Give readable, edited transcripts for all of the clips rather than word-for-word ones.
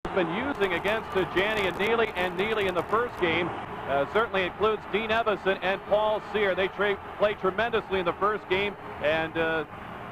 been using against Janney and Neely in the first game certainly includes Dean Evison and Paul Sear. They played tremendously in the first game, and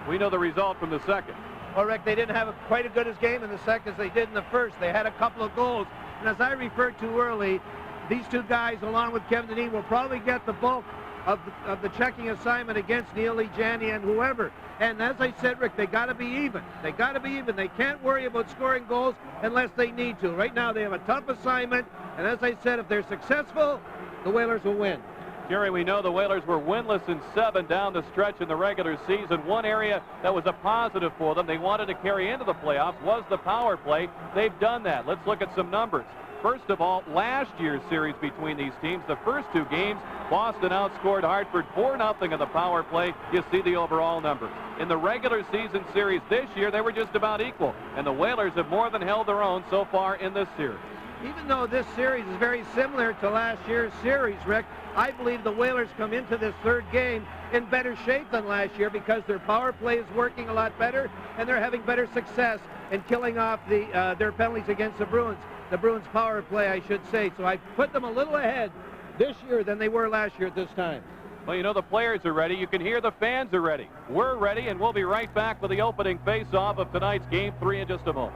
we know the result from the second. Well, Rick, they didn't have quite as good a game in the second as they did in the first. They had a couple of goals, and as I referred to early, these two guys, along with Kevin Dineen, will probably get the bulk of the checking assignment against Neely, Janney, and whoever. And as I said, Rick, they got to be even. They got to be even. They can't worry about scoring goals unless they need to. Right now, they have a tough assignment, and as I said, if they're successful, the Whalers will win. Jerry, we know the Whalers were winless in 7 down the stretch in the regular season. One area that was a positive for them, they wanted to carry into the playoffs, was the power play. They've done that. Let's look at some numbers. First of all, last year's series between these teams, the first 2 games, Boston outscored Hartford 4-0 in the power play. You see the overall numbers. In the regular season series this year, they were just about equal, and the Whalers have more than held their own so far in this series. Even though this series is very similar to last year's series, Rick, I believe the Whalers come into this third game in better shape than last year because their power play is working a lot better, and they're having better success in killing off their penalties against the Bruins. The Bruins power play, I should say. So I put them a little ahead this year than they were last year at this time. Well, you know, the players are ready. You can hear the fans are ready. We're ready, and we'll be right back with the opening face-off of tonight's Game 3 in just a moment.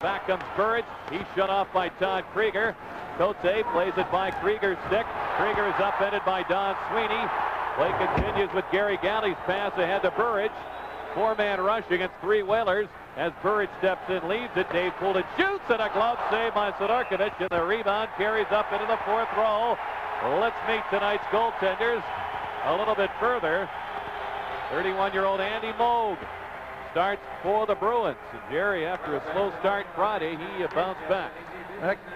Back comes Burridge. He's shut off by Todd Krieger. Cote plays it by Krieger's stick. Krieger is upended by Don Sweeney. Play continues with Gary Galley's pass ahead to Burridge. 4-man rush against 3 Whalers as Burridge steps in, leads it. Dave Poulin shoots, and a glove save by Sidorkovich, and the rebound carries up into the 4th row. Let's meet tonight's goaltenders a little bit further. 31-year-old Andy Moog starts for the Bruins. And Jerry, after a slow start Friday, he bounced back.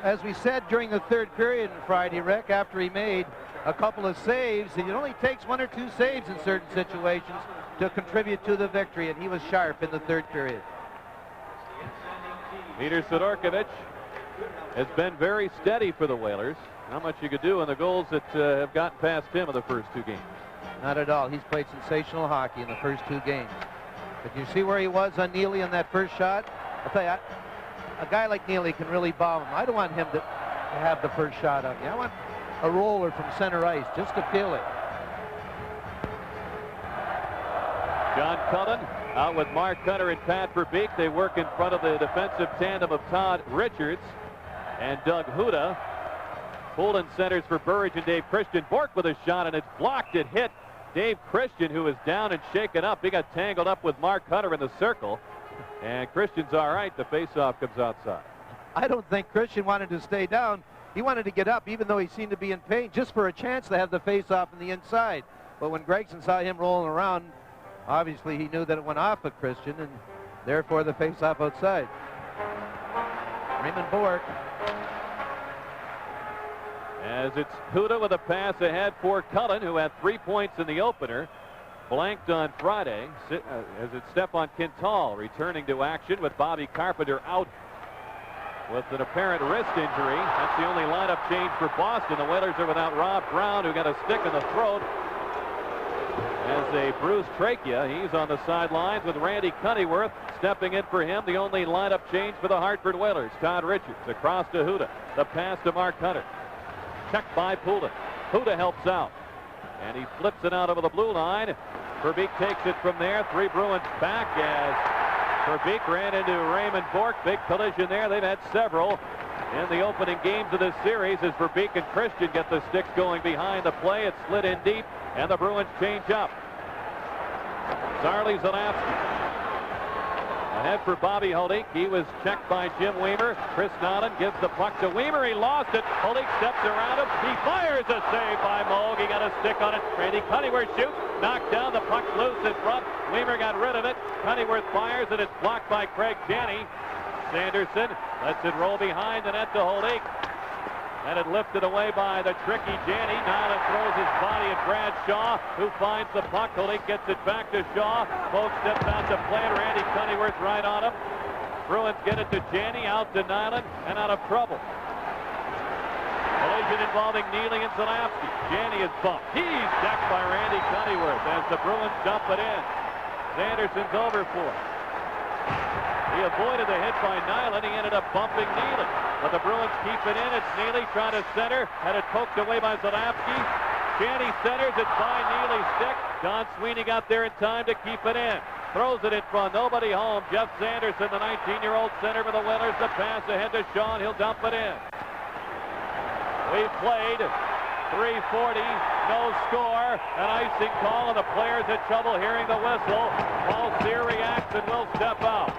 As we said during the third period on Friday, Rick, after he made a couple of saves, it only takes 1 or 2 saves in certain situations to contribute to the victory, and he was sharp in the third period. Peter Sidorkovich has been very steady for the Whalers. Not much you could do in the goals that have gotten past him in the first 2 games. Not at all. He's played sensational hockey in the first 2 games. But you see where he was on Neely on that first shot? I'll tell you, a guy like Neely can really bomb him. I don't want him to have the first shot on me. I want a roller from center ice just to feel it. John Cullen out with Mark Cutter and Pat Verbeek. They work in front of the defensive tandem of Todd Richards and Doug Huda. Poulin centers for Burridge and Dave Christian. Bork with a shot, and it's blocked. It hit Dave Christian, who is down and shaken up. He got tangled up with Mark Cutter in the circle. And Christian's all right. The faceoff comes outside. I don't think Christian wanted to stay down. He wanted to get up, even though he seemed to be in pain, just for a chance to have the faceoff on the inside. But when Gregson saw him rolling around, obviously he knew that it went off of Christian, and therefore the faceoff outside. Raymond Bork. As it's Huda with a pass ahead for Cullen, who had 3 points in the opener. Blanked on Friday. As it's Stefan Quintal returning to action with Bobby Carpenter out with an apparent wrist injury. That's the only lineup change for Boston. The Whalers are without Rob Brown, who got a stick in the throat as a bruised trachea. He's on the sidelines with Randy Cunnyworth stepping in for him. The only lineup change for the Hartford Whalers. Todd Richards across to Huda. The pass to Mark Hunter. Checked by Poulin. Huda helps out, and he flips it out over the blue line. Verbeek takes it from there. 3 Bruins back as Verbeek ran into Raymond Bork. Big collision there. They've had several in the opening games of this series as Verbeek and Christian get the sticks going behind the play. It's slid in deep, and the Bruins change up. Zarley Zalapski ahead for Bobby Holik. He was checked by Jim Weimer. Chris Nolan gives the puck to Weimer. He lost it. Holik steps around him. He fires a save by Moog. He got a stick on it. Randy Cunnyworth shoots. Knocked down. The puck loose in front. Weimer got rid of it. Cunnyworth fires, and it's blocked by Craig Janney. Sanderson lets it roll behind the net to Holik. And it lifted away by the tricky Janney. Nolan throws his body at Brad Shaw, who finds the puck. Holik gets it back to Shaw. Moog steps out to play it. Randy Cunnyworth right on him. Bruins get it to Janney, out to Nyland, and out of trouble. Collision involving Neely and Zalapsky. Janney is bumped. He's decked by Randy Cunnyworth as the Bruins dump it in. Sanderson's over for it. He avoided the hit by Nyland. He ended up bumping Neely. But the Bruins keep it in. It's Neely trying to center. Had it poked away by Zalapsky. Janney centers. It's by Neely's stick. Don Sweeney got there in time to keep it in. Throws it in front. Nobody home. Jeff Sanderson, the 19-year-old center for the Whalers. The pass ahead to Sean. He'll dump it in. We've played 3:40, no score, an icing call, and the players had trouble hearing the whistle. Paul Cyr reacts and will step out.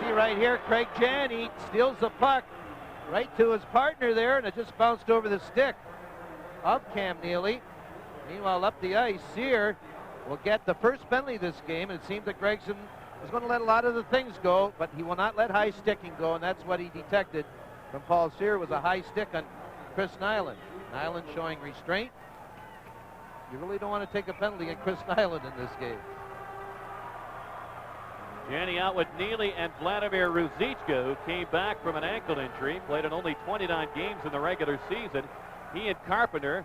See right here, Craig Janney steals the puck right to his partner there, and it just bounced over the stick of Cam Neely. Meanwhile, up the ice, Cyr will get the first penalty this game, and it seems that Gregson is going to let a lot of the things go, but he will not let high sticking go, and that's what he detected from Paul Cyr was a high stick on Chris Nyland. Nyland showing restraint. You really don't want to take a penalty at Chris Nyland in this game. Janney out with Neely and Vladimir Ruzicka, who came back from an ankle injury, played in only 29 games in the regular season. He and Carpenter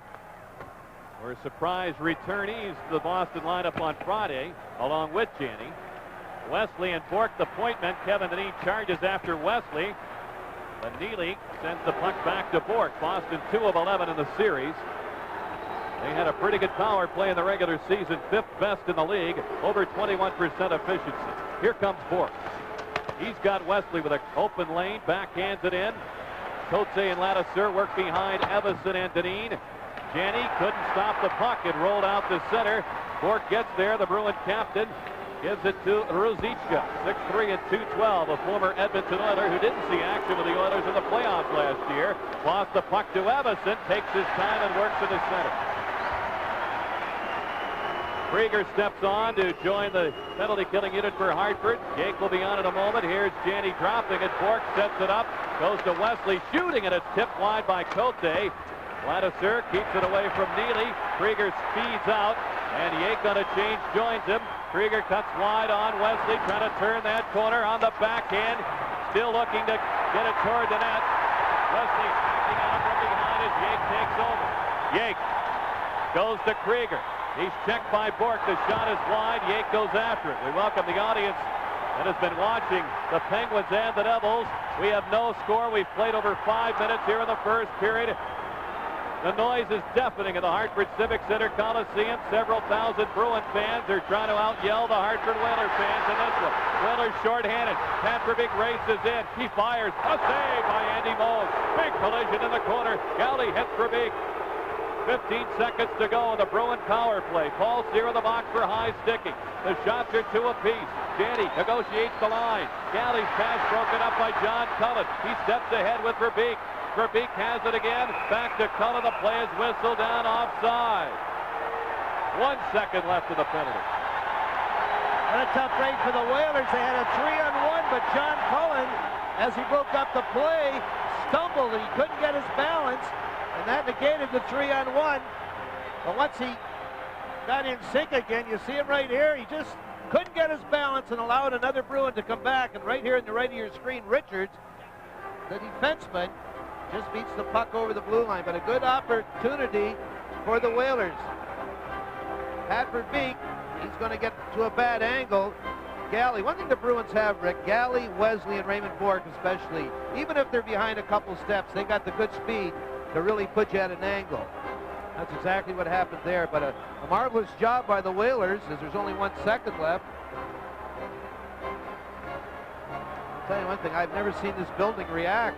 were surprise returnees to the Boston lineup on Friday, along with Janney. Wesley and Bork, the point men. Kevin Dineen charges after Wesley. But Neely sends the puck back to Bork. Boston 2 of 11 in the series. They had a pretty good power play in the regular season, 5th best in the league, over 21% efficiency. Here comes Bork. He's got Wesley with an open lane, backhands it in. Cote and Ladouceur work behind Evason and Dineen. Janney couldn't stop the puck. It rolled out to center. Bork gets there. The Bruin captain gives it to Ruzicka. 6'3" and 212, a former Edmonton Oiler who didn't see action with the Oilers in the playoffs last year. Lost the puck to Evason, takes his time and works in the center. Krieger steps on to join the penalty-killing unit for Hartford. Jake will be on in a moment. Here's Janney dropping it. Bork sets it up. Goes to Wesley, shooting, and it's tipped wide by Cote. Ladouceur keeps it away from Neely. Krieger speeds out, and Yake on a change joins him. Krieger cuts wide on Wesley, trying to turn that corner on the backhand. Still looking to get it toward the net. Wesley acting out from behind as Yake takes over. Yake goes to Krieger. He's checked by Bork. The shot is wide. Yake goes after it. We welcome the audience that has been watching the Penguins and the Devils. We have no score. We've played over 5 minutes here in the first period. The noise is deafening in the Hartford Civic Center Coliseum. Several thousand Bruin fans are trying to out-yell the Hartford Whaler fans in this one. Whalers shorthanded. Patrick races in. He fires. A save by Andy Moog. Big collision in the corner. Galley hits Verbeek. 15 seconds to go in the Bruin power play. Paul Cyr in the box for high sticking. The shots are 2 apiece. Janney negotiates the line. Galley's pass broken up by John Cullen. He steps ahead with Verbeek. Verbeek has it again. Back to Cullen. The play is whistled down offside. 1 second left of the penalty. What a tough break for the Whalers. They had a 3-on-1, but John Cullen, as he broke up the play, stumbled and he couldn't get his balance, and that negated the 3-on-1. But once he got in sync again, you see him right here, he just couldn't get his balance and allowed another Bruin to come back. And right here in the right of your screen, Richards, the defenseman, just beats the puck over the blue line, but a good opportunity for the Whalers. Pat Verbeek, he's going to get to a bad angle. Galley, one thing the Bruins have, Rick, Galley, Wesley, and Raymond Bork especially, even if they're behind a couple steps, they got the good speed to really put you at an angle. That's exactly what happened there, but a marvelous job by the Whalers as there's only 1 second left. I'll tell you one thing, I've never seen this building react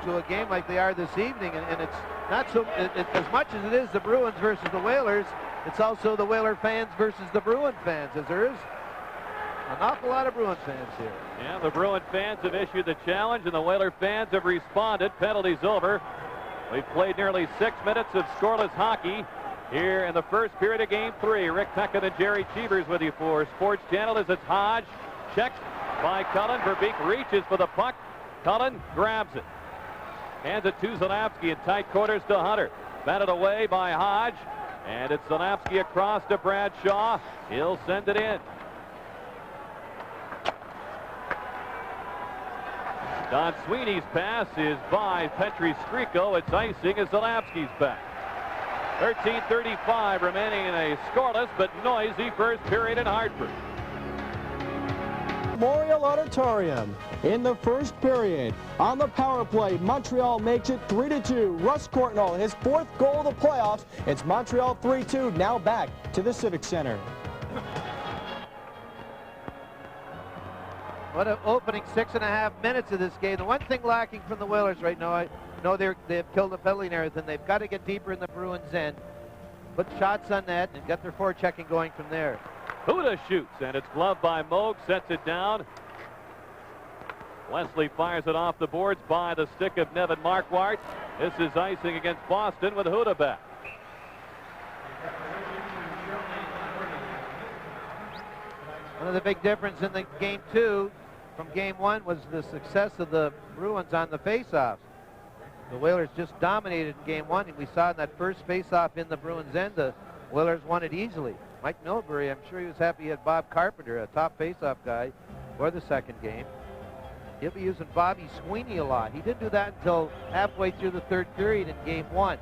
to a game like they are this evening, and it's not so as much as it is the Bruins versus the Whalers, it's also the Whaler fans versus the Bruin fans, as there is an awful lot of Bruin fans here. Yeah, the Bruin fans have issued the challenge, and the Whaler fans have responded. Penalties over. We've played nearly 6 minutes of scoreless hockey here in the first period of Game 3. Rick Peckett and Jerry Cheevers with you for Sports Channel as it's Hodge checked by Cullen. Verbeek reaches for the puck. Cullen grabs it. Hands it to Zalapski in tight quarters to Hunter. Batted away by Hodge. And it's Zalapski across to Bradshaw. He'll send it in. Don Sweeney's pass is by Petri Skriko. It's icing as Zalapski's back. 13:35 remaining in a scoreless but noisy first period in Hartford. Memorial Auditorium in the first period. On the power play, Montreal makes it 3-2. Russ Courtnall, his 4th goal of the playoffs. It's Montreal 3-2, now back to the Civic Center. What an opening 6.5 minutes of this game. The one thing lacking from the Whalers right now, I know they've killed the penalty and everything. They've got to get deeper in the Bruins' end, put shots on net, and get their forechecking going from there. Huda shoots, and it's gloved by Moog, sets it down. Wesley fires it off the boards by the stick of Nevin Marquardt. This is icing against Boston with Huda back. One of the big differences in the game 2 from game 1 was the success of the Bruins on the faceoffs. The Whalers just dominated in game 1, and we saw in that first faceoff in the Bruins' end, the Whalers won it easily. Mike Milbury, I'm sure he was happy he had Bob Carpenter, a top faceoff guy, for the second game. He'll be using Bobby Sweeney a lot. He didn't do that until halfway through the third period in game 1.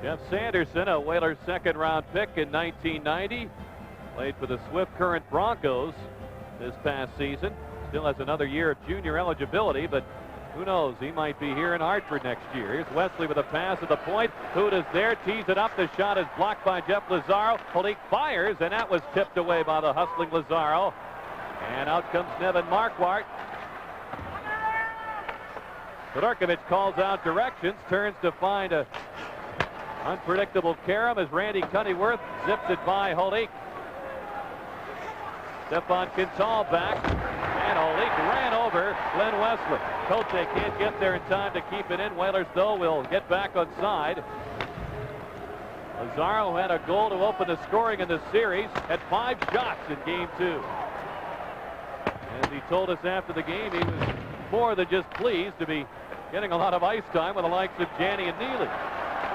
Jeff Sanderson, a Whalers second-round pick in 1990, played for the Swift Current Broncos this past season. Still has another year of junior eligibility, but who knows? He might be here in Hartford next year. Here's Wesley with a pass at the point. Huda's there, tees it up. The shot is blocked by Jeff Lazaro. Holik fires, and that was tipped away by the hustling Lazaro. And out comes Nevin Marquardt. Fedorkovich calls out directions, turns to find a unpredictable Karam as Randy Cunnyworth zips it by Holik. Stefan Quintal back, and Holik ran over Glenn Wesley. Cote can't get there in time to keep it in. Whalers, though, will get back on side. Lazaro had a goal to open the scoring in the series, had 5 shots in game 2. As he told us after the game, he was more than just pleased to be getting a lot of ice time with the likes of Janney and Neely.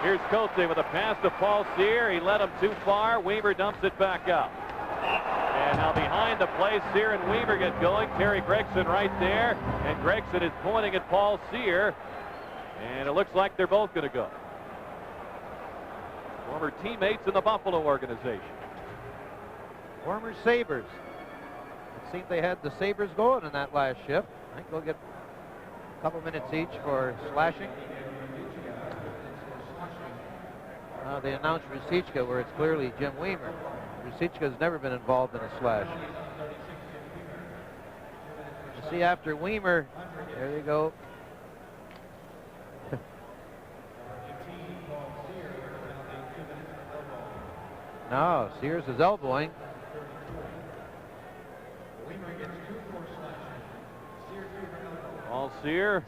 Here's Cote with a pass to Paul Cyr. He led him too far. Weaver dumps it back out. And now behind the play, Cyr and Weaver get going. Terry Gregson right there. And Gregson is pointing at Paul Cyr. And it looks like they're both going to go. Former teammates in the Buffalo organization. Former Sabres. It seemed they had the Sabres going in that last shift. I think they'll get a couple minutes each for slashing. They announced Rosichka, where it's clearly Jim Weaver. Rosichka's never been involved in a slash. You see, after Weaver, there you go. No, Sears is elbowing. Paul Cyr,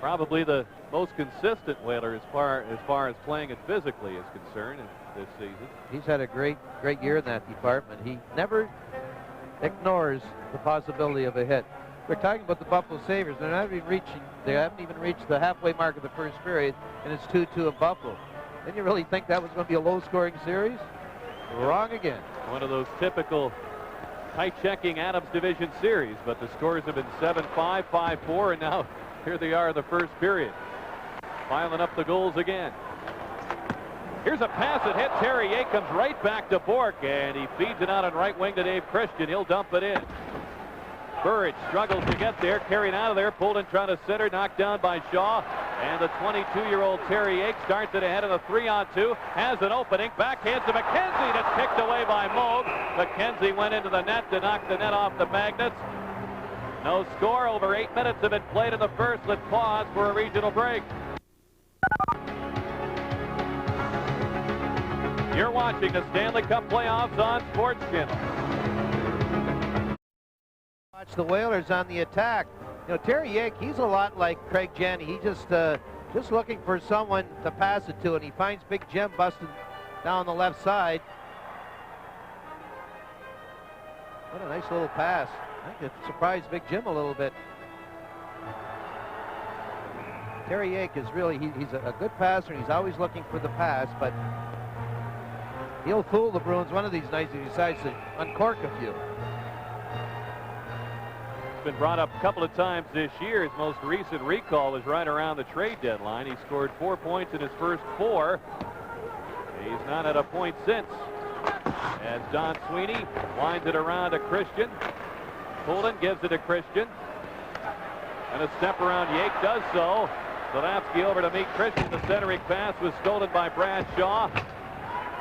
probably the most consistent Whaler as far as playing it physically is concerned this season. He's had a great year in that department. He never ignores the possibility of a hit. We're talking about the Buffalo Sabres. They haven't even reached the halfway mark of the first period, and it's 2-2 in Buffalo. Didn't you really think that was going to be a low-scoring series? Wrong again. One of those typical tight-checking Adams Division series, but the scores have been 7-5, 5-4, and now here they are in the first period. Piling up the goals again. Here's a pass that hit Terry Yake, comes right back to Bork, and he feeds it out on right wing to Dave Christian. He'll dump it in. Burridge struggles to get there, carried out of there, pulled in trying to center, knocked down by Shaw. And the 22-year-old Terry Yake starts it ahead of the 3-on-2, has an opening, backhands to McKenzie, that's kicked away by Moog. McKenzie went into the net to knock the net off the magnets. No score, over 8 minutes have been played in the first. Let's pause for a regional break. You're watching the Stanley Cup playoffs on Sports Channel. Watch the Whalers on the attack. You know, Terry Yake, he's a lot like Craig Janney. He just looking for someone to pass it to, and he finds Big Jim busting down the left side. What a nice little pass. I think it surprised Big Jim a little bit. Terry Yake is really, he's a good passer, and he's always looking for the pass, but he'll fool the Bruins one of these nights if he decides to uncork a few. It's been brought up a couple of times this year. His most recent recall was right around the trade deadline. He scored 4 points in his first 4. He's not at a point since. As Don Sweeney winds it around to Christian. Poulin gives it to Christian. And a step around Yake does so. Zalapsky over to meet Christian. The centering pass was stolen by Bradshaw.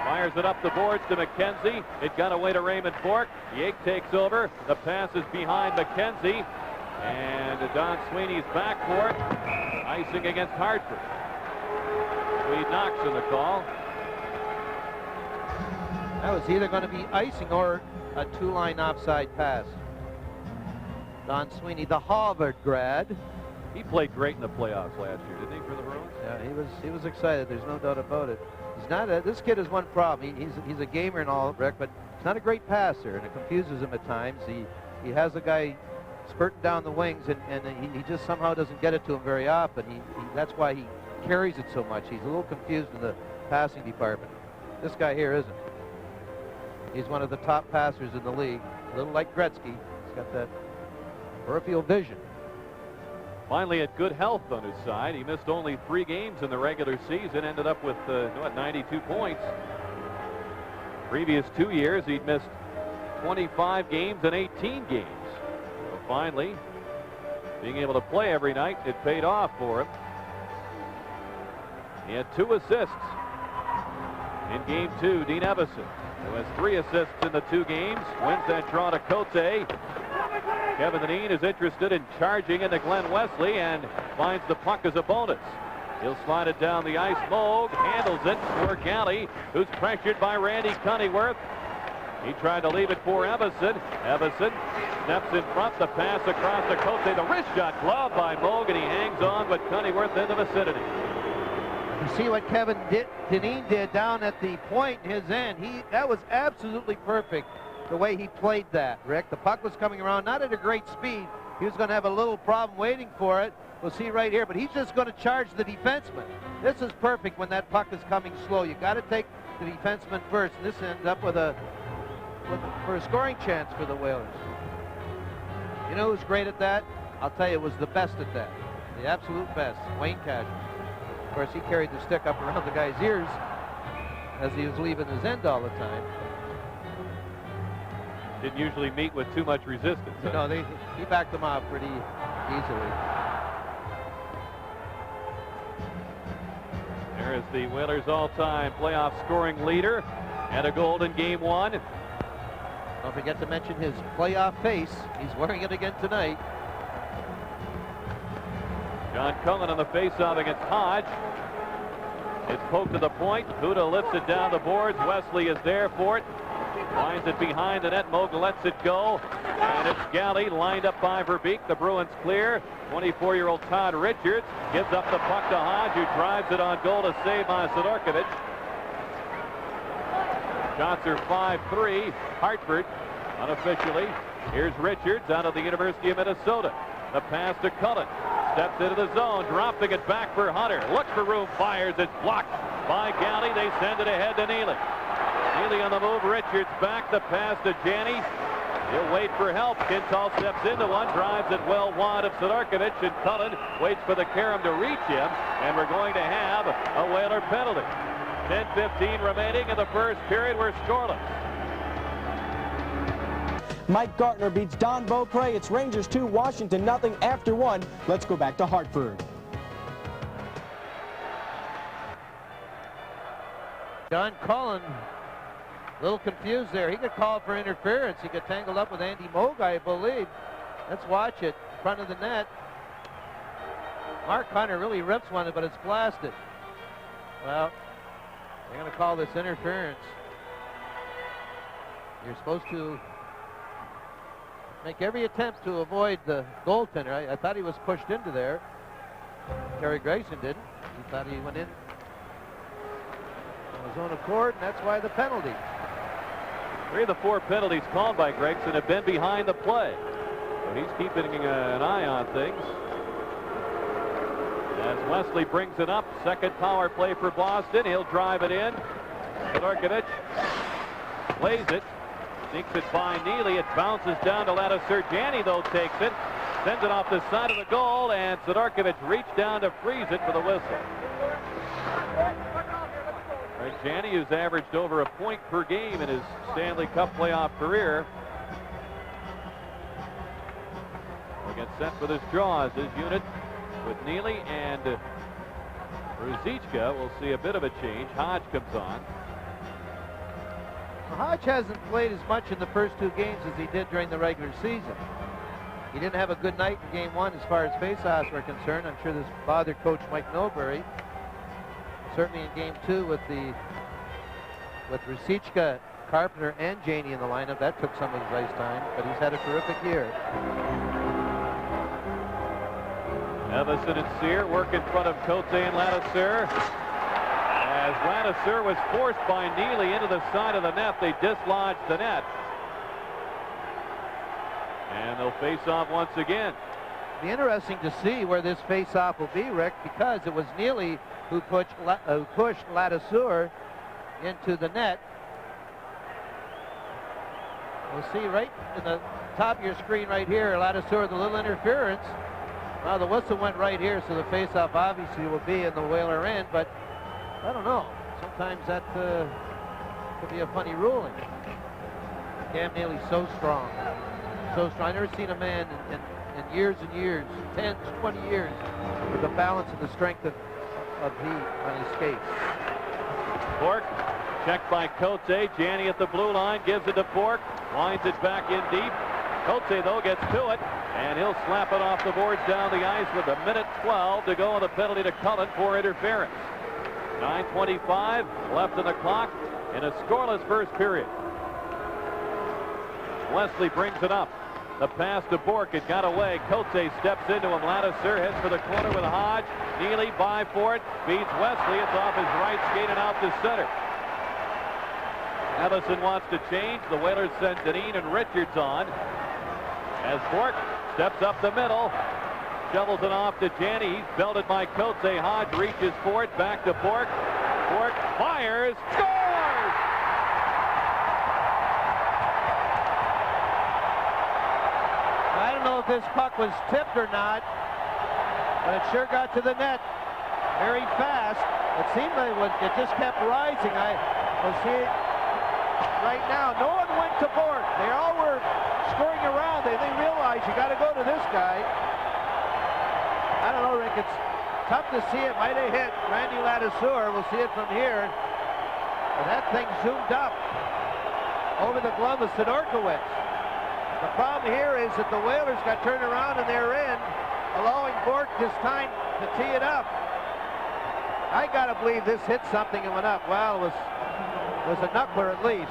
Fires it up the boards to McKenzie. It got away to Raymond Bourque. Yake takes over. The pass is behind McKenzie. And Don Sweeney's back for it. Icing against Hartford. Swede Knox in the call. That was either going to be icing or a 2-line offside pass. Don Sweeney, the Harvard grad. He played great in the playoffs last year, didn't he, for the Bruins? Yeah, he was excited. There's no doubt about it. He's not this kid has one problem. He's a gamer and all, Rick, but he's not a great passer, and it confuses him at times. He has a guy spurting down the wings, and he just somehow doesn't get it to him very often. That's why he carries it so much. He's a little confused in the passing department. This guy here isn't. He's one of the top passers in the league. A little like Gretzky. He's got that peripheral vision. Finally at good health on his side. He missed only 3 games in the regular season, ended up with 92 points. Previous 2 years he'd missed 25 games and 18 games. So finally, being able to play every night, it paid off for him. He had 2 assists in game 2. Dean Evason, who has 3 assists in the 2 games, wins that draw to Cote. Kevin Dineen is interested in charging into Glenn Wesley and finds the puck as a bonus. He'll slide it down the ice. Moog handles it for Galley, who's pressured by Randy Cunneyworth. He tried to leave it for Evason. Evason steps in front. The pass across to Cote. The wrist shot glove by Moog, and he hangs on, but Cunneyworth in the vicinity. You see what Kevin Dineen did down at the point in his end. That was absolutely perfect. The way he played that, Rick. The puck was coming around, not at a great speed. He was going to have a little problem waiting for it. We'll see right here, but he's just going to charge the defenseman. This is perfect when that puck is coming slow. You got to take the defenseman first, and this ends up for a scoring chance for the Whalers. You know who's great at that? I'll tell you, was the best at that. The absolute best, Wayne Cashman. Of course, he carried the stick up around the guy's ears as he was leaving his end all the time. Didn't usually meet with too much resistance. No, he backed them off pretty easily. There is the Whalers' all-time playoff scoring leader and a goal in game 1. Don't forget to mention his playoff face. He's wearing it again tonight. John Cullen on the face-off against Hodge. It's poked to the point. Huda lifts it down the boards. Wesley is there for it. Winds it behind the net. Moog lets it go. And it's Galley lined up by Verbeek. The Bruins clear. 24-year-old Todd Richards gives up the puck to Hodge, who drives it on goal to save by Sidorkovich. Shots are 5-3. Hartford unofficially. Here's Richards out of the University of Minnesota. The pass to Cullen. Steps into the zone, dropping it back for Hunter. Looks for room, fires. It's blocked by Galley. They send it ahead to Neely. Neely on the move. Richards back. The pass to Janney. He'll wait for help. Kintal steps into one, drives it well wide of Sidorkovich, and Cullen waits for the carom to reach him, and we're going to have a Whaler penalty. 10:15 remaining in the first period. We're scoreless. Mike Gartner beats Don Beaupre. It's Rangers 2, Washington nothing after 1. Let's go back to Hartford. John Cullen, a little confused there. He got called for interference. He got tangled up with Andy Moog, I believe. Let's watch it. In front of the net. Mark Hunter really rips one, but it's blasted. Well, they're going to call this interference. You're supposed to make every attempt to avoid the goaltender. I thought he was pushed into there. Terry Gregson didn't. He thought he went in on his own accord, and that's why the penalty. 3 of the 4 penalties called by Gregson have been behind the play. So he's keeping an eye on things. As Wesley brings it up, second power play for Boston. He'll drive it in. Sidorkiewicz plays it. Sneaks it by Neely. It bounces down to Ladouceur. Janney, though, takes it. Sends it off the side of the goal, and Sidorkiewicz reached down to freeze it for the whistle. Janney, who's averaged over a point per game in his Stanley Cup playoff career, will get set for this draw as his unit with Neely and Ruzicka. We'll see a bit of a change. Hodge comes on. Hodge hasn't played as much in the first two games as he did during the regular season. He didn't have a good night in game one as far as faceoffs were concerned. I'm sure this bothered Coach Mike Milbury. Certainly in game two with Ruzicka, Carpenter, and Janney in the lineup, that took some of his ice time, but he's had a terrific year. Evason and Sear work in front of Cote and Ladouceur. As Ladouceur was forced by Neely into the side of the net, they dislodged the net. And they'll face off once again. It'll be interesting to see where this face-off will be, Rick, because it was Neely who pushed Ladouceur into the net. We'll see right in the top of your screen right here, Ladouceur with a little interference. Well, the whistle went right here, so the face-off obviously will be in the Whaler end, but I don't know. Sometimes that could be a funny ruling. Cam Neely's so strong. So strong. I've never seen a man in years and years, 10, 20 years, with the balance and the strength of heat on his skates. Bork, checked by Cote. Janney at the blue line, gives it to Bork, winds it back in deep. Cote, though, gets to it, and he'll slap it off the boards down the ice with a minute 12 to go on the penalty to Cullen for interference. 9:25 left in the clock in a scoreless first period. Wesley brings it up. The pass to Bork, it got away. Cote steps into him. Ladouceur heads for the corner with Hodge. Neely by for it, beats Wesley. It's off his right skate and out to center. Evason wants to change. The Whalers send Deneen and Richards on. As Bork steps up the middle, shovels it off to Janney. He's belted by Cote. Hodge reaches for it, back to Bork. Bork fires, scores! I don't know if this puck was tipped or not, but it sure got to the net very fast. It seemed like it just kept rising. We'll see it right now. No one went to Bork. They all were scoring around. They realized you got to go to this guy. I don't know, Rick. It's tough to see. It might have hit Randy Ladouceur. We'll see it from here. But that thing zoomed up over the glove of Sidorkiewicz. The problem here is that the Whalers got turned around in their end, allowing Bork this time to tee it up. I gotta believe this hit something and went up. Well, it was a knuckler at least.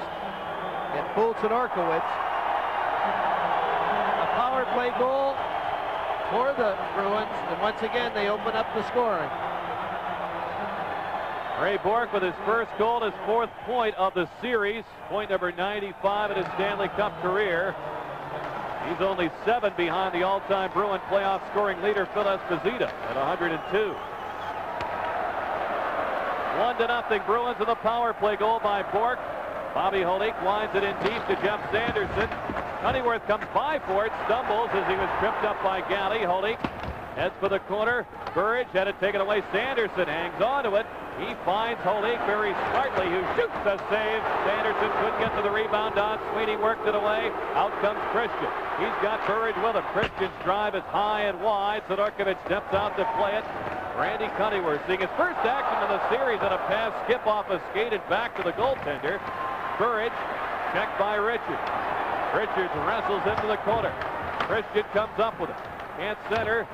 It fooled Sidorkiewicz. A power play goal for the Bruins, and once again they open up the scoring. Ray Bork with his first goal, his fourth point of the series, point number 95 in his Stanley Cup career. He's only 7 behind the all-time Bruin playoff scoring leader Phil Esposito at 102. 1-0 Bruins with a power play goal by Bork. Bobby Holik winds it in deep to Jeff Sanderson. Honeyworth comes by for it, stumbles as he was tripped up by Galley. Holik heads for the corner. Burridge had it taken away. Sanderson hangs on to it. He finds Holik very smartly, who shoots a save. Sanderson couldn't get to the rebound. Don Sweeney worked it away. Out comes Christian. He's got Burridge with him. Christian's drive is high and wide. Sidorkiewicz steps out to play it. Randy Honeyworth seeing his first action of the series on a pass skip off a skate and back to the goaltender. Burridge checked by Richards. Richards wrestles into the corner. Christian comes up with it. Can't center.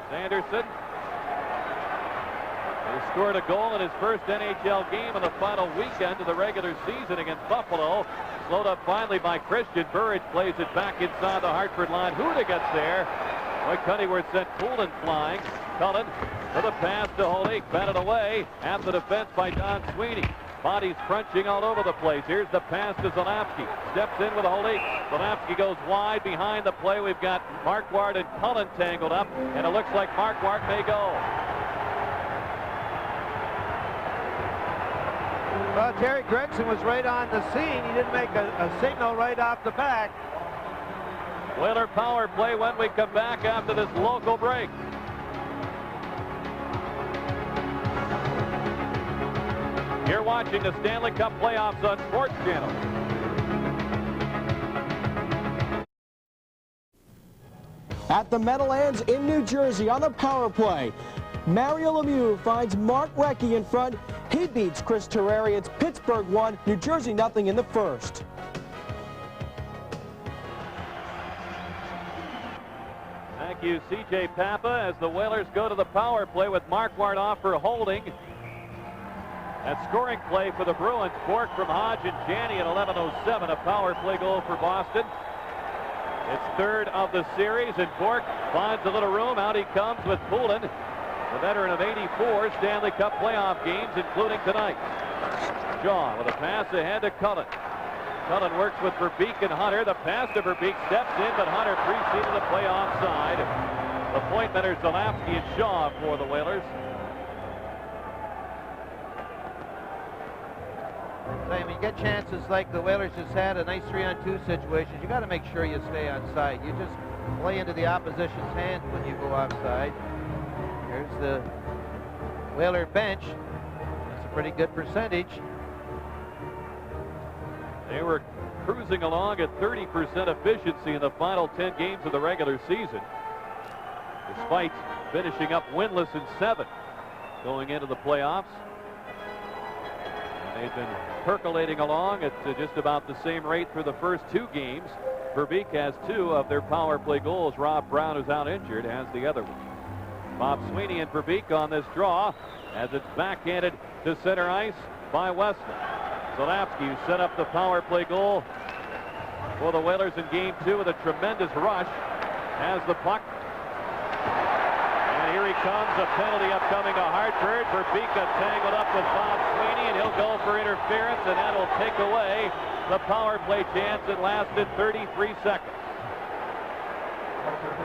Sanderson has scored a goal in his first NHL game of the final weekend of the regular season against Buffalo. Slowed up finally by Christian. Burridge plays it back inside the Hartford line. Huda gets there. Mike Honeyworth sent Poulin flying. Cullen with a pass to Holik. Batted away at the defense by Don Sweeney. Bodies crunching all over the place. Here's the pass to Zalapski. Steps in with a holding. Zalapski goes wide behind the play. We've got Marquardt and Cullen tangled up, and it looks like Marquardt may go. Well, Terry Gregson was right on the scene. He didn't make a signal right off the back. Whaler power play when we come back after this local break. You're watching the Stanley Cup playoffs on Sports Channel. At the Meadowlands in New Jersey on the power play, Mario Lemieux finds Mark Recchi in front. He beats Chris Terreri. It's Pittsburgh 1, New Jersey nothing in the first. Thank you, C.J. Papa, as the Whalers go to the power play with Marquardt off for holding. That scoring play for the Bruins, Bork from Hodge and Janney at 11:07, a power play goal for Boston. It's third of the series, and Bork finds a little room. Out he comes with Poulin, the veteran of 84 Stanley Cup playoff games, including tonight. Shaw with a pass ahead to Cullen. Cullen works with Verbeek and Hunter. The pass to Verbeek steps in, but Hunter preceded the play offside. The point men are Zalapski and Shaw for the Whalers. When you get chances like the Whalers just had, a nice 3-on-2 situation, you got to make sure you stay on side. You just play into the opposition's hand when you go offside. Here's the Whaler bench. That's a pretty good percentage. They were cruising along at 30% efficiency in the final 10 games of the regular season, despite finishing up winless in 7 going into the playoffs. And they've been percolating along at just about the same rate through the first 2 games. Verbeek has 2 of their power play goals. Rob Brown, who's out injured, has the other one. Bob Sweeney and Verbeek on this draw as it's backhanded to center ice by Wesley. Zalapski, who set up the power play goal for the Whalers in Game 2 with a tremendous rush, has the puck. And here he comes, a penalty upcoming to Hartford. Verbeek tangled up with Bob Sweeney, and he'll go for interference, and that'll take away the power play chance that lasted 33 seconds.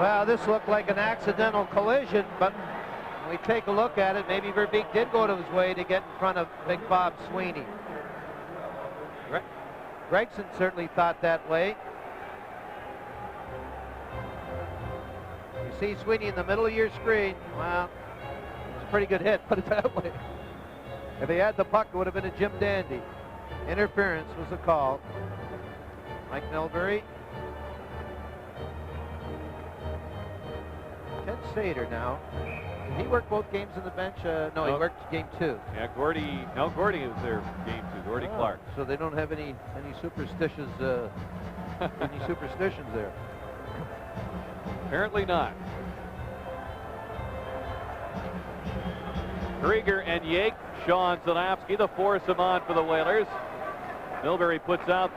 Well, this looked like an accidental collision, but when we take a look at it, maybe Verbeek did go to his way to get in front of Big Bob Sweeney. Gregson certainly thought that way. You see Sweeney in the middle of your screen. Well, it's a pretty good hit, put it that way. If he had the puck, it would have been a Jim Dandy. Interference was the call. Mike Milbury. Ted Sater now. Did he work both games in the bench? No, he worked Game 2. Yeah, Gordy was there Game 2. Gordy Clark. So they don't have any superstitions there. Apparently not. Krieger and Yake, Sean Zalapski, the foursome on for the Whalers. Milbury puts out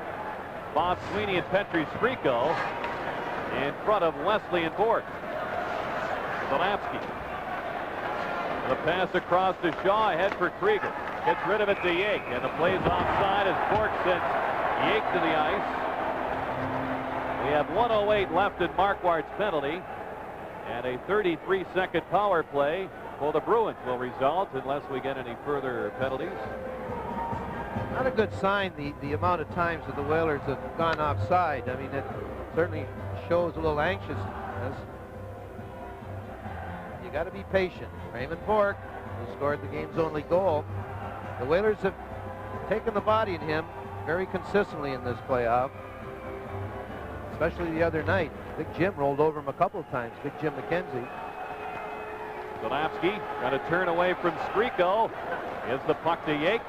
Bob Sweeney and Petri Sprico in front of Wesley and Bork. Zalapski. The pass across to Shaw, ahead for Krieger. Gets rid of it to Yake, and the play's offside as Bork sends Yake to the ice. We have 1:08 left in Marquardt's penalty, and a 33-second power play for the Bruins will result unless we get any further penalties. Not a good sign, the amount of times that the Whalers have gone offside. I mean, it certainly shows a little anxiousness. You got to be patient. Raymond Bork, who scored the game's only goal. The Whalers have taken the body in him very consistently in this playoff, especially the other night. Big Jim rolled over him a couple of times, Big Jim McKenzie. Zalapski got a turn away from Sprico. Gives the puck to Yake.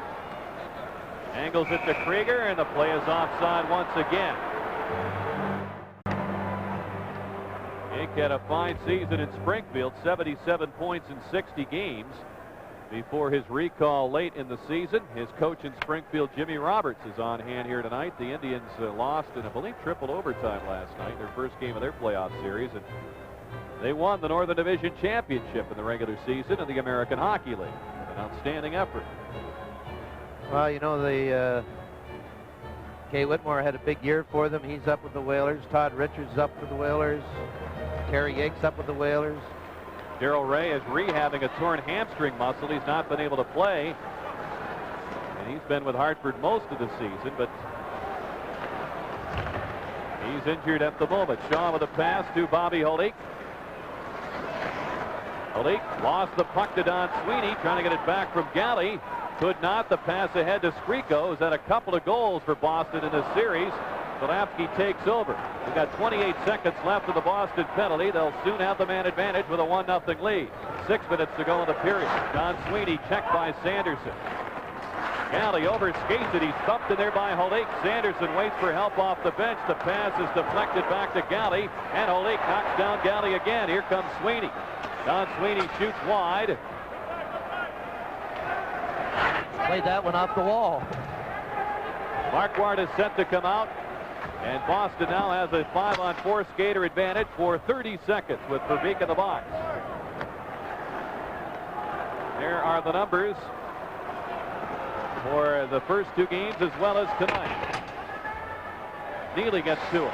Angles it to Krieger, and the play is offside once again. Yake had a fine season in Springfield, 77 points in 60 games before his recall late in the season. His coach in Springfield, Jimmy Roberts, is on hand here tonight. The Indians lost in, I believe, triple overtime last night, their first game of their playoff series, and they won the Northern Division Championship in the regular season of the American Hockey League. An outstanding effort. Well, you know, Kay Whitmore had a big year for them. He's up with the Whalers. Todd Richards up with the Whalers. Terry Yates up with the Whalers. Darrell Ray is rehabbing a torn hamstring muscle. He's not been able to play. And he's been with Hartford most of the season, but he's injured at the moment. Shaw with a pass to Bobby Holik. Holik lost the puck to Don Sweeney, trying to get it back from Galley. Could not. The pass ahead to Skriko, who's had a couple of goals for Boston in this series. Solapsky takes over. We've got 28 seconds left of the Boston penalty. They'll soon have the man advantage with a 1-0 lead. 6 minutes to go in the period. Don Sweeney checked by Sanderson. Galley overskates it. He's thumped in there by Holik. Sanderson waits for help off the bench. The pass is deflected back to Galley, and Holik knocks down Galley again. Here comes Sweeney. Don Sweeney shoots wide. Played that one off the wall. Marquardt is set to come out, and Boston now has a 5-on-4 skater advantage for 30 seconds with Verbeek in the box. There are the numbers for the first two games as well as tonight. Neely gets to it.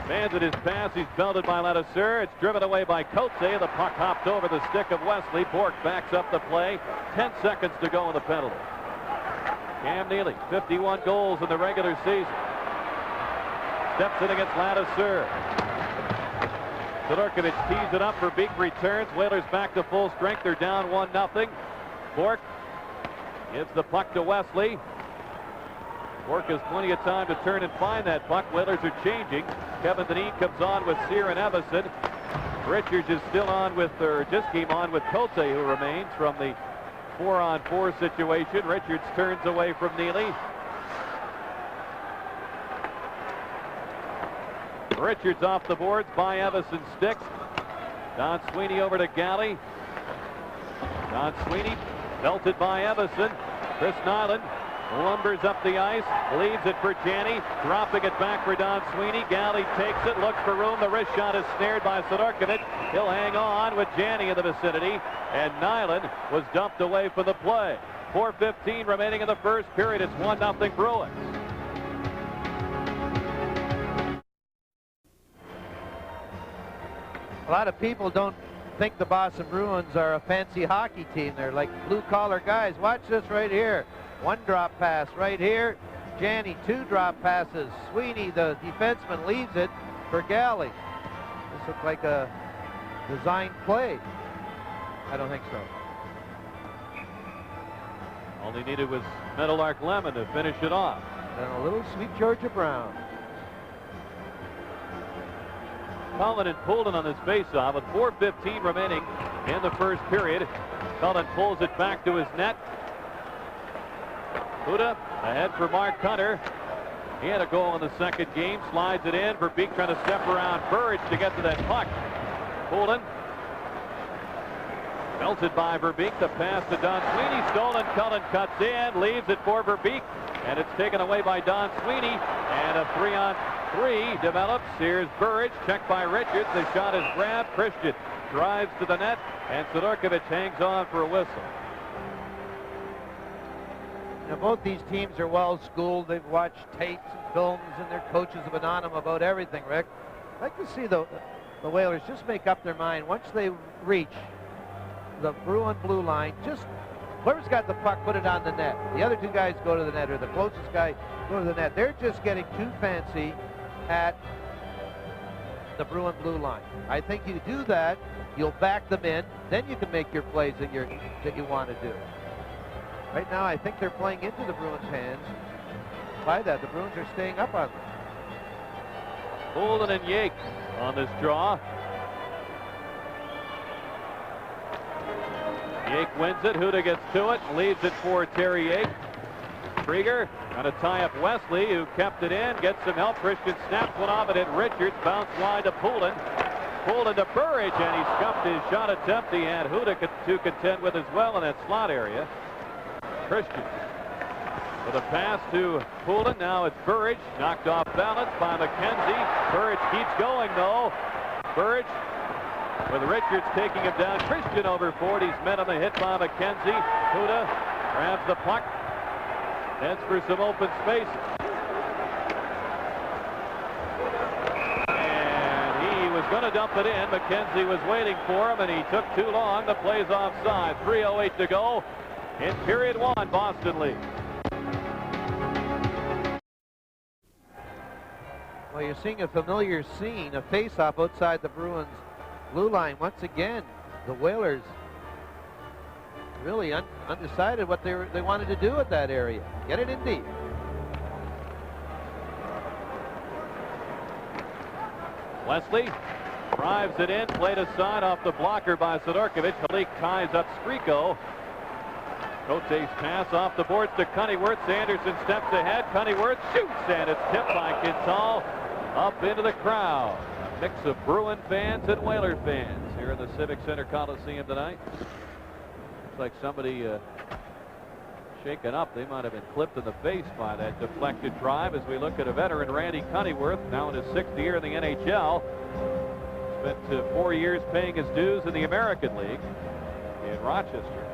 Fans at his pass. He's belted by Ladouceur. It's driven away by Cote. The puck hopped over the stick of Wesley. Bork backs up the play. 10 seconds to go in the penalty. Cam Neely, 51 goals in the regular season. Steps in against Ladouceur. Sidorkovich tees it up. Verbeek returns. Whalers back to full strength. They're down 1-0. Bork gives the puck to Wesley. Bork has plenty of time to turn and find that puck. Whalers are changing. Kevin Dineen comes on with Sear and Evison. Richards is still on with, or just came on with Cote, who remains from the 4-on-4 situation. Richards turns away from Neely. Richards off the boards by Evison's stick. Don Sweeney over to Galley. Don Sweeney belted by Evison. Chris Nyland lumbers up the ice, leaves it for Janney, dropping it back for Don Sweeney. Galley takes it, looks for room. The wrist shot is snared by Sidorkovich. He'll hang on with Janney in the vicinity, and Nyland was dumped away for the play. 4:15 remaining in the first period. It's 1-0 Bruins. A lot of people don't think the Boston Bruins are a fancy hockey team. They're like blue-collar guys. Watch this right here. One drop pass right here. Janney, 2 drop passes. Sweeney, the defenseman, leaves it for Galley. This looked like a designed play. I don't think so. All he needed was Meadowlark Lemon to finish it off. And a little sweet Georgia Brown. Cullen and Poulin on this faceoff with 4:15 remaining in the first period. Cullen pulls it back to his net. Huda ahead for Mark Hunter. He had a goal in the second game. Slides it in. Verbeek trying to step around Burridge to get to that puck. Poulin. Belted by Verbeek. The pass to Don Sweeney. Stolen. Cullen cuts in. Leaves it for Verbeek. And it's taken away by Don Sweeney. And a 3-on-3 develops. Here's Burridge. Checked by Richards. The shot is grabbed. Christian drives to the net. And Sidorkovich hangs on for a whistle. Now, both these teams are well schooled. They've watched tapes and films, and their coaches have been on them about everything, Rick. I'd like to see the Whalers just make up their mind. Once they reach the Bruin blue line, just whoever's got the puck, put it on the net. The other 2 guys go to the net, or the closest guy go to the net. They're just getting too fancy at the Bruin blue line. I think you do that, you'll back them in, then you can make your plays that you want to do. Right now, I think they're playing into the Bruins' hands. By that, the Bruins are staying up on them. Poulin and Yake on this draw. Yake wins it. Huda gets to it, leaves it for Terry Yake. Krieger trying to tie up Wesley, who kept it in, gets some help. Christian snaps one off it at Richards, bounced wide to Poulin. Poulin to Burridge, and he scuffed his shot attempt. He had Huda to contend with as well in that slot area. Christian with a pass to Poulin. Now it's Burridge, knocked off balance by McKenzie. Burridge keeps going though. Burridge with Richards taking him down. Christian over 40. He's met on the hit by McKenzie. Huda grabs the puck, Heads for some open spaces. And he was going to dump it in. McKenzie was waiting for him, and he took too long. The play's offside. 3:08 to go in period one. Boston leads. Well, you're seeing a familiar scene, a face-off outside the Bruins blue line. Once again, the Whalers really undecided what they wanted to do at that area. Get it in deep. Wesley drives it in, played aside off the blocker by Sidorkovich. Halik ties up Skriko. Cote's pass off the boards to Cunnyworth. Sanderson steps ahead. Cunnyworth shoots, and it's tipped by Quintal up into the crowd. A mix of Bruin fans and Whaler fans here in the Civic Center Coliseum tonight. Looks like somebody shaken up. They might have been clipped in the face by that deflected drive as we look at a veteran, Randy Cunnyworth, now in his 6th year in the NHL. Spent 4 years paying his dues in the American League in Rochester.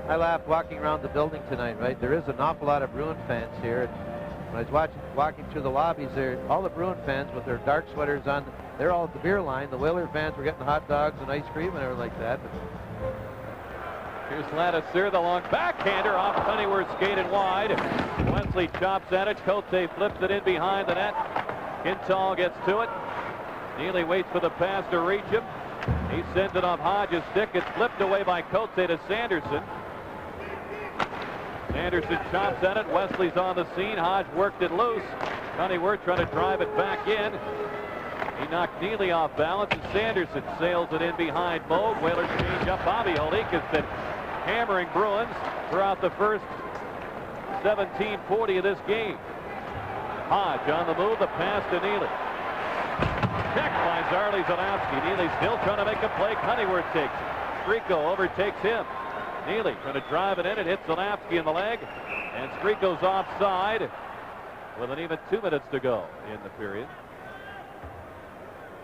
I laughed walking around the building tonight, right? There is an awful lot of Bruin fans here. When I was walking through the lobbies there, all the Bruin fans with their dark sweaters on, they're all at the beer line. The Whaler fans were getting hot dogs and ice cream and everything like that. Here's Ladouceur, the long backhander off Cunnyworth, skated wide. Wesley chops at it. Cote flips it in behind the net. Quintal gets to it. Neely waits for the pass to reach him. He sends it off Hodges' stick. It's flipped away by Cote to Sanderson. Sanderson chops at it. Wesley's on the scene. Hodge worked it loose. Cunnyworth trying to drive it back in. He knocked Neely off balance, and Sanderson sails it in behind Moog. Whalers change up. Bobby Halik has been hammering Bruins throughout the first 17:40 of this game. Hodge on the move. The pass to Neely. Check by Zarley Zalapski. Neely still trying to make a play. Cunnyworth takes it. Skriko overtakes him. Neely trying to drive it in. It hits Zalapski in the leg. And Skriko's offside with an even 2 minutes to go in the period.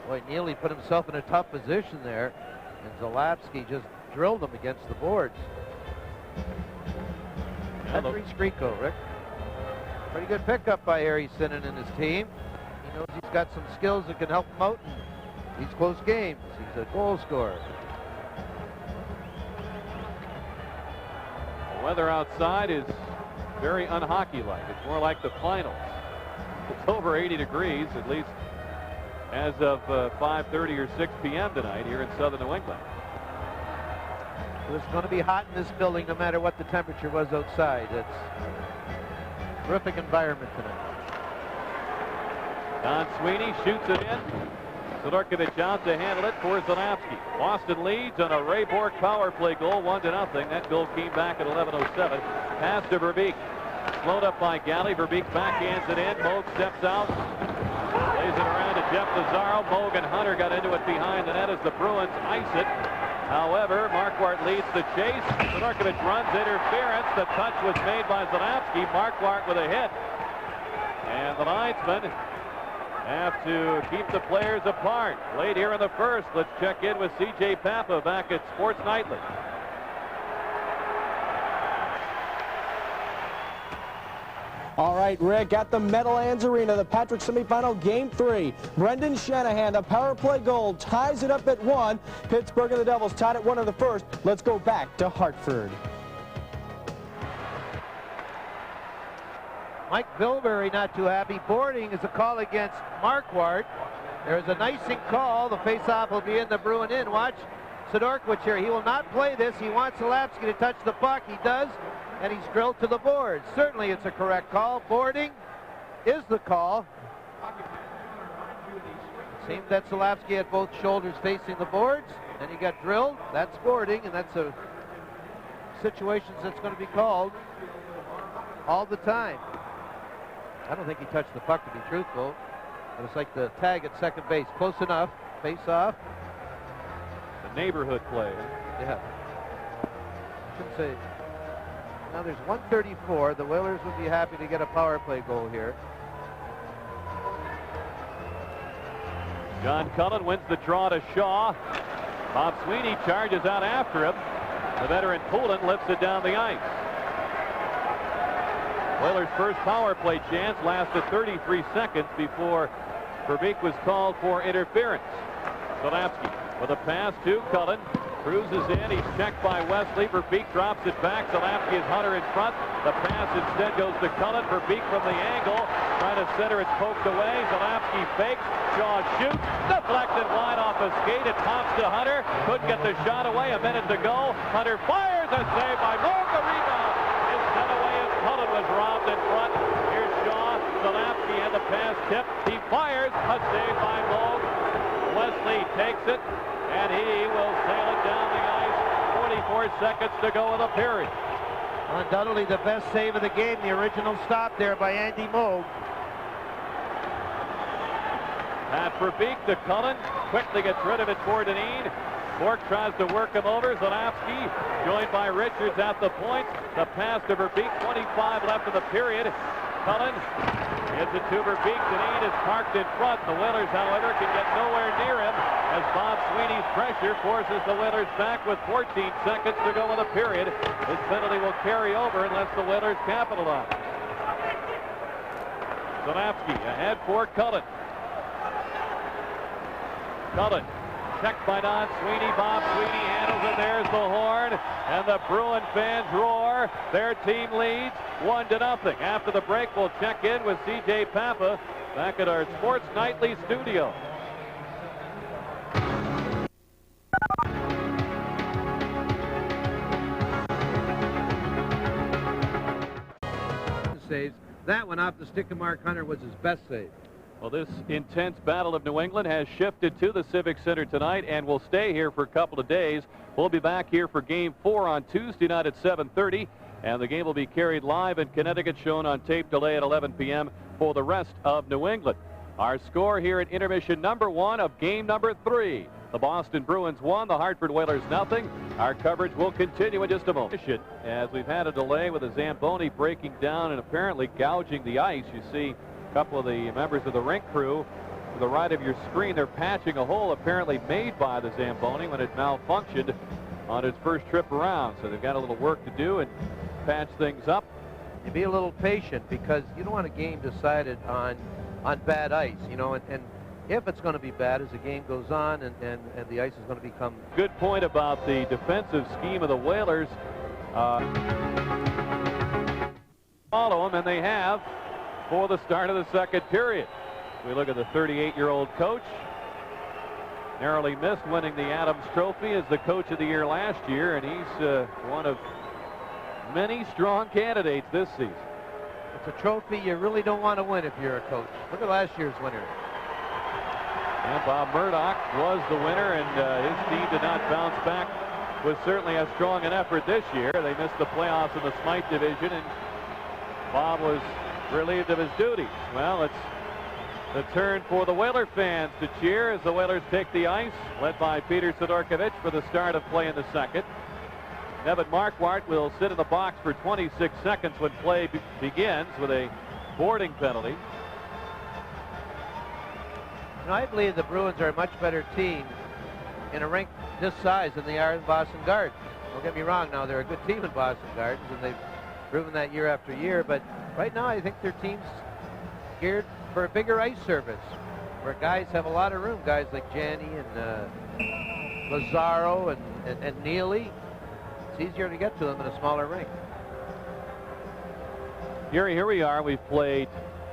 Boy, Neely put himself in a tough position there. And Zalapski just drilled him against the boards. Henry Skriko, Rick. Pretty good pickup by Harry Sinnen and his team. He knows he's got some skills that can help him out in these close games. He's a goal scorer. The weather outside is very unhockey-like. It's more like the finals. It's over 80 degrees, at least as of 5:30 or 6 p.m. tonight here in southern New England. It's going to be hot in this building no matter what the temperature was outside. It's a terrific environment tonight. Don Sweeney shoots it in. Sidorkovich out to handle it for Zalapski. Boston leads on a Ray Bourque power play goal, 1-0. That goal came back at 11:07. Pass to Verbeek. Slowed up by Galley. Verbeek backhands it in. Moog steps out. Lays it around to Jeff Lazaro. Moog and Hunter got into it behind the net as the Bruins ice it. However, Marquardt leads the chase. Sidorkovich runs interference. The touch was made by Zalapski. Marquardt with a hit. And the linesman have to keep the players apart. Late here in the first. Let's check in with C.J. Papa back at Sports Nightly. All right, Rick, at the Meadowlands Arena, the Patrick semifinal, Game 3. Brendan Shanahan, the power play goal, ties it up at 1. Pittsburgh and the Devils tied at 1 in the first. Let's go back to Hartford. Mike Bilberry not too happy. Boarding is a call against Marquardt. There's an icing call. The faceoff will be in the Bruin end. Watch Sidorkovich here. He will not play this. He wants Zalapski to touch the puck. He does, and he's drilled to the boards. Certainly it's a correct call. Boarding is the call. It seemed that Zalapski had both shoulders facing the boards, and he got drilled. That's boarding, and that's a situation that's going to be called all the time. I don't think he touched the puck, to be truthful. But it's like the tag at second base. Close enough. Face off. The neighborhood play. Yeah. Shouldn't say. Now there's 1:34. The Whalers would be happy to get a power play goal here. John Cullen wins the draw to Shaw. Bob Sweeney charges out after him. The veteran Poulin lifts it down the ice. Oilers' first power play chance lasted 33 seconds before Verbeek was called for interference. Zalapski with a pass to Cullen. Cruises in. He's checked by Wesley. Verbeek drops it back. Zalapski is Hunter in front. The pass instead goes to Cullen. Verbeek from the angle. Trying to center. It's poked away. Zalapski fakes. Shaw shoots. Deflected wide off a skate. It pops to Hunter. Couldn't get the shot away. A minute to go. Hunter fires. A save by Moog. The rebound is sent away as Cullen was robbed in front. Here's Shaw. Zalapski had the pass tipped. He fires. A save by Moog. Wesley takes it, and he will sail it down the ice. 44 seconds to go in the period. Undoubtedly the best save of the game, the original stop there by Andy Moog. Pat Verbeek to Cullen, quickly gets rid of it for Dineen. Bork tries to work him over. Zalapski joined by Richards at the point. The pass to Verbeek, 25 left in the period. Cullen hits it to Verbeek. Dineen is parked in front. The Whalers, however, can get nowhere near him as Bob Sweeney's pressure forces the Whalers back with 14 seconds to go in the period. This penalty will carry over unless the Whalers capitalize. Zalapski ahead for Cullen. Cullen checked by Don Sweeney. Bob Sweeney handles it. There's the horn. And the Bruin fans roar. Their team leads 1-0. After the break, we'll check in with C.J. Papa back at our Sports Nightly studio. Saves. That one off the stick of Mark Hunter was his best save. Well, this intense battle of New England has shifted to the Civic Center tonight and will stay here for a couple of days. We'll be back here for Game 4 on Tuesday night at 7:30, and the game will be carried live in Connecticut, shown on tape delay at 11 p.m. for the rest of New England. Our score here at intermission number 1 of game number 3. The Boston Bruins 1, the Hartford Whalers 0. Our coverage will continue in just a moment. As we've had a delay with the Zamboni breaking down and apparently gouging the ice. You see a couple of the members of the rink crew to the right of your screen. They're patching a hole apparently made by the Zamboni when it malfunctioned on its first trip around. So they've got a little work to do and patch things up. You be a little patient because you don't want a game decided on bad ice, you know, and if it's going to be bad as the game goes on and the ice is going to become... Good point about the defensive scheme of the Whalers. Follow them, and they have for the start of the second period. We look at the 38-year-old coach. Narrowly missed winning the Adams Trophy as the coach of the year last year, and he's one of many strong candidates this season. It's a trophy you really don't want to win if you're a coach. Look at last year's winner. And Bob Murdoch was the winner, and his team did not bounce back with certainly as strong an effort this year. They missed the playoffs in the Smythe division, and Bob was relieved of his duties. Well, it's the turn for the Whaler fans to cheer as the Whalers take the ice, led by Peter Sidorkovich for the start of play in the second. Evan Marquardt will sit in the box for 26 seconds when play begins with a boarding penalty. You know, I believe the Bruins are a much better team in a rink this size than they are in Boston Gardens. Don't get me wrong, now they're a good team in Boston Gardens, and they've proven that year after year, but right now I think their team's geared for a bigger ice surface, where guys have a lot of room, guys like Janney and Lazaro and Neely. It's easier to get to them in a smaller rink. Gary, here we are. We've played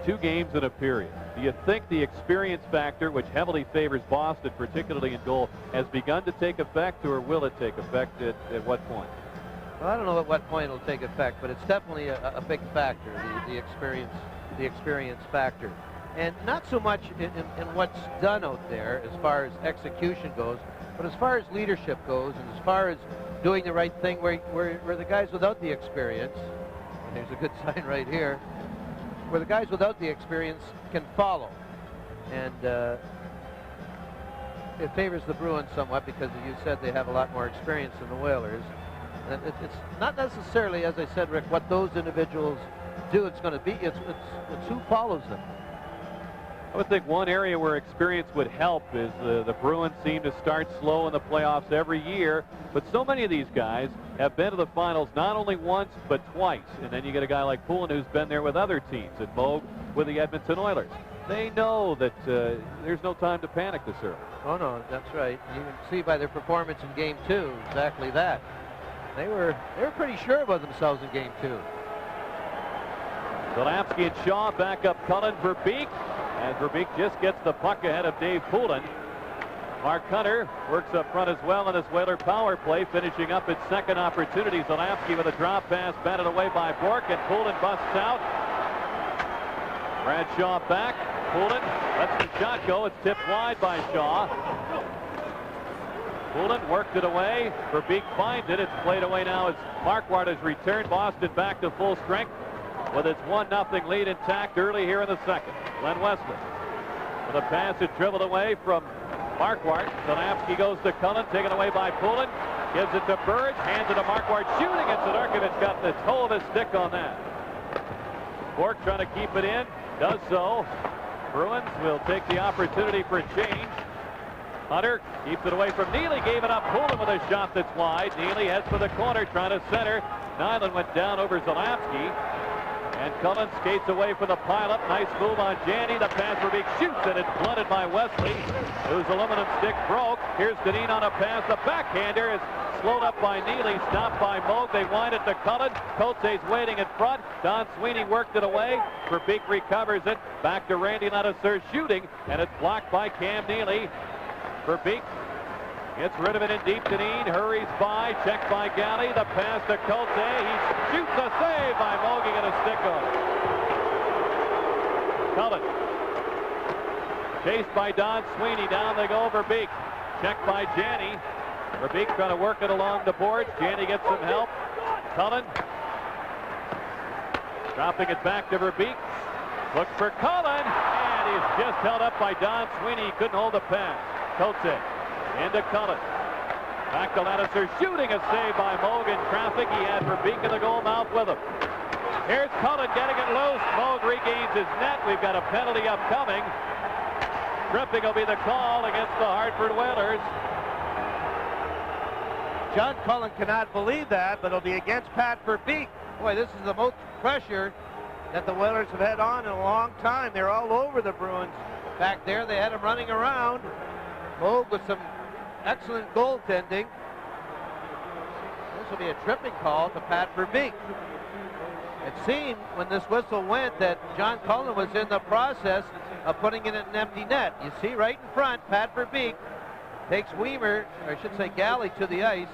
2 games in a period. Do you think the experience factor, which heavily favors Boston, particularly in goal, has begun to take effect, or will it take effect at what point? Well, I don't know at what point it'll take effect, but it's definitely a big factor, the experience factor. And not so much in what's done out there as far as execution goes, but as far as leadership goes, and as far as doing the right thing where the guys without the experience, and there's a good sign right here, where the guys without the experience can follow. And it favors the Bruins somewhat because, as you said, they have a lot more experience than the Whalers. And it's not necessarily, as I said, Rick, what those individuals do. It's going to be, it's who follows them. I would think one area where experience would help is the Bruins seem to start slow in the playoffs every year, but so many of these guys have been to the finals not only once but twice. And then you get a guy like Poulin who's been there with other teams, and Moog with the Edmonton Oilers. They know that there's no time to panic this early. Oh no, that's right. You can see by their performance in Game 2 exactly that. They were pretty sure about themselves in Game 2. Zalapsky and Shaw back up Cullen for Beek. And Verbeek just gets the puck ahead of Dave Poulin. Mark Hunter works up front as well in this Whaler power play, finishing up its second opportunity. Zalapsky with a drop pass, batted away by Bork, and Poulin busts out. Bradshaw back. Poulin lets the shot go. It's tipped wide by Shaw. Poulin worked it away. Verbeek finds it. It's played away now as Marquardt has returned. Boston back to full strength with its 1-0 lead intact early here in the second. Glenn Wesley with a pass, it dribbled away from Marquardt. Zalapsky goes to Cullen, taken away by Poulin. Gives it to Burridge, hands it to Marquardt, shooting, and Sidorkovich got the toe of his stick on that. Bork trying to keep it in, does so. Bruins will take the opportunity for a change. Hunter keeps it away from Neely, gave it up. Poulin with a shot that's wide. Neely heads for the corner, trying to center. Nyland went down over Zalapsky. And Cullen skates away from the pileup. Nice move on Janney. The pass for Beek shoots, and it's blunted by Wesley, whose aluminum stick broke. Here's Deneen on a pass. The backhander is slowed up by Neely, stopped by Moog. They wind it to Cullen. Coates waiting in front. Don Sweeney worked it away. Verbeek recovers it. Back to Randy Ladouceur shooting, and it's blocked by Cam Neely. Verbeek gets rid of it in deep. Deneen hurries by, checked by Galley. The pass to Coates. He shoots a save by Moog. He got a stick on it. Cullen chased by Don Sweeney. Down they go. Verbeek checked by Janney. Verbeek trying to work it along the boards. Janney gets some help. Cullen dropping it back to Verbeek. Looks for Cullen, and he's just held up by Don Sweeney. He couldn't hold the pass. Coates into Cullen. Back to Ladouceur, shooting a save by Moog in traffic. He had Verbeek in the goal mouth with him. Here's Cullen getting it loose. Moog regains his net. We've got a penalty upcoming. Tripping will be the call against the Hartford Whalers. John Cullen cannot believe that, but it'll be against Pat Verbeek. Boy, this is the most pressure that the Whalers have had on in a long time. They're all over the Bruins. Back there, they had him running around. Moog with some excellent goaltending. This will be a tripping call to Pat Verbeek. It seemed when this whistle went that John Cullen was in the process of putting it in an empty net. You see right in front, Pat Verbeek takes Weimer, or I should say Galley, to the ice.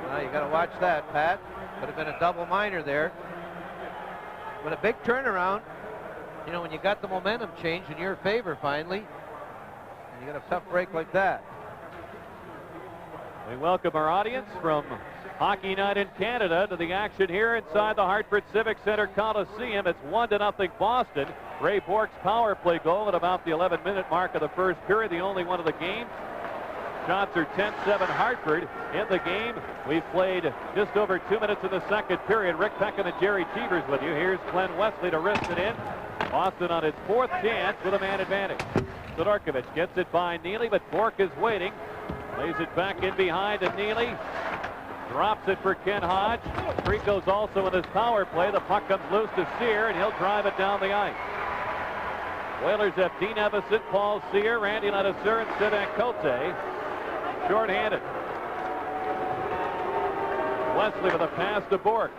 Now you got to watch that, Pat. Could have been a double minor there. But a big turnaround. You know, when you got the momentum change in your favor finally, and you got a tough break like that. We welcome our audience from Hockey Night in Canada to the action here inside the Hartford Civic Center Coliseum. It's 1-0 Boston. Ray Bork's power play goal at about the 11-minute mark of the first period, the only one of the game. Shots are 10-7 Hartford in the game. We've played just over 2 minutes in the second period. Rick Peckham and Jerry Cheevers with you. Here's Glenn Wesley to wrist it in. Boston on its fourth chance with a man advantage. Sidorkovich gets it by Neely, but Bork is waiting. Lays it back in behind to Neely. Drops it for Ken Hodge. Trico's also in his power play. The puck comes loose to Sear, and he'll drive it down the ice. Whalers have Dean Evison, Paul Sear, Randy Ladouceur, and Sivan Cote. Short-handed. Wesley with a pass to Bork.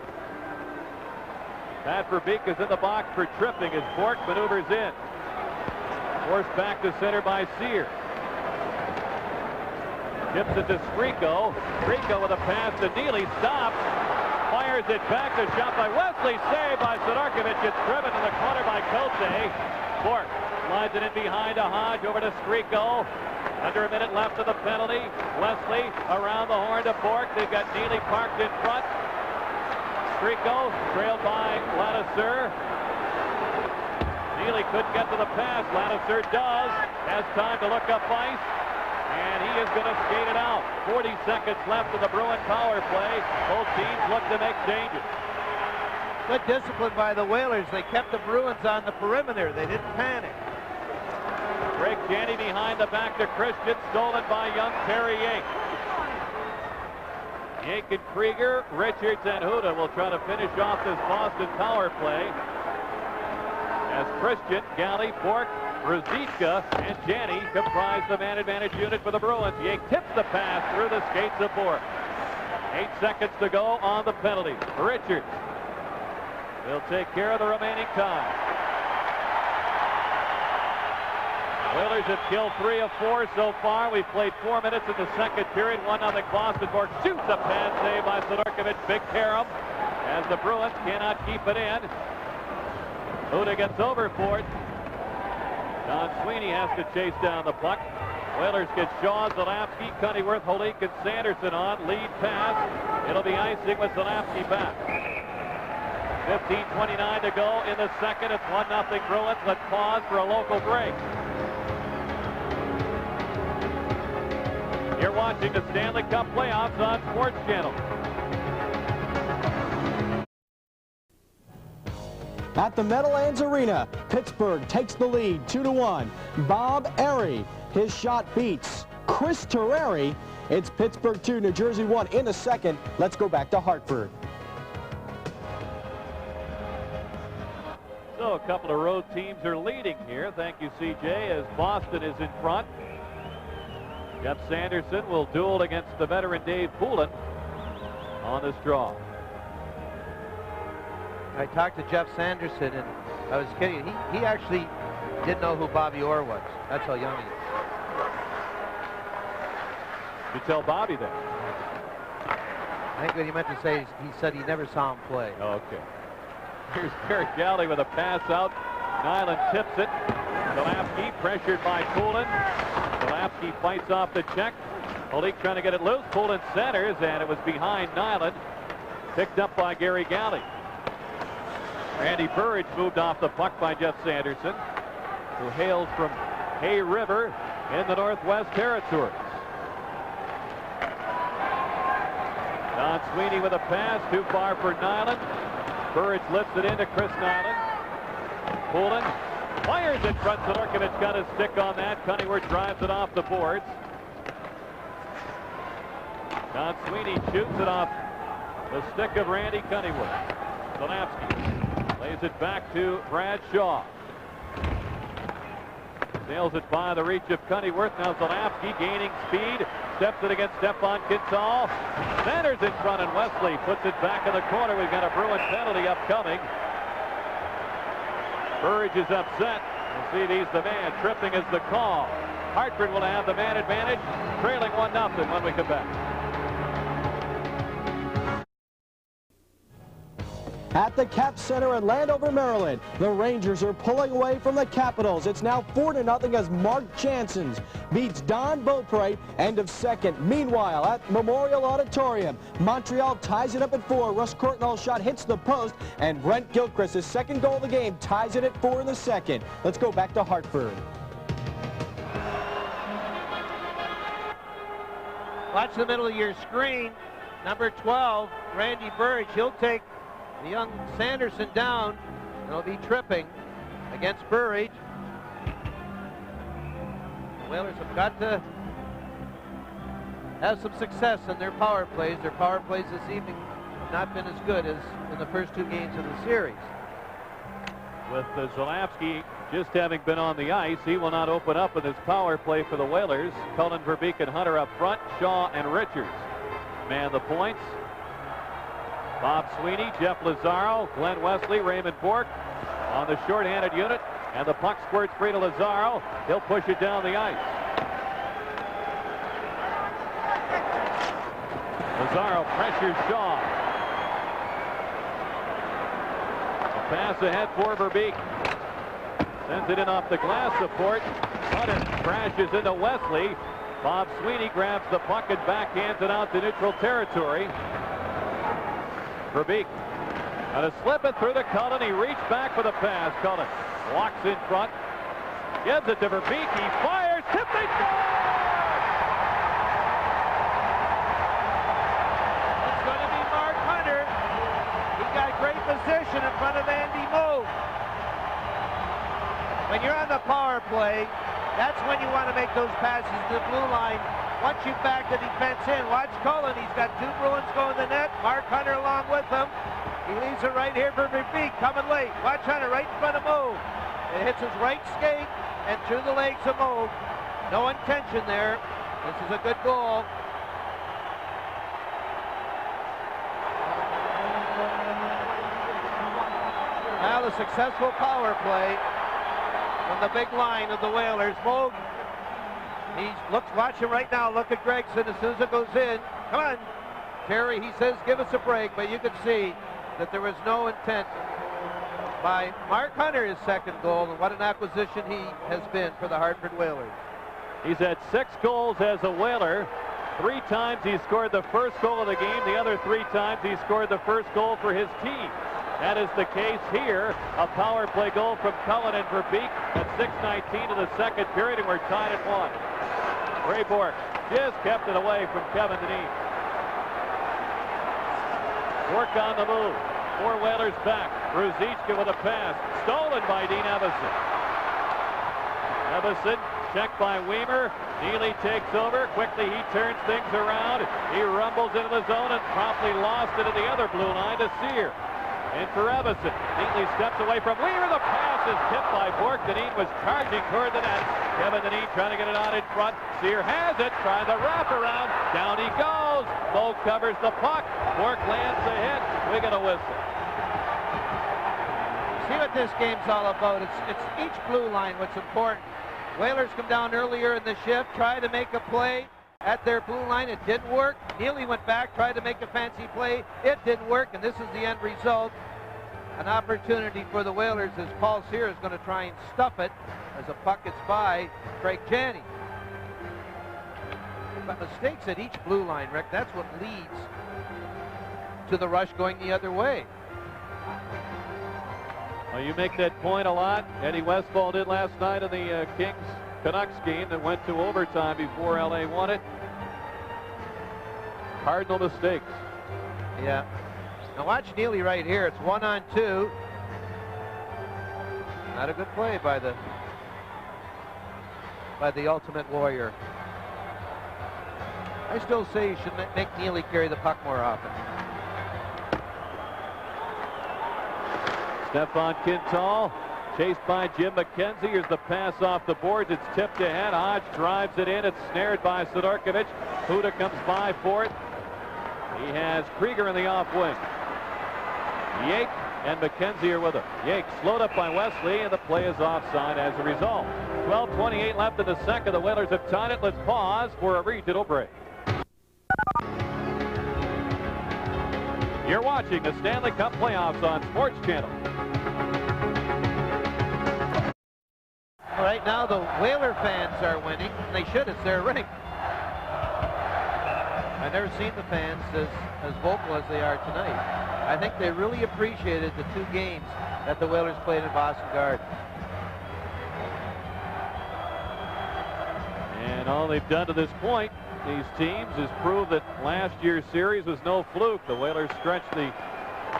Pat Verbeek is in the box for tripping as Bork maneuvers in. Forced back to center by Sear. Tips it to Strico. Strico with a pass to Neely. Stops. Fires it back. The shot by Wesley. Saved by Sidorkovich. It's driven to the corner by Cote. Bork slides it in behind to Hodge. Over to Strico. Under a minute left of the penalty. Wesley around the horn to Bork. They've got Neely parked in front. Strico trailed by Ladouceur. Neely couldn't get to the pass. Ladouceur does. Has time to look up ice. And he is going to skate it out. 40 seconds left in the Bruin power play. Both teams look to make changes. Good discipline by the Whalers. They kept the Bruins on the perimeter. They didn't panic. Greg Janney behind the back to Christian, stolen by young Terry Yake. Yake and Krieger, Richards and Huda will try to finish off this Boston power play. As Christian, Galley, Bork, Ruzicka, and Janney comprise the man advantage unit for the Bruins. Yake tips the pass through the skates of Bork. 8 seconds to go on the penalty. Richards will take care of the remaining time. Whalers have killed 3 of 4 so far. We've played 4 minutes in the second period. 1-0 Boston. Bork shoots a pass save by Sidorkovich. Big carom as the Bruins cannot keep it in. Huda gets over for it. Don Sweeney has to chase down the puck. Whalers get Shaw, Zalapsky, Cunnyworth, Holik, and Sanderson on. Lead pass. It'll be icing with Zalapsky back. 15:29 to go in the second. It's 1-0 Bruins. Let's pause for a local break. You're watching the Stanley Cup playoffs on Sports Channel. At the Meadowlands Arena, Pittsburgh takes the lead 2-1. Bob Airy, his shot beats Chris Terreri. It's Pittsburgh 2, New Jersey 1 in the second. Let's go back to Hartford. So a couple of road teams are leading here. Thank you, CJ, as Boston is in front. Jeff Sanderson will duel against the veteran Dave Poulin on this draw. I talked to Jeff Sanderson, and I was kidding. He actually didn't know who Bobby Orr was. That's how young he is. You tell Bobby that. I think what he meant to say is he said he never saw him play. Okay. Here's Gary Galley with a pass out. Nyland tips it. Zalapsky pressured by Poulin. Zalapsky fights off the check. Holik trying to get it loose. Poulin centers, and it was behind Nyland. Picked up by Gary Galley. Randy Burridge moved off the puck by Jeff Sanderson, who hails from Hay River in the Northwest Territories. Don Sweeney with a pass, too far for Nyland. Burridge lifts it into Chris Nyland. Poulin fires in front. Sidorkovich got his stick on that. Cunnyworth drives it off the boards. Don Sweeney shoots it off the stick of Randy Cunnyworth. Zalapsky lays it back to Brad Shaw. Sails it by the reach of Cunnyworth. Now Zalapsky gaining speed. Steps it against Stefan Kintal. Sanders in front, and Wesley puts it back in the corner. We've got a Bruin penalty upcoming. Burridge is upset. We'll see if he's the man. Tripping is the call. Hartford will have the man advantage, trailing 1-0 when we come back. At the Cap Center in Landover, Maryland, the Rangers are pulling away from the Capitals. It's now 4-0 as Mark Janssens beats Don Beaupre, end of second. Meanwhile, at Memorial Auditorium, Montreal ties it up at 4. Russ Courtnall's shot hits the post, and Brent Gilchrist, his second goal of the game, ties it at 4 in the second. Let's go back to Hartford. Watch the middle of your screen. Number 12, Randy Burridge. He'll take the young Sanderson down. It'll be tripping against Burridge. The Whalers have got to have some success in their power plays. Their power plays this evening have not been as good as in the first 2 games of the series. With Zalapsky just having been on the ice, he will not open up in this power play for the Whalers. Cullen, Verbeek, and Hunter up front. Shaw and Richards man the points. Bob Sweeney, Jeff Lazaro, Glenn Wesley, Raymond Bork on the shorthanded unit, and the puck squirts free to Lazaro. He'll push it down the ice. Lazaro pressures Shaw. A pass ahead for Verbeek. Sends it in off the glass support. Hunter crashes into Wesley. Bob Sweeney grabs the puck and backhands it out to neutral territory. Verbeek on a slip it through the Cullen. He reached back for the pass. Cullen walks in front, gives it to Verbeek. He fires. Tipped. They score! It's going to be Mark Hunter. He got great position front of Andy Moog. When you're on the power play, that's when you want to make those passes to the blue line. Once you back the defense in, watch Cullen. He's got two Bruins going to the net. Mark Hunter along with them. He leaves it right here for Verbeek, coming late. Watch Hunter right in front of Moog. It hits his right skate and through the legs of Moog. No intention there. This is a good goal. Now the successful power play from the big line of the Whalers. Moog, watch him right now. Look at Gregson as soon as it goes in. Come on, Terry, he says give us a break, but you can see that there was no intent by Mark Hunter, his second goal, and what an acquisition he has been for the Hartford Whalers. He's had 6 goals as a Whaler. 3 times he scored the first goal of the game. The other 3 times he scored the first goal for his team. That is the case here. A power play goal from Cullen and Verbeek at 6:19 of the second period, and we're tied at 1. Ray Bourque just kept it away from Kevin Dineen. Bourque on the move. 4 Whalers back. Ruzicka with a pass. Stolen by Dean Evason. Evason checked by Weimer. Neely takes over. Quickly he turns things around. He rumbles into the zone and promptly lost it at the other blue line to Sear. And for Evason, neatly steps away from Weimer. The pass is tipped by Bourque. Dineen was charging toward the net. Kevin Dineen trying to get it out in front. Sear has it, trying to wrap around. Down he goes. Moog covers the puck. Bourque lands the hit. We get a whistle. See what this game's all about. It's each blue line what's important. Whalers come down earlier in the shift, try to make a play at their blue line. It didn't work. Neely went back, tried to make a fancy play. It didn't work, and this is the end result. An opportunity for the Whalers as Paul Sear is going to try and stuff it as a puck gets by Craig Janney. But mistakes at each blue line, Rick, that's what leads to the rush going the other way. Well, you make that point a lot. Eddie Westfall did last night in the Kings-Canucks game that went to overtime before LA won it. Cardinal mistakes. Yeah. Now watch Neely right here. It's 1-on-2. Not a good play by the Ultimate Warrior. I still say you should make Neely carry the puck more often. Stefan Quintal chased by Jim McKenzie. Here's the pass off the boards. It's tipped ahead. Hodge drives it in. It's snared by Sidorkovich. Huda comes by for it. He has Krieger in the off wing. Yake and McKenzie are with him. Yake slowed up by Wesley, and the play is offside as a result. 12:28 left in the second. The Whalers have tied it. Let's pause for a regional break. You're watching the Stanley Cup playoffs on Sports Channel. Right now the Whaler fans are winning. They should. It's their ring. I've never seen the fans as vocal as they are tonight. I think they really appreciated the 2 games that the Whalers played in Boston Garden. And all they've done to this point, these teams, is prove that last year's series was no fluke. The Whalers stretched the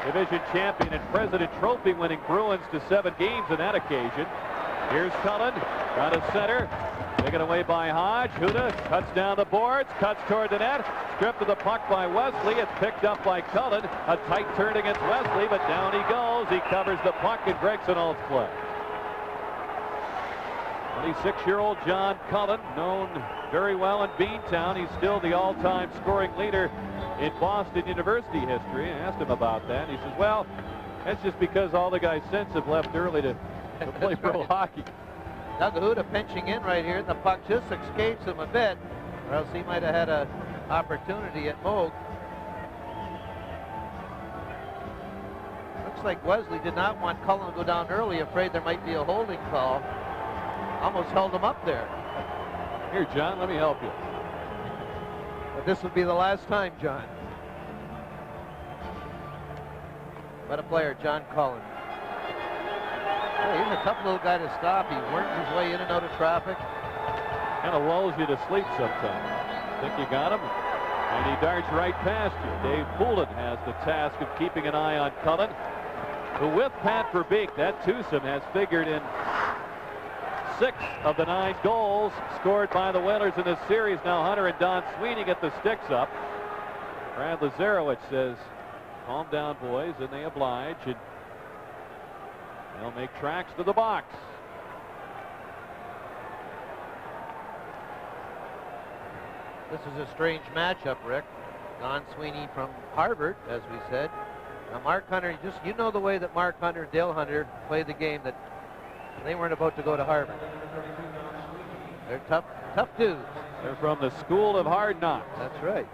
division champion and President Trophy winning Bruins to 7 games on that occasion. Here's Cullen, out of center, taken away by Hodge. Huda cuts down the boards, cuts toward the net, stripped of the puck by Wesley. It's picked up by Cullen. A tight turn against Wesley, but down he goes. He covers the puck, and Gregson holds play. 26-year-old John Cullen, known very well in Beantown. He's still the all-time scoring leader in Boston University history. I asked him about that, and he says, well, that's just because all the guys since have left early to play pro hockey. Doug Huda pinching in right here, and the puck just escapes him a bit, or else he might have had an opportunity at Moog. Looks like Wesley did not want Cullen to go down early, afraid there might be a holding call. Almost held him up there. Here, John, let me help you. But this would be the last time, John. What a player, John Cullen. He's a tough little guy to stop. He works his way in and out of traffic. Kind of lulls you to sleep sometimes. Think you got him? And he darts right past you. Dave Poulin has the task of keeping an eye on Cullen. who with Pat Verbeek, that twosome, has figured in 6 of the 9 goals scored by the Whalers in this series. Now Hunter and Don Sweeney get the sticks up. Brad Lazarowicz says, calm down, boys, and they oblige, and they'll make tracks to the box. This is a strange matchup, Rick. Don Sweeney from Hartford, as we said. Now Mark Hunter, you know the way that Mark Hunter and Dale Hunter played the game, that they weren't about to go to Harvard. They're tough dudes. They're from the school of hard knocks. That's right.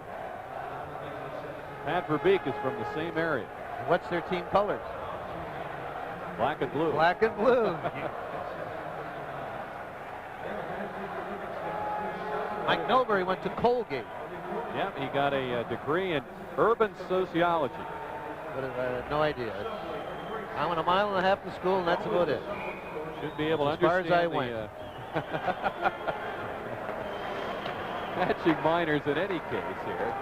Pat Verbeek is from the same area. What's their team colors? Black and blue. Black and blue. Mike Milbury went to Colgate. Yep, he got a degree in urban sociology. But I had no idea. I went a mile and a half to school, and that's about it. Should be able to understand as far as I went. Matching minors in any case here.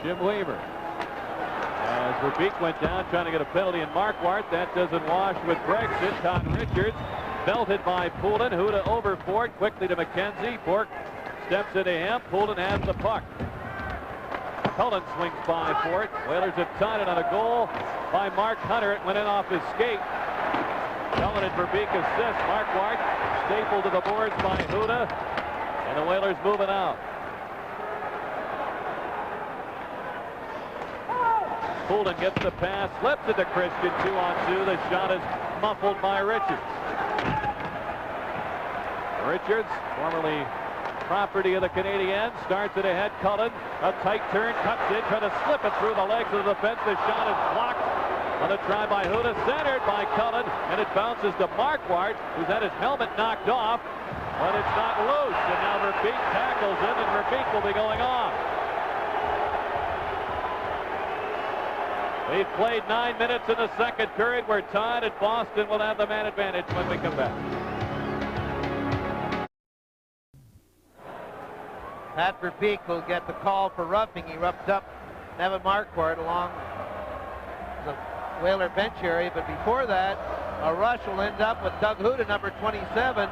Jim Weaver. As Verbeek went down trying to get a penalty in Marquardt. That doesn't wash with Brexit. Todd Richards belted by Poulin. Huda over Ford. Quickly to McKenzie. Bork steps into him. Poulin has the puck. Cullen swings by Ford. Whalers have tied it on a goal by Mark Hunter. It went in off his skate. Cullen and Verbeek assist. Marquardt stapled to the boards by Huda. And the Whalers moving out. Poulin gets the pass, slips it to Christian, 2-on-2. The shot is muffled by Richards. Richards, formerly property of the Canadiens, starts it ahead. Cullen, a tight turn, cuts in, trying to slip it through the legs of the defense. The shot is blocked on a try by Huda, centered by Cullen, and it bounces to Marquardt, who's had his helmet knocked off, but it's not loose. And now Verbeek tackles him, and Verbeek will be going off. We've played 9 minutes in the second period. We're tied, and Boston will have the man advantage when we come back. Pat Verbeek will get the call for roughing. He roughed up Nevin Marquardt along the Whaler bench area, but before that, a rush will end up with Doug Huda, number 27,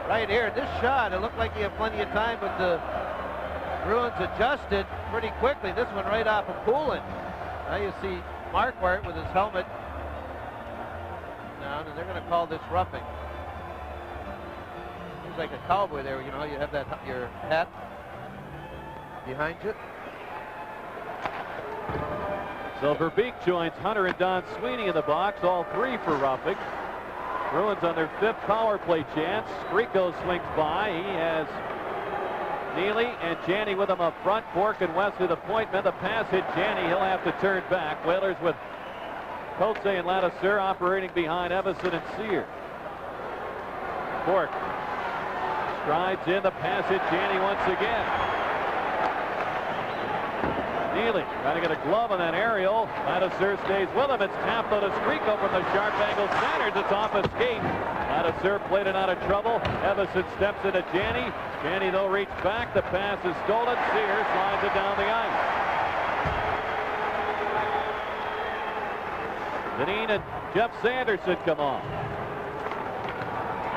right here. This shot, it looked like he had plenty of time, but the Bruins adjusted pretty quickly. This one right off of Poulin. Now you see Marquardt with his helmet down, and they're going to call this roughing. He's like a cowboy there, you know, you have that your hat behind you. So Verbeek joins Hunter and Don Sweeney in the box, all 3 for roughing. Bruins on their 5th power play chance. Rico swings by. He has Neely and Janney with him up front. Bork and Wesley the point men. The pass hit Janney. He'll have to turn back. Whalers with Cote and Ladouceur operating behind Evison and Sear. Bork strides in. The pass hit Janney once again. Neely trying to get a glove on that aerial. Ladouceur stays with him. It's tapped on a Rico from the sharp angle centers. It's off a skate. Ladouceur played it out of trouble. Evison steps into Janney. Janney, though, reached back. The pass is stolen. Sears slides it down the ice. Deneen and Jeff Sanderson come on.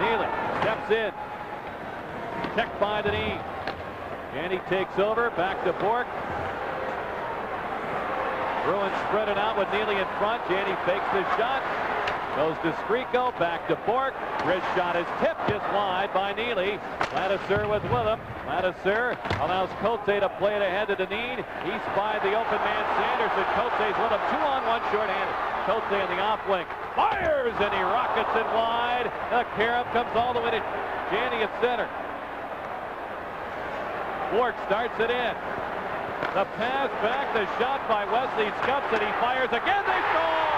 Neely steps in. Checked by Deneen. Janney takes over. Back to Bork. Bruins spread it out with Neely in front. Janney fakes the shot. Goes to Skriko, back to Bork. Wrist shot is tipped just wide by Neely. Ladouceur was with him. Ladouceur allows Cote to play it ahead to Deneen. He spied the open man Sanderson. Cote's with him. 2-on-1 shorthanded. Cote in the off wing. Fires and he rockets it wide. The carom comes all the way to Janney at center. Bork starts it in. The pass back, the shot by Wesley scuffs it. He fires again. They score!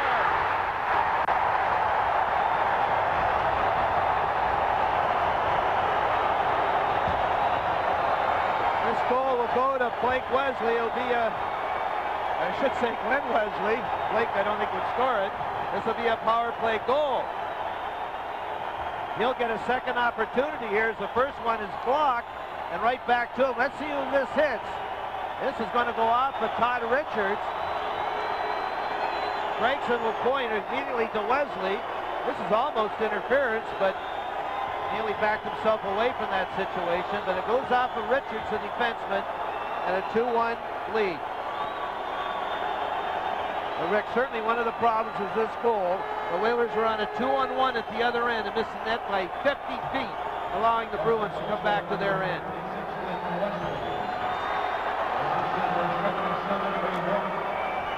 This goal will go to Blake Wesley. It'll be I should say Glenn Wesley. Blake, I don't think would score it. This will be a power play goal. He'll get a second opportunity here as the first one is blocked, and right back to him. Let's see who this hits. This is going to go off for Todd Richards. Gregson will point immediately to Wesley. This is almost interference, but Neely backed himself away from that situation. But it goes off of Richards, the defenseman, and a 2-1 lead. Well, Rick, certainly one of the problems is this goal. The Whalers were on a 2-on-1 at the other end and missed the net by 50 feet, allowing the Bruins to come back to their end.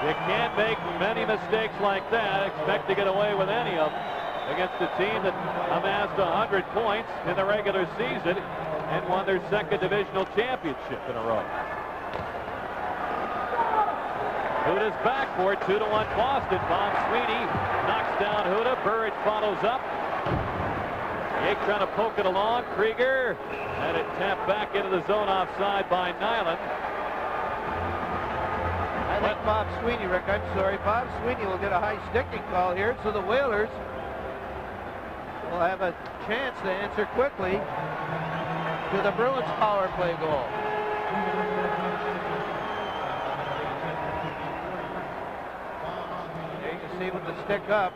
You can't make many mistakes like that, expect to get away with any of them against a team that amassed 100 points in the regular season and won their second divisional championship in a row. Huda's back for it, 2-1 Boston. Bob Sweeney knocks down Huda. Burridge follows up. Jake trying to poke it along. Krieger, and it tapped back into the zone offside by Nyland. I think Bob Sweeney, Rick, I'm sorry. Bob Sweeney will get a high sticking call here, so the Whalers will have a chance to answer quickly to the Bruins power play goal. There you can see with the stick up.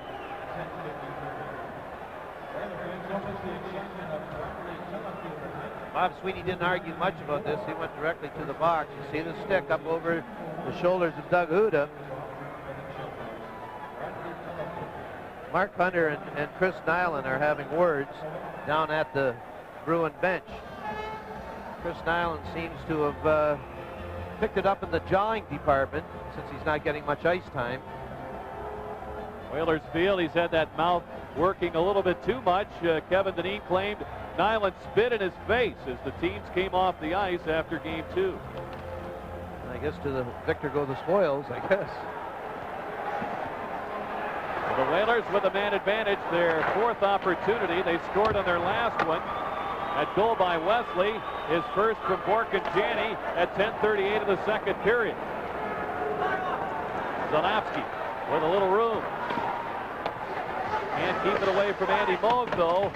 Bob Sweeney didn't argue much about this. He went directly to the box. You see the stick up over the shoulders of Doug Huda. Mark Hunter and Chris Nyland are having words down at the Bruin bench. Chris Nyland seems to have picked it up in the jawing department since he's not getting much ice time. Whalers feel he's had that mouth working a little bit too much. Kevin Dineen claimed Nyland spit in his face as the teams came off the ice after Game 2. I guess to the victor go the spoils, I guess. The Whalers with a man advantage, their fourth opportunity. They scored on their last one. At goal by Wesley, his first from Bork and Janney at 10:38 of the second period. Zanofsky with a little room. Can't keep it away from Andy Moog, though.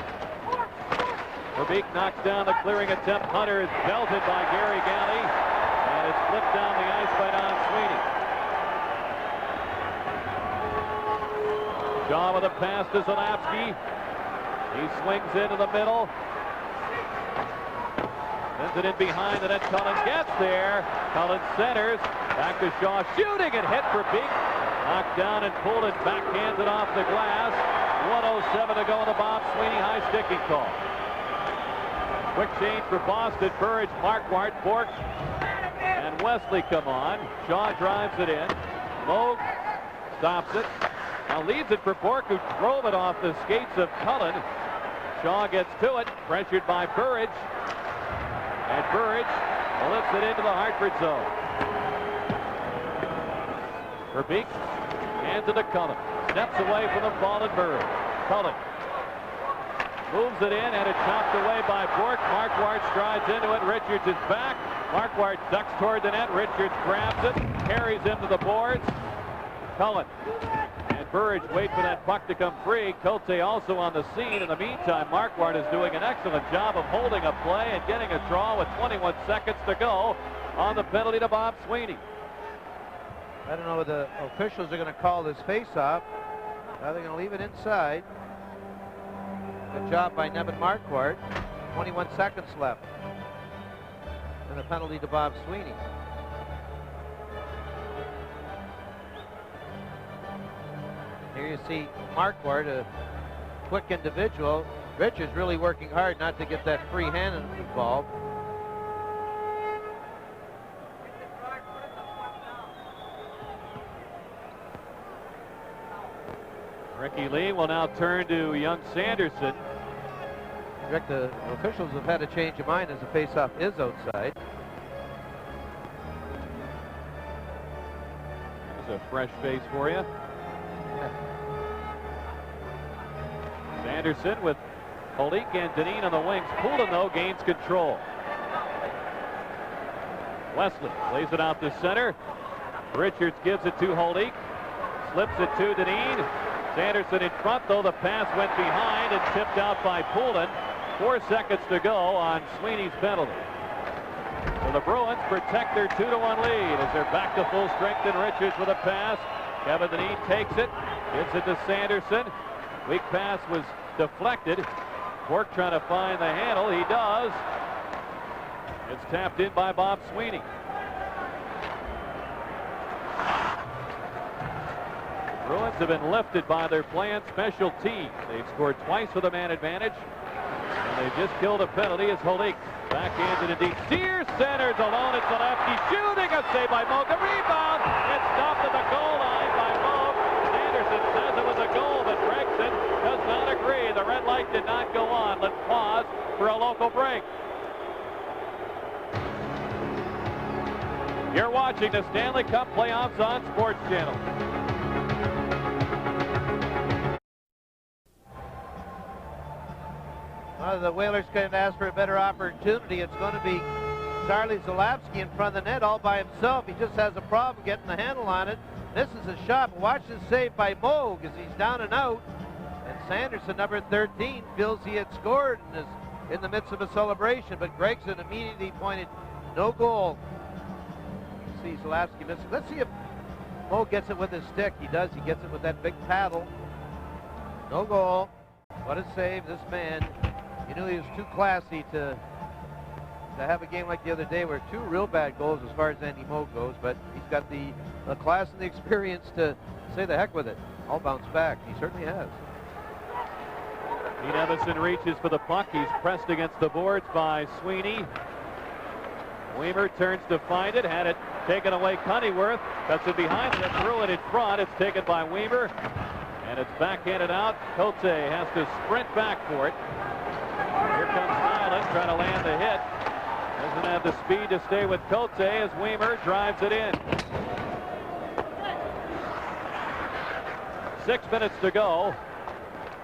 Verbeek knocks down the clearing attempt. Hunter is belted by Gary Galley, and it's flipped down the ice by Don Sweeney. Shaw with a pass to Zanofsky. He swings into the middle. Sends it in behind, and then Cullen gets there. Cullen centers. Back to Shaw, shooting and hit Verbeek. Knocked down and pulled it, backhanded off the glass. 1:07 to go in the Bob Sweeney high sticking call. Quick change for Boston. Burridge, Marquardt, Bork, and Wesley come on. Shaw drives it in. Moog stops it. Now leaves it for Bork, who drove it off the skates of Cullen. Shaw gets to it, pressured by Burridge. And Burridge lifts it into the Hartford zone. Verbeek hands it to Cullen. Steps away from the fallen Burridge. Cullen moves it in, and it's chopped away by Bork. Marquardt strides into it. Richards is back. Marquardt ducks toward the net. Richards grabs it, carries him to the boards. Cullen and Burridge wait for that puck to come free. Cote also on the scene. In the meantime, Marquardt is doing an excellent job of holding a play and getting a draw with 21 seconds to go on the penalty to Bob Sweeney. I don't know whether the officials are going to call this face-off. Are they going to leave it inside? Good job by Nevin Marquardt. 21 seconds left. And the penalty to Bob Sweeney. Here you see Marquardt, a quick individual. Richards really working hard not to get that free hand involved. Ricky Lee will now turn to young Sanderson. Rick, the officials have had a change of mind as the faceoff is outside. There's a fresh face for you. Sanderson with Holik and Dineen on the wings. Poulin, though, gains control. Wesley plays it out to center. Richards gives it to Holik. Slips it to Dineen. Sanderson in front, though the pass went behind and tipped out by Poulin. 4 seconds to go on Sweeney's penalty. So the Bruins protect their 2-1 lead as they're back to full strength, and Richards with a pass Kevin Dineen takes it. Gets it to Sanderson. Weak pass was deflected. Cork trying to find the handle. He does. It's tapped in by Bob Sweeney. Bruins have been lifted by their planned special teams. They've scored twice with a man advantage. And they just killed a penalty as Holik backhanded it deep. Sears centers alone. It's Zalewski shooting. A save by Moog. The rebound. It's stopped at the goal line by Moog. Sanderson says it was a goal, but Gregson does not agree. The red light did not go on. Let's pause for a local break. You're watching the Stanley Cup playoffs on Sports Channel. The Whalers couldn't ask for a better opportunity. It's going to be Charlie Zalewski in front of the net all by himself. He just has a problem getting the handle on it. This is a shot. But watch this save by Moog as he's down and out. And Sanderson, number 13, feels he had scored and is in the midst of a celebration. But Gregson immediately pointed, no goal. You see Zalewski missing. Let's see if Moog gets it with his stick. He does. He gets it with that big paddle. No goal. What a save, this man. You knew he was too classy to have a game like the other day where two real bad goals as far as Andy Moog goes, but he's got the class and the experience to say the heck with it. I'll bounce back. He certainly has. Pete Evason reaches for the puck. He's pressed against the boards by Sweeney. Weimer turns to find it. Had it taken away. Cunneyworth cuts it behind it and threw it in front. It's taken by Weimer. And it's backhanded out. Cote has to sprint back for it. Here comes Nyland trying to land the hit. Doesn't have the speed to stay with Cote as Weimer drives it in. 6 minutes to go.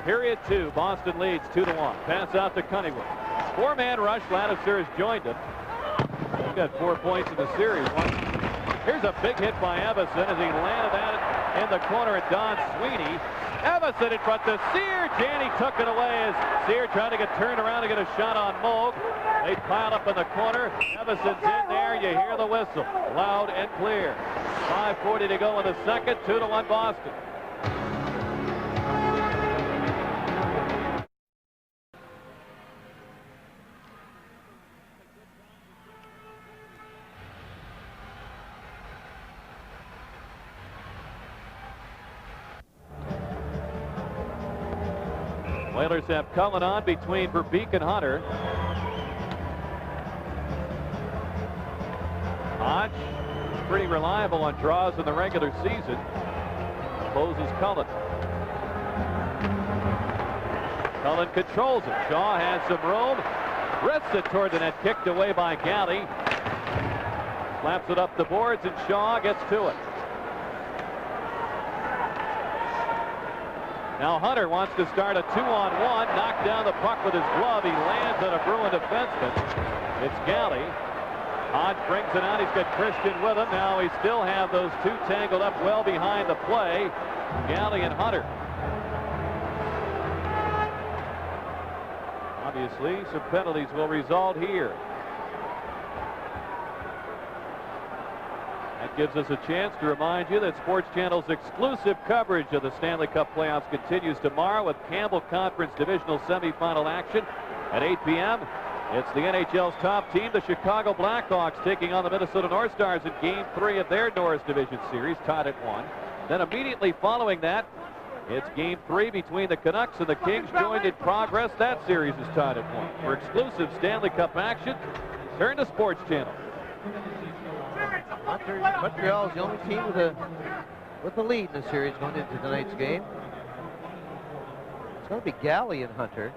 Period 2. Boston leads 2-1. Pass out to Cunneyworth. Four-man rush. Ladouceur has joined him. He's got 4 points in the series. Here's a big hit by Evason as he landed at it in the corner at Don Sweeney. Evason in front to Sear. Janney took it away as Sear tried to get turned around to get a shot on Moog. They pile up in the corner. Evason's in there. You hear the whistle. Loud and clear. 5:40 to go in the second. 2-1 Boston. Whalers have Cullen on between Verbeek and Hunter. Hodge, pretty reliable on draws in the regular season. Opposes Cullen. Cullen controls it. Shaw has some room. Wrists it toward the net. Kicked away by Galley. Slaps it up the boards, and Shaw gets to it. Now Hunter wants to start a 2-on-1, knock down the puck with his glove. He lands on a Bruin defenseman. It's Galley. Hodge brings it out. He's got Christian with him. Now we still have those two tangled up well behind the play. Galley and Hunter. Obviously, some penalties will result here. That gives us a chance to remind you that Sports Channel's exclusive coverage of the Stanley Cup playoffs continues tomorrow with Campbell Conference Divisional Semifinal action at 8 p.m. It's the NHL's top team, the Chicago Blackhawks, taking on the Minnesota North Stars in Game 3 of their Norris Division Series, tied at 1. Then immediately following that, it's Game 3 between the Canucks and the Kings, joined in progress. That series is tied at 1. For exclusive Stanley Cup action, turn to Sports Channel. Montreal is the only team with the lead in the series going into tonight's game. It's going to be Galley and Hunter.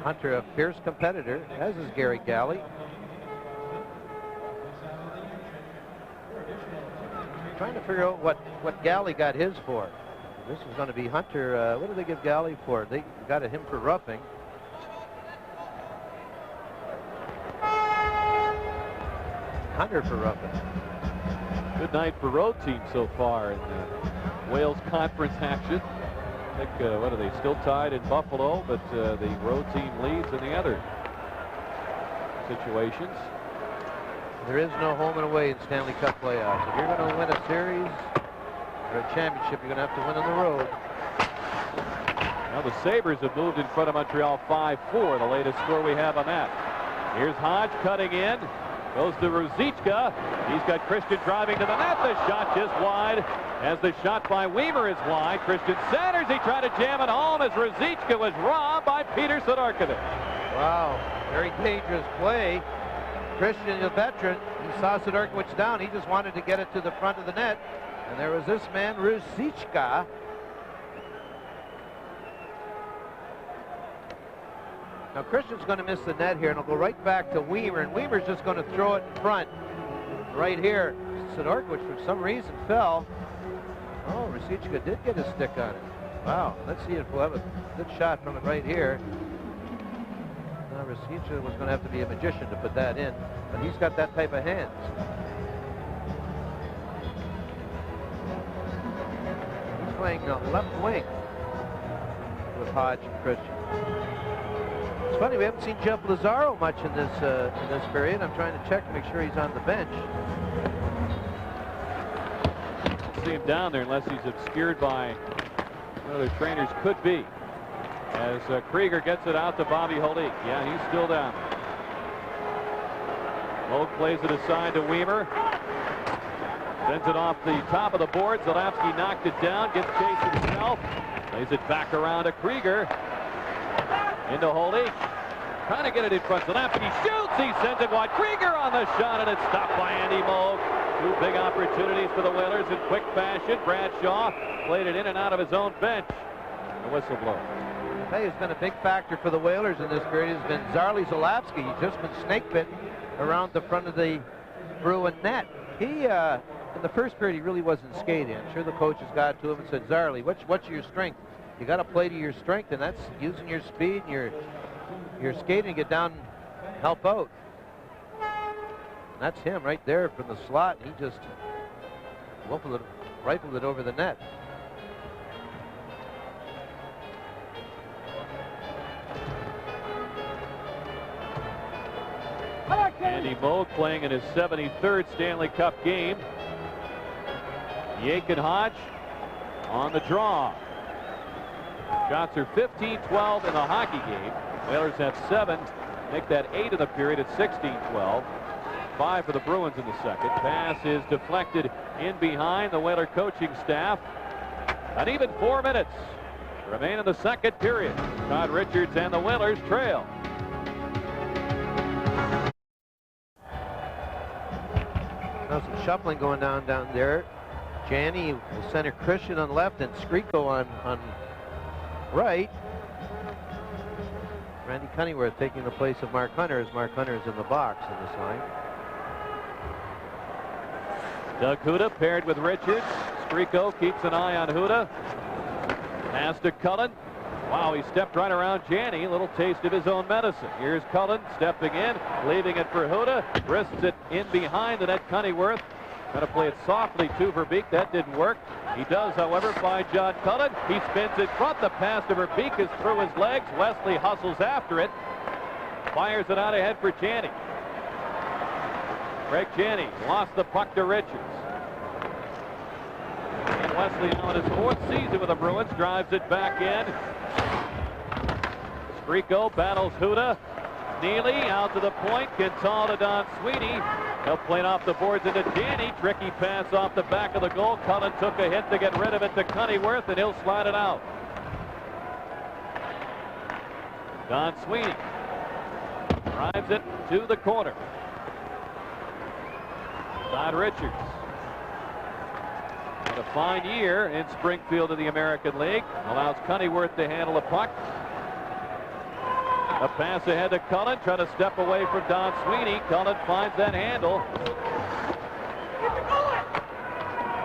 Hunter, a fierce competitor, as is Gary Galley. Trying to figure out what Galley got his for. This is going to be Hunter. What did they give Galley for? They got him for roughing. Hunter for roughing. Good night for road team so far in the Wales Conference action. I think, what are they, still tied in Buffalo, but the road team leads in the other situations. There is no home and away in Stanley Cup playoffs. If you're going to win a series or a championship, you're going to have to win on the road. Now the Sabres have moved in front of Montreal 5-4, the latest score we have on that. Here's Hodge cutting in. Goes to Ruzicka. He's got Christian driving to the net. The shot just wide. As the shot by Weimer is wide. Christian centers. He tried to jam it home as Ruzicka was robbed by Peter Sidorkovic. Wow, very dangerous play. Christian, the veteran, he saw Sidorkovic down. He just wanted to get it to the front of the net. And there was this man, Ruzicka. Now Christian's going to miss the net here, and it'll go right back to Weimer, and Weimer's just going to throw it in front. Right here, Sidorkovic for some reason fell. Oh, Ruzicka did get a stick on it. Wow, let's see if we'll have a good shot from it right here. Now Ruzicka was going to have to be a magician to put that in, but he's got that type of hands. He's playing left wing with Hodge and Christian. It's funny, we haven't seen Jeff Lazaro much in this period. I'm trying to check to make sure he's on the bench. See him down there unless he's obscured by one of the trainers. Could be. As Krieger gets it out to Bobby Holik. Yeah, he's still down. Moak plays it aside to Weimer. Sends it off the top of the board. Zalapski knocked it down, gets chased himself. Plays it back around to Krieger. Into Holik. Trying to get it in front. Zalapski shoots. He sends it wide. Krieger on the shot, and it's stopped by Andy Moak. Two big opportunities for the Whalers in quick fashion. Bradshaw played it in and out of his own bench. The whistle blows. Hey, has been a big factor for the Whalers in this period has been Zarley Zalapski. He's just been snake bitten around the front of the Bruin net. He, in the first period, he really wasn't skating. I'm sure the coaches got to him and said, Zarley, what's your strength? You got to play to your strength, and that's using your speed and your skating to get down and help out. And that's him right there from the slot. He just rifled it over the net. Andy Moak playing in his 73rd Stanley Cup game. Jake and Hodge on the draw. Shots are 15-12 in the hockey game. Whalers have 7. Make that 8 in the period at 16-12. 5 for the Bruins in the second. Pass is deflected in behind the Whaler coaching staff. An even 4 minutes remain in the second period. Todd Richards and the Whalers trail. Now some shuffling going down there. Janney will center Christian on left and Skriko on right. Randy Cunneyworth taking the place of Mark Hunter as Mark Hunter is in the box in this line. Doug Huda paired with Richards. Skriko keeps an eye on Huda. Pass to Cullen. Wow, he stepped right around Janney. A little taste of his own medicine. Here's Cullen stepping in, leaving it for Huda. Wrists it in behind the net. Cunneyworth trying to play it softly to Verbeek. That didn't work. He does, however, find John Cullen. He spins in front. The pass to Verbeek is through his legs. Wesley hustles after it. Fires it out ahead for Janney. Greg Janney lost the puck to Richards. And Wesley, now in his 4th season with the Bruins, drives it back in. Skriko battles Huda. Neely out to the point. Quintal to Don Sweeney. He'll play it off the boards into Janney. Tricky pass off the back of the goal. Cullen took a hit to get rid of it to Cunneyworth, and he'll slide it out. Don Sweeney drives it to the corner. Todd Richards. Had a fine year in Springfield in the American League. Allows Cunneyworth to handle the puck. A pass ahead to Cullen, trying to step away from Don Sweeney. Cullen finds that handle.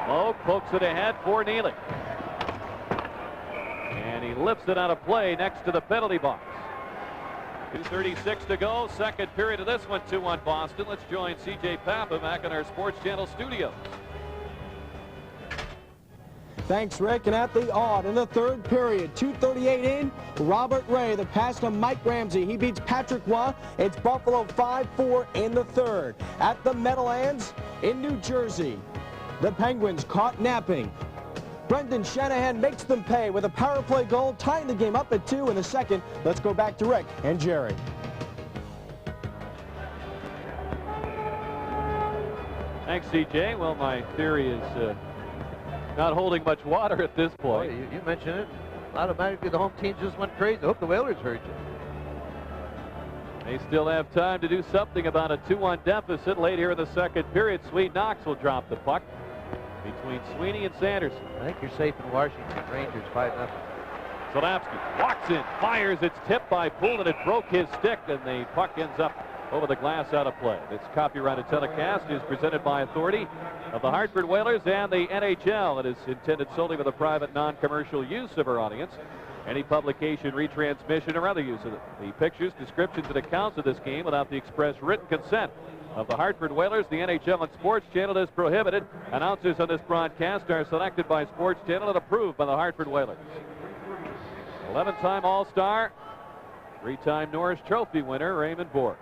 Moak pokes it ahead for Neely. And he lifts it out of play next to the penalty box. 2:36 to go. Second period of this one, 2-1 Boston. Let's join C.J. Pappa back in our Sports Channel studios. Thanks, Rick. And at the odd in the third period, 2:38 in, Robert Ray, the pass to Mike Ramsey. He beats Patrick Waugh. It's Buffalo 5-4 in the third. At the Meadowlands in New Jersey, the Penguins caught napping. Brendan Shanahan makes them pay with a power play goal, tying the game up at 2 in the second. Let's go back to Rick and Jerry. Thanks, CJ. Well, my theory is not holding much water at this point. Oh, you mentioned it. Automatically, the home team just went crazy. I hope the Whalers heard you. They still have time to do something about a 2-1 deficit late here in the second period. Swede Knox will drop the puck between Sweeney and Sanderson. I think you're safe in Washington. Rangers 5-0. Zalapski walks in, fires. It's tipped by Poulin. It broke his stick, and the puck ends up over the glass, out of play. This copyrighted telecast is presented by authority of the Hartford Whalers and the NHL. It is intended solely for the private, non-commercial use of our audience. Any publication, retransmission, or other use of the pictures, descriptions, and accounts of this game without the express written consent of the Hartford Whalers, the NHL, and Sports Channel is prohibited. Announcers on this broadcast are selected by Sports Channel and approved by the Hartford Whalers. 11-time All-Star, 3-time Norris Trophy winner, Raymond Bourque.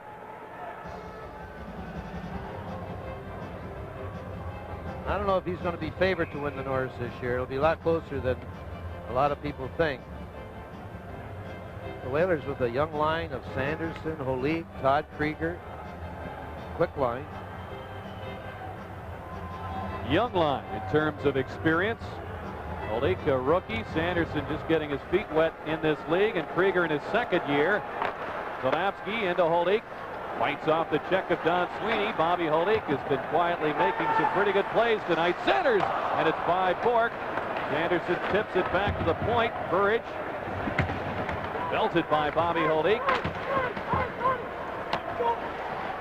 I don't know if he's going to be favored to win the Norris this year. It'll be a lot closer than a lot of people think. The Whalers with a young line of Sanderson, Holik, Todd Krieger. Quick line. Young line in terms of experience. Holik, a rookie. Sanderson just getting his feet wet in this league, and Krieger in his second year. Zalapski into Holik. Fights off the check of Don Sweeney. Bobby Holik has been quietly making some pretty good plays tonight. Centers, and it's by Bourque. Sanderson tips it back to the point. Burridge belted by Bobby Holik.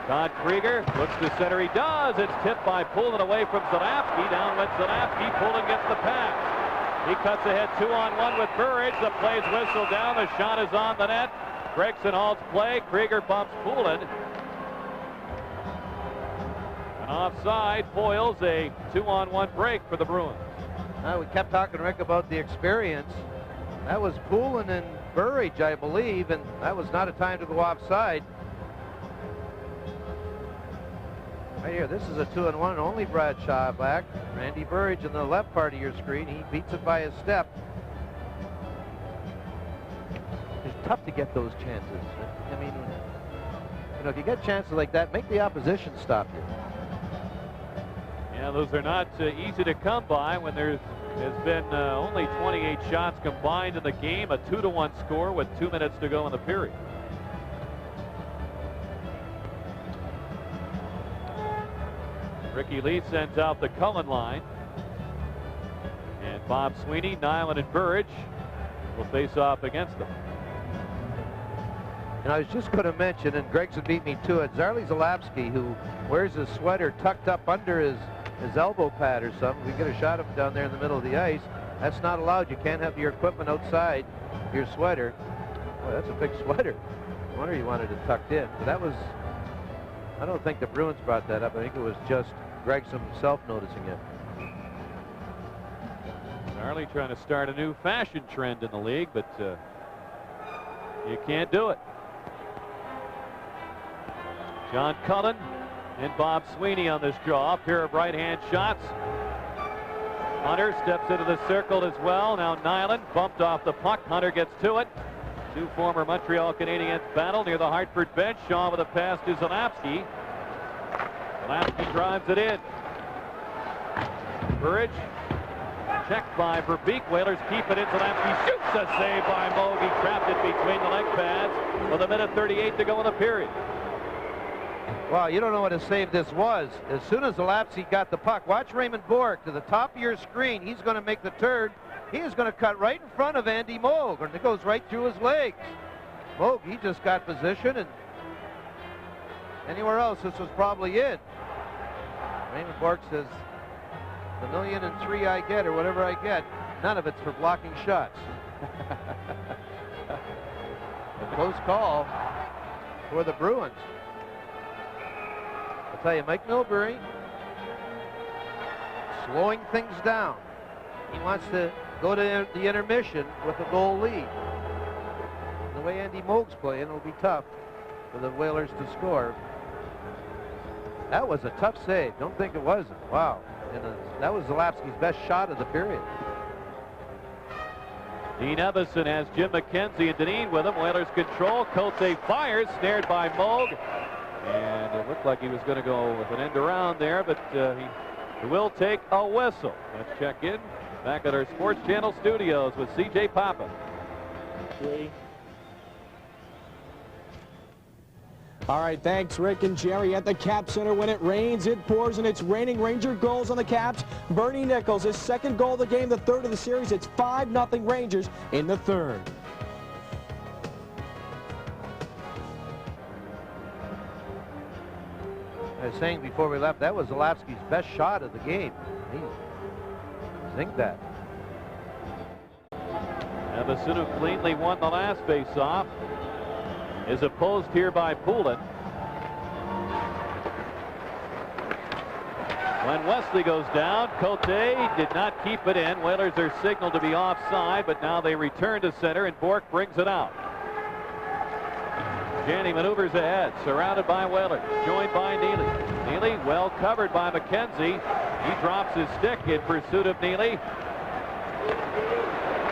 Todd Krieger looks to center. He does. It's tipped by Poulin away from Zalapski. Down went Zalapski. Poulin gets the pass. He cuts ahead 2-on-1 with Burridge. The play's whistled down. The shot is on the net. Gregson halts play. Krieger bumps Poulin. And offside foils a 2-on-1 break for the Bruins. We kept talking, Rick, about the experience. That was Poulin and Burridge, I believe, and that was not a time to go offside. Right here, this is a 2-on-1, only Bradshaw back. Randy Burridge in the left part of your screen. He beats it by a step. It's tough to get those chances. I mean, you know, if you get chances like that, make the opposition stop you. Yeah, those are not easy to come by when there has been only 28 shots combined in the game, a 2-1 score with 2 minutes to go in the period. Ricky Lee sends out the Cullen line. And Bob Sweeney, Nyland, and Burridge will face off against them. And I was just going to mention, and Gregson beat me to it, Zarley Zalapski, who wears his sweater tucked up under his elbow pad or something. We get a shot of him down there in the middle of the ice. That's not allowed. You can't have your equipment outside your sweater. Boy, that's a big sweater. No wonder you wanted it tucked in. But that was, I don't think the Bruins brought that up. I think it was just Gregson himself noticing it. Zarley trying to start a new fashion trend in the league, but you can't do it. John Cullen and Bob Sweeney on this draw. A pair of right-hand shots. Hunter steps into the circle as well. Now Nyland bumped off the puck. Hunter gets to it. Two former Montreal Canadiens battle near the Hartford bench. Shaw with a pass to Zalapski. Zalapski drives it in. Burridge checked by Verbeek. Whalers keep it in. Zalapski shoots a save by Moog. He trapped it between the leg pads with 1:38 to go in the period. Wow, you don't know what a save this was. As soon as Zalapski got the puck, watch Raymond Bourque to the top of your screen. He's going to make the turn. He is going to cut right in front of Andy Moog, and it goes right through his legs. Moog, he just got position, and anywhere else, this was probably in. Raymond Bourque says, the 1,000,003 I get, or whatever I get, none of it's for blocking shots. A close call for the Bruins. I'll tell you, Mike Milbury slowing things down. He wants to go to the intermission with a goal lead. The way Andy Moog's playing, it'll be tough for the Whalers to score. That was a tough save. Don't think it wasn't. Wow. That was Zalapski's best shot of the period. Dean Evison has Jim McKenzie and Dineen with him. Whalers control. Cote fires, snared by Moog. And it looked like he was going to go with an end around there, but he will take a whistle. Let's check in back at our Sports Channel studios with C.J. Papa. All right, thanks, Rick and Jerry. At the Cap Center, when it rains, it pours, and it's raining. Ranger goals on the Caps. Bernie Nichols, his second goal of the game, the third of the series. It's 5-0 Rangers in the third. I was saying before we left, that was Zalapski's best shot of the game. He zinked that. Evison, who cleanly won the last face-off, is opposed here by Poulin. When Wesley goes down, Cote did not keep it in. Whalers are signaled to be offside, but now they return to center, and Bork brings it out. Janney maneuvers ahead, surrounded by Whalers, joined by Neely. Neely well covered by McKenzie. He drops his stick in pursuit of Neely.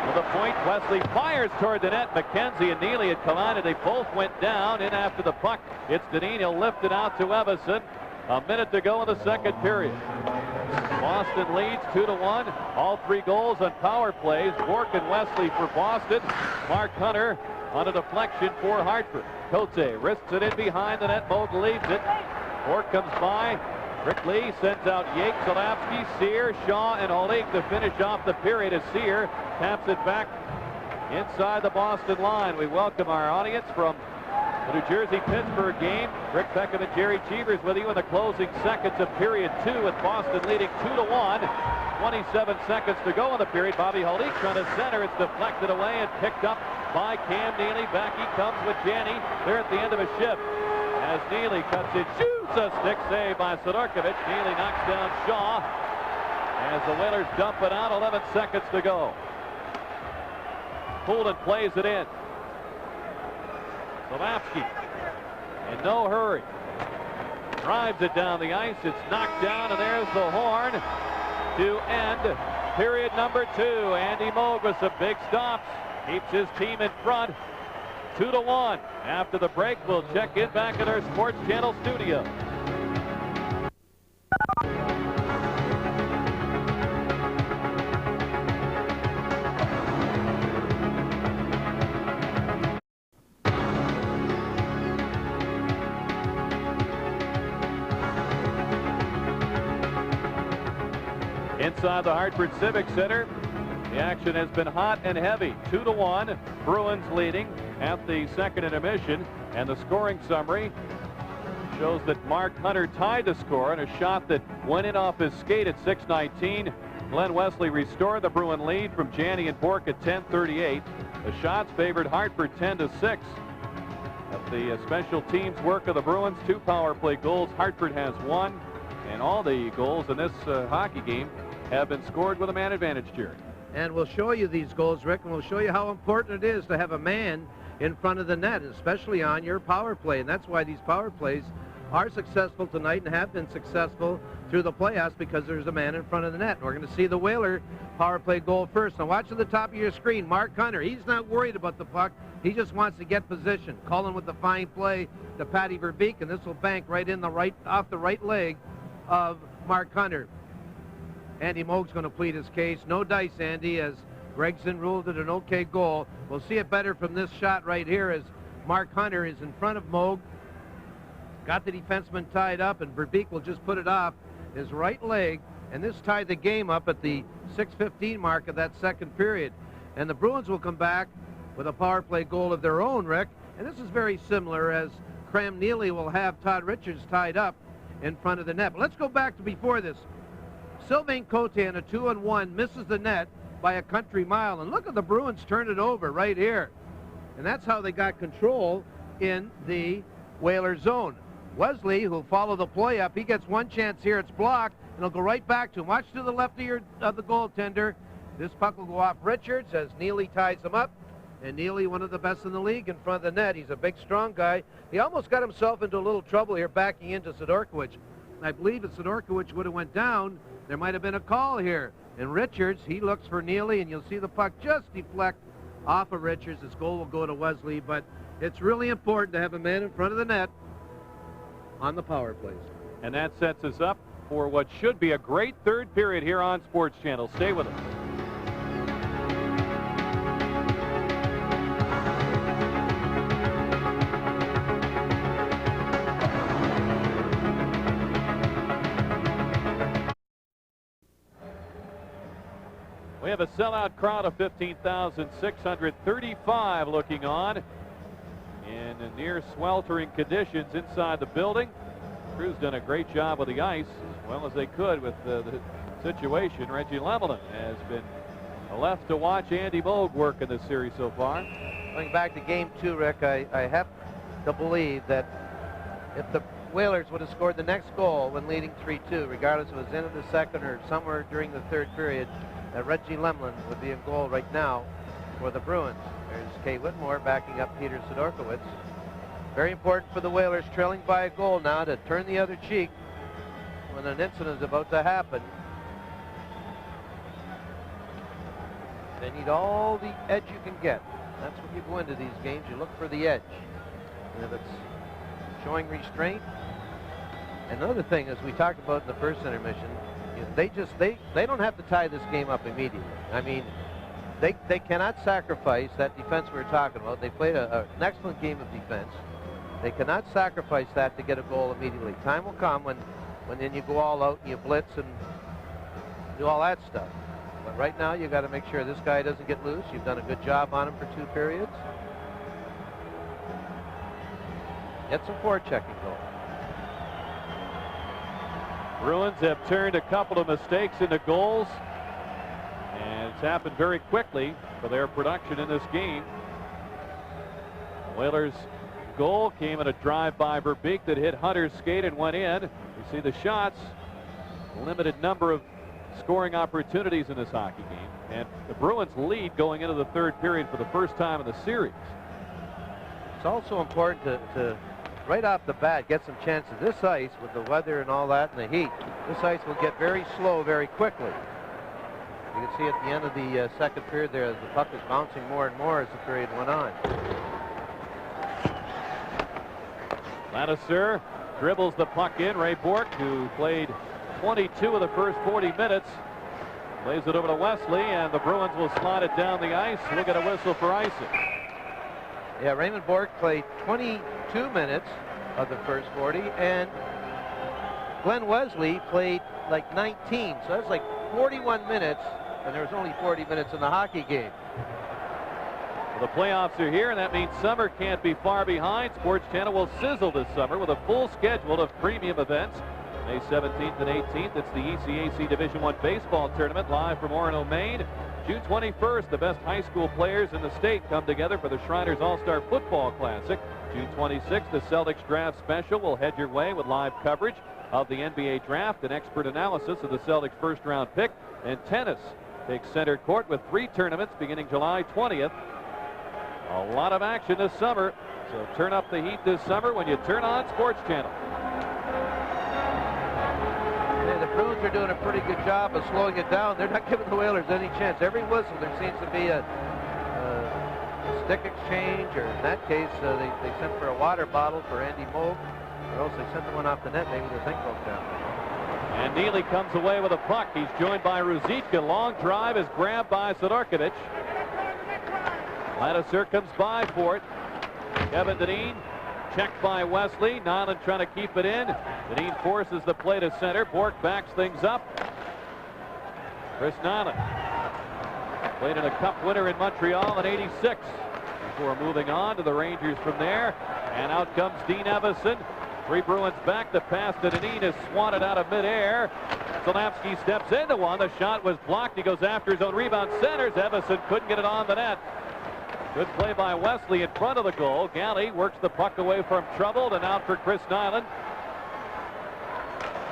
To the point, Wesley fires toward the net. McKenzie and Neely had collided. They both went down. In after the puck, it's Dineen. He'll lift it out to Evison. A minute to go in the second period. Boston leads 2-1. All three goals on power plays. Bork and Wesley for Boston. Mark Hunter on a deflection for Hartford. Cote risks it in behind the net. Moog leads it. Bork comes by. Rick Lee sends out Yates, Zalapski, Sear, Shaw, and Oleg to finish off the period as Sear taps it back inside the Boston line. We welcome our audience from the New Jersey-Pittsburgh game. Rick Peckham and Jerry Cheevers with you in the closing seconds of period 2 with Boston leading 2-1. 27 seconds to go in the period. Bobby Holik trying to center. It's deflected away and picked up by Cam Neely. Back he comes with Janney. They're at the end of a shift. As Neely cuts it, shoots a stick save by Sidorkovich. Neely knocks down Shaw. As the Whalers dump it out, 11 seconds to go. Poulin plays it in. Zalapski in no hurry. Drives it down the ice. It's knocked down, and there's the horn to end period number 2. Andy Moog with some big stops. Keeps his team in front. 2-1. After the break, we'll check in back at our Sports Channel studio. Inside the Hartford Civic Center, the action has been hot and heavy. 2-1. Bruins leading at the second intermission. And the scoring summary shows that Mark Hunter tied the score on a shot that went in off his skate at 6:19. Glenn Wesley restored the Bruin lead from Janney and Bork at 10:38. The shots favored Hartford 10-6. At the special teams work of the Bruins, 2 power play goals. Hartford has 1. And all the goals in this hockey game have been scored with a man advantage, Jerry. And we'll show you these goals, Rick, and we'll show you how important it is to have a man in front of the net, especially on your power play. And that's why these power plays are successful tonight and have been successful through the playoffs, because there's a man in front of the net. And we're going to see the Whaler power play goal first. Now watch at the top of your screen, Mark Hunter. He's not worried about the puck. He just wants to get position. Cullen with the fine play to Patty Verbeek, and this will bank right in off the right leg of Mark Hunter. Andy Moog's going to plead his case. No dice, Andy, as Gregson ruled it an okay goal. We'll see it better from this shot right here as Mark Hunter is in front of Moog. Got the defenseman tied up, and Verbeek will just put it off his right leg, and this tied the game up at the 6:15 mark of that second period. And the Bruins will come back with a power play goal of their own, Rick. And this is very similar, as Cram Neely will have Todd Richards tied up in front of the net. But let's go back to before this. Sylvain Cote on a 2-on-1 misses the net by a country mile. And look at the Bruins turn it over right here. And that's how they got control in the Whaler zone. Wesley, who'll follow the play up, he gets one chance here. It's blocked, and it'll go right back to him. Watch to the left of the goaltender. This puck will go off Richards as Neely ties him up. And Neely, one of the best in the league in front of the net. He's a big, strong guy. He almost got himself into a little trouble here backing into Sidorkiewicz. I believe if Sidorkiewicz would have went down, there might have been a call here. And Richards, he looks for Neely, and you'll see the puck just deflect off of Richards. His goal will go to Wesley, but it's really important to have a man in front of the net on the power plays. And that sets us up for what should be a great third period here on Sports Channel. Stay with us. We have a sellout crowd of 15,635 looking on in near sweltering conditions inside the building. Crew's done a great job with the ice as well as they could with the situation. Reggie Lemelin has been left to watch Andy Moog work in this series so far. Going back to Game 2, Rick, I have to believe that if the Whalers would have scored the next goal when leading 3-2, regardless if it was the end of the second or somewhere during the third period, that Reggie Lemelin would be in goal right now for the Bruins. There's Kay Whitmore backing up Peter Sidorkiewicz. Very important for the Whalers, trailing by a goal now, to turn the other cheek when an incident is about to happen. They need all the edge you can get. That's when you go into these games. You look for the edge. And if it's showing restraint. Another thing, as we talked about in the first intermission, they don't have to tie this game up immediately. I mean, they cannot sacrifice that defense we were talking about. They played an excellent game of defense. They cannot sacrifice that to get a goal immediately. Time will come when then you go all out and you blitz and do all that stuff. But right now you got to make sure this guy doesn't get loose. You've done a good job on him for 2 periods. Get some forechecking going. Bruins have turned a couple of mistakes into goals, and it's happened very quickly for their production in this game. Whalers' goal came at a drive by Verbeek that hit Hunter's skate and went in. You see the shots, limited number of scoring opportunities in this hockey game, and the Bruins lead going into the third period for the first time in the series. It's also important to right off the bat get some chances. This ice, with the weather and all that and the heat, this ice will get very slow very quickly. You can see at the end of the second period there, the puck is bouncing more and more as the period went on. Ladouceur dribbles the puck in. Ray Bourque, who played 22 of the first 40 minutes, plays it over to Wesley, and the Bruins will slide it down the ice. We'll get a whistle for icing. Yeah, Raymond Bourque played 22 minutes of the first 40, and Glenn Wesley played like 19. So that's like 41 minutes, and there was only 40 minutes in the hockey game. Well, the playoffs are here, and that means summer can't be far behind. Sports Channel will sizzle this summer with a full schedule of premium events. May 17th and 18th, it's the ECAC Division I Baseball Tournament live from Orono, Maine. June 21st, the best high school players in the state come together for the Shriners All-Star Football Classic. June 26th, the Celtics Draft Special will head your way with live coverage of the NBA Draft and expert analysis of the Celtics first-round pick. And tennis takes center court with 3 tournaments beginning July 20th. A lot of action this summer, so turn up the heat this summer when you turn on Sports Channel. The Bruins are doing a pretty good job of slowing it down. They're not giving the Whalers any chance. Every whistle, there seems to be a stick exchange, or in that case, they sent for a water bottle for Andy Moog, or else they sent the one off the net. Maybe the thing broke down. And Neely comes away with a puck. He's joined by Ruzicka. Long drive is grabbed by Sidorkiewicz. Ladouceur comes by for it. Kevin Dineen checked by Wesley. Nyland trying to keep it in. Dineen forces the play to center. Bourque backs things up. Chris Nyland played in a cup winner in Montreal in '86 before moving on to the Rangers from there. And out comes Dean Evison. 3 Bruins back. The pass to Dineen is swatted out of midair. Zalapski steps into one. The shot was blocked. He goes after his own rebound. Centers. Evison couldn't get it on the net. Good play by Wesley in front of the goal. Galley works the puck away from Troubled, and out for Chris Nyland.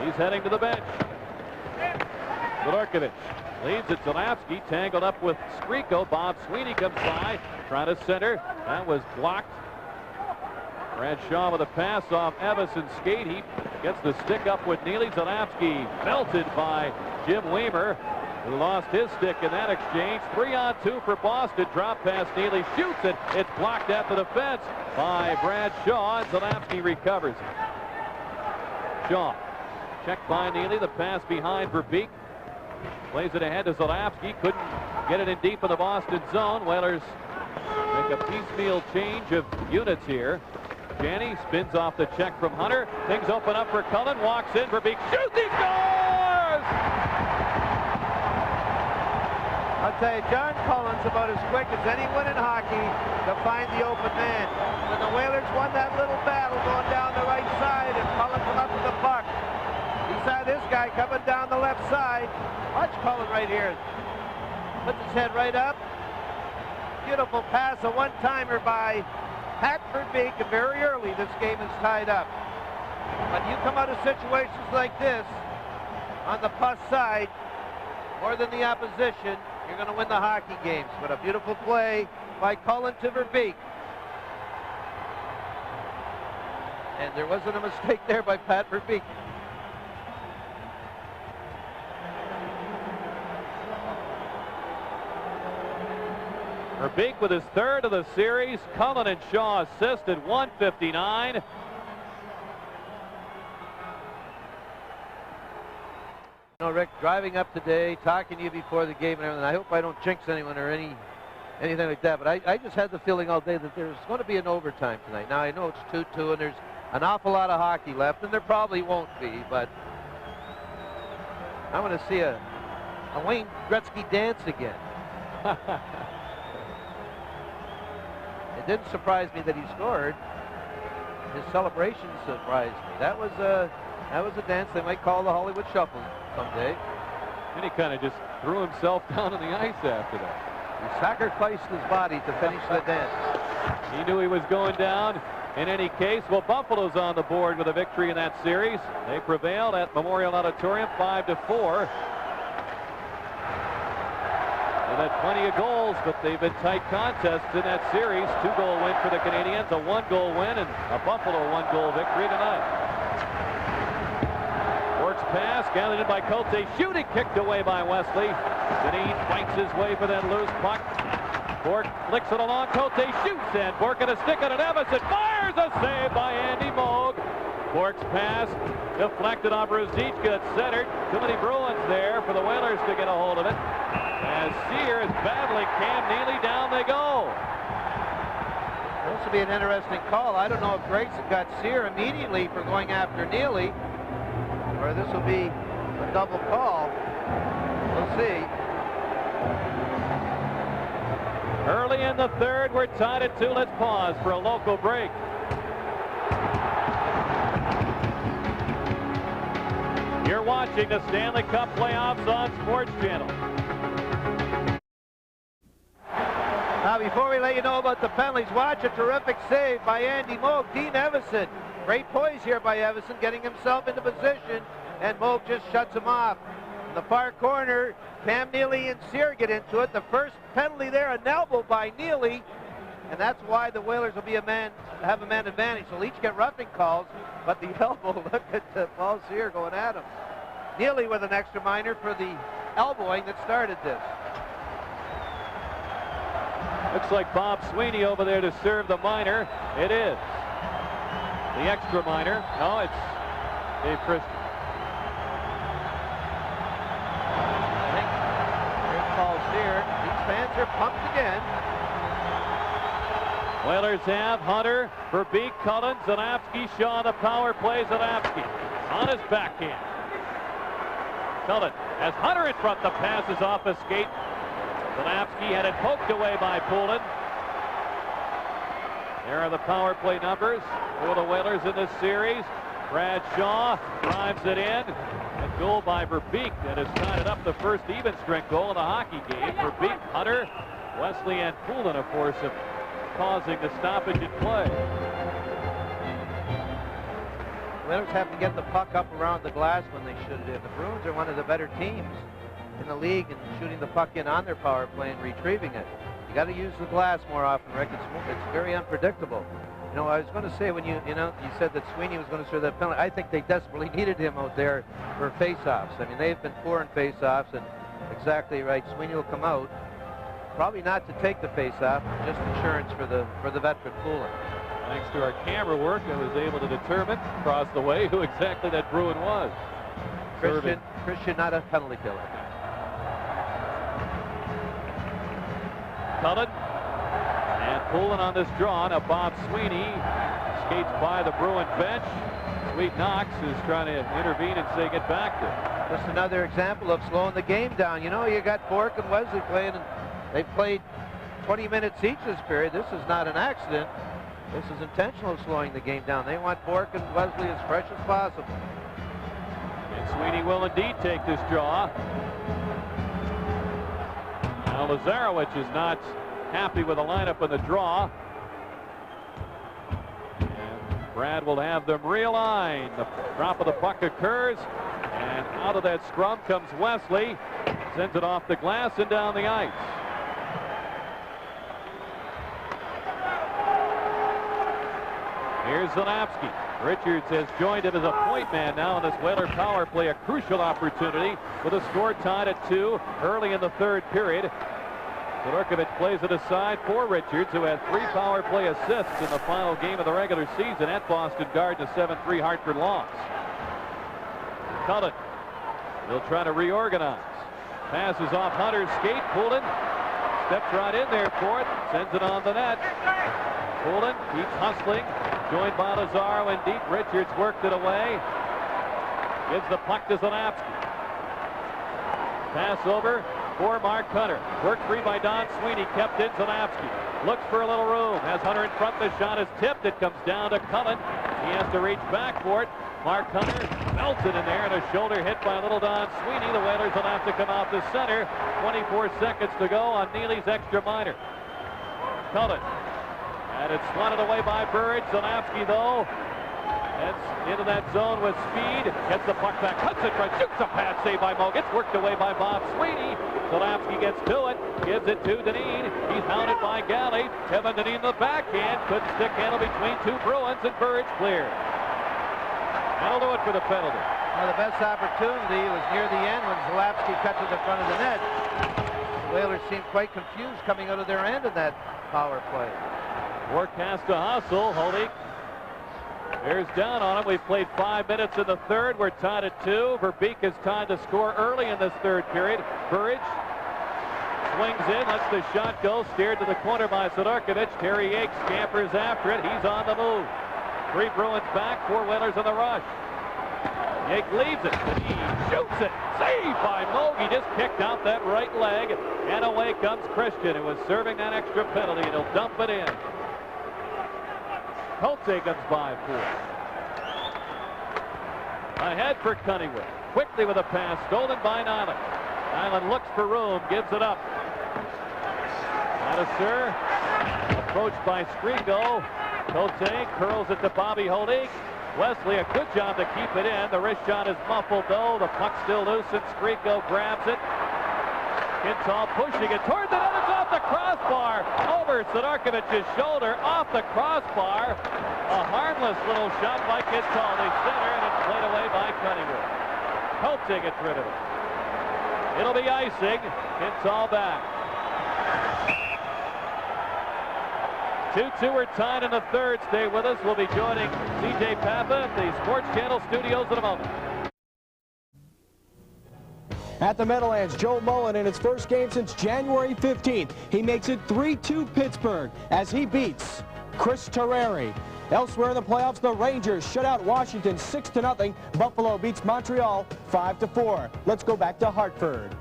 He's heading to the bench. Sidorkiewicz Leads it to Zalapsky, tangled up with Skriko. Bob Sweeney comes by, trying to center. That was blocked. Bradshaw with a pass off Evanson's skate. He gets the stick up with Neely. Zalapsky melted by Jim Weimer, who lost his stick in that exchange. 3-on-2 for Boston. Drop pass. Neely shoots it. It's blocked at the defense by Bradshaw, and Zalapsky recovers it. Shaw checked by Neely. The pass behind Verbeek. Plays it ahead to Zalapsky. Couldn't get it in deep in the Boston zone. Whalers make a piecemeal change of units here. Janney spins off the check from Hunter. Things open up for Cullen. Walks in. Verbeek shoots. He scores! I'll tell you, John Cullen's about as quick as anyone in hockey to find the open man. When the Whalers won that little battle going down the right side, and Cullen come up with the puck, he saw this guy coming down the left side. Watch Cullen right here. Puts his head right up. Beautiful pass, a one-timer by Pat Verbeek, and very early this game is tied up. When you come out of situations like this on the plus side, more than the opposition, you're going to win the hockey games. But a beautiful play by Cullen to Verbeek. And there wasn't a mistake there by Pat Verbeek. Verbeek with his third of the series. Cullen and Shaw assisted. 1:59. You know, Rick, driving up today, talking to you before the game and everything, I hope I don't jinx anyone or anything like that, but I just had the feeling all day that there's going to be an overtime tonight. Now, I know it's 2-2 and there's an awful lot of hockey left, and there probably won't be, but I want to see a Wayne Gretzky dance again. It didn't surprise me that he scored. His celebration surprised me. That was a dance they might call the Hollywood Shuffle someday. And he kind of just threw himself down on the ice after that. He sacrificed his body to finish the dance. He knew he was going down. In any case, well, Buffalo's on the board with a victory in that series. They prevailed at Memorial Auditorium 5-4. They've had plenty of goals, but they've been tight contests in that series. 2-goal win for the Canadiens, a 1-goal win, and a Buffalo 1-goal victory tonight. Works pass, gathered in by Cote, shooting, kicked away by Wesley. Deneen fights his way for that loose puck. Bork flicks it along, Cote shoots, and Bork gonna stick it at Evason, fires, a save by Andy Moog. Bork's pass deflected on Bruzicka, it's centered. Too many Bruins there for the Whalers to get a hold of it. As Sear is battling Cam Neely, down they go. This will be an interesting call. I don't know if Grayson got Sear immediately for going after Neely, or this will be a double call. We'll see. Early in the third, we're tied at 2. Let's pause for a local break. You're watching the Stanley Cup playoffs on Sports Channel. Now, before we let you know about the penalties, watch a terrific save by Andy Moog. Dean Evason. Great poise here by Evason, getting himself into position, and Moog just shuts him off. In the far corner, Cam Neely and Sear get into it. The first penalty there, an elbow by Neely, and that's why the Whalers will have a man advantage. They'll each get roughing calls, but the elbow, look at Paul Sear going at him. Neely with an extra minor for the elbowing that started this. Looks like Bob Sweeney over there to serve the minor. It is. The extra minor. No, it's Dave Christian. Here's Paul Sear. These fans are pumped again. Whalers have Hunter, Verbeek, Cullen, Zalapsky, Shaw, the power play. Zalapsky on his backhand. Cullen has Hunter in front. The pass is off a skate. Zalapsky had it poked away by Poulin. There are the power play numbers for the Whalers in this series. Bradshaw drives it in. A goal by Verbeek that has tied it up, the first even strength goal in the hockey game. Verbeek, Hunter, Wesley, and Poulin, of course, of causing the stoppage in play. Whalers have to get the puck up around the glass when they should have. The Bruins are one of the better teams in the league and shooting the puck in on their power play and retrieving it. You got to use the glass more often, Rick. It's very unpredictable. You know, I was going to say when you said that Sweeney was going to serve that penalty, I think they desperately needed him out there for face-offs. I mean, they've been poor in face-offs, and exactly right. Sweeney will come out, probably not to take the face-off, just insurance for the veteran Poulin. Thanks to our camera work, I was able to determine across the way who exactly that Bruin was. Christian, not a penalty killer. Cullen and Poulin on this draw. Now Bob Sweeney skates by the Bruin bench. Sweet Knox is trying to intervene and say get back there. Just another example of slowing the game down. You know, you got Bork and Wesley playing, and they played 20 minutes each this period. This is not an accident. This is intentional slowing the game down. They want Bork and Wesley as fresh as possible. And Sweeney will indeed take this draw. Now Lazarowicz is not happy with the lineup in the draw. And Brad will have them realign. The drop of the puck occurs, and out of that scrum comes Wesley. Sends it off the glass and down the ice. Here's Zanapski. Richards has joined him as a point man now in this Whaler power play. A crucial opportunity with a score tied at 2 early in the third period. Sadorkovic plays it aside for Richards, who had 3 power play assists in the final game of the regular season at Boston Garden, a 7-3 Hartford loss. Cullen will try to reorganize. Passes off Hunter's skate. Poulin steps right in there for it. Sends it on the net. Poulin keeps hustling. Joined by Lazaro and deep. Richards worked it away. Gives the puck to Zanapski. Pass over for Mark Hunter. Worked free by Don Sweeney. Kept in. Zanapski looks for a little room. Has Hunter in front. The shot is tipped. It comes down to Cullen. He has to reach back for it. Mark Hunter melted in there, and a shoulder hit by little Don Sweeney. The Whalers will have to come off the center. 24 seconds to go on Neely's extra minor. Cullen. And it's swatted away by Burridge. Zanapski, though, heads into that zone with speed. Gets the puck back. Cuts it right. Shoots a pass. Saved by Mo. Gets worked away by Bob Sweeney. Zanapski gets to it. Gives it to Dineen. He's hounded by Galley. Kevin Dineen in the backhand. Couldn't stick handle between 2 Bruins, and Burridge cleared. That'll do it for the penalty. Well, the best opportunity was near the end when Zanapski cut to the front of the net. The Whalers seemed quite confused coming out of their end in that power play. Forecast to hustle. Holding. Bears down on him. We've played 5 minutes in the third. We're tied at 2. Verbeek has time to score early in this third period. Burridge swings in, lets the shot go. Steered to the corner by Sadorkovic. Terry Yake scampers after it. He's on the move. 3 Bruins back, 4 Whalers in the rush. Yake leaves it. He shoots it. Saved by Moog. He just kicked out that right leg. And away comes Christian, who was serving that extra penalty, and he'll dump it in. Kolte comes by for it. Ahead for Cunningworth. Quickly with a pass, stolen by Nyland. Nyland looks for room, gives it up. Madison approached by Skrigo. Kote curls it to Bobby Holding. Wesley, a good job to keep it in. The wrist shot is muffled, though. The puck still loose, and Skrigo grabs it. Kintal pushing it toward the net. It's off the crossbar. Over Sadorkovic's shoulder, off the crossbar. A harmless little shot by Kintal. They center, and it's played away by Cunningworth. Kote gets rid of it. It'll be icing. Kintal back. 2-2 are tied in the third. Stay with us. We'll be joining C.J. Papa at the Sports Channel studios in a moment. At the Meadowlands, Joe Mullen in his first game since January 15th. He makes it 3-2 Pittsburgh as he beats Chris Terreri. Elsewhere in the playoffs, the Rangers shut out Washington 6-0. Buffalo beats Montreal 5-4. Let's go back to Hartford.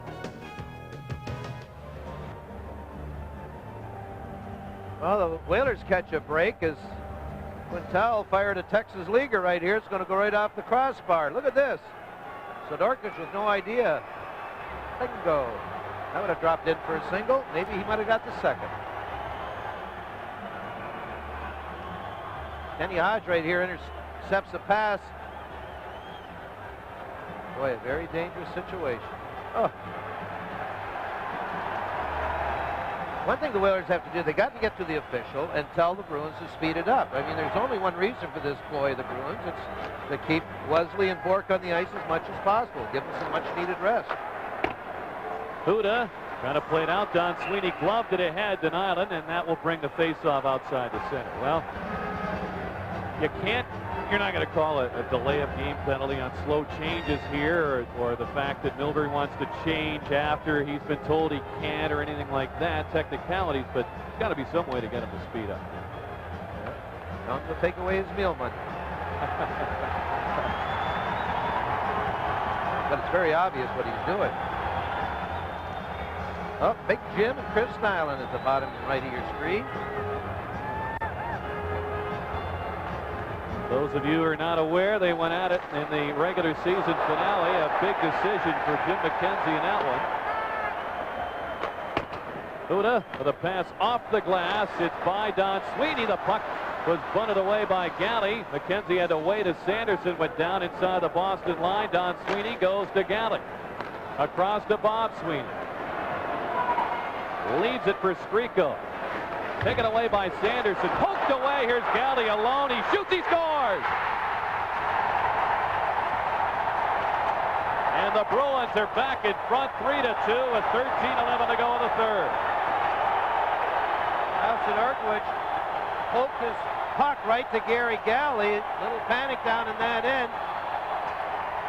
Well, the Whalers catch a break as Quintal fired a Texas leaguer right here. It's going to go right off the crossbar. Look at this. Sadorkovic with no idea. Bingo. That would have dropped in for a single. Maybe he might have got the second. Kenny Hodge right here intercepts the pass. Boy, a very dangerous situation. Oh, one thing the Whalers have to do, they got to get to the official and tell the Bruins to speed it up. I mean, there's only one reason for this ploy of the Bruins. It's to keep Wesley and Bork on the ice as much as possible, give them some much-needed rest. Huda trying to play it out. Don Sweeney gloved it ahead to Nyland, and that will bring the face-off outside the center. Well, you're not going to call a delay of game penalty on slow changes here, or the fact that Milbury wants to change after he's been told he can't, or anything like that, technicalities, but there's got to be some way to get him to speed up. Yeah. Don't go take away his meal money. But it's very obvious what he's doing. Oh, Big Jim and Chris Nyland at the bottom right of your screen. Those of you who are not aware, they went at it in the regular season finale. A big decision for Jim McKenzie in that one. Huda with a pass off the glass. It's by Don Sweeney. The puck was bunted away by Galley. McKenzie had to wait as Sanderson went down inside the Boston line. Don Sweeney goes to Galley. Across to Bob Sweeney. Leaves it for Skriko. Taken away by Sanderson. Poked away. Here's Galley alone. He shoots. He scores. And the Bruins are back in front 3-2 with 13:11 to go in the third. Sidorkiewicz poked his puck right to Gary Galley. Little panic down in that end.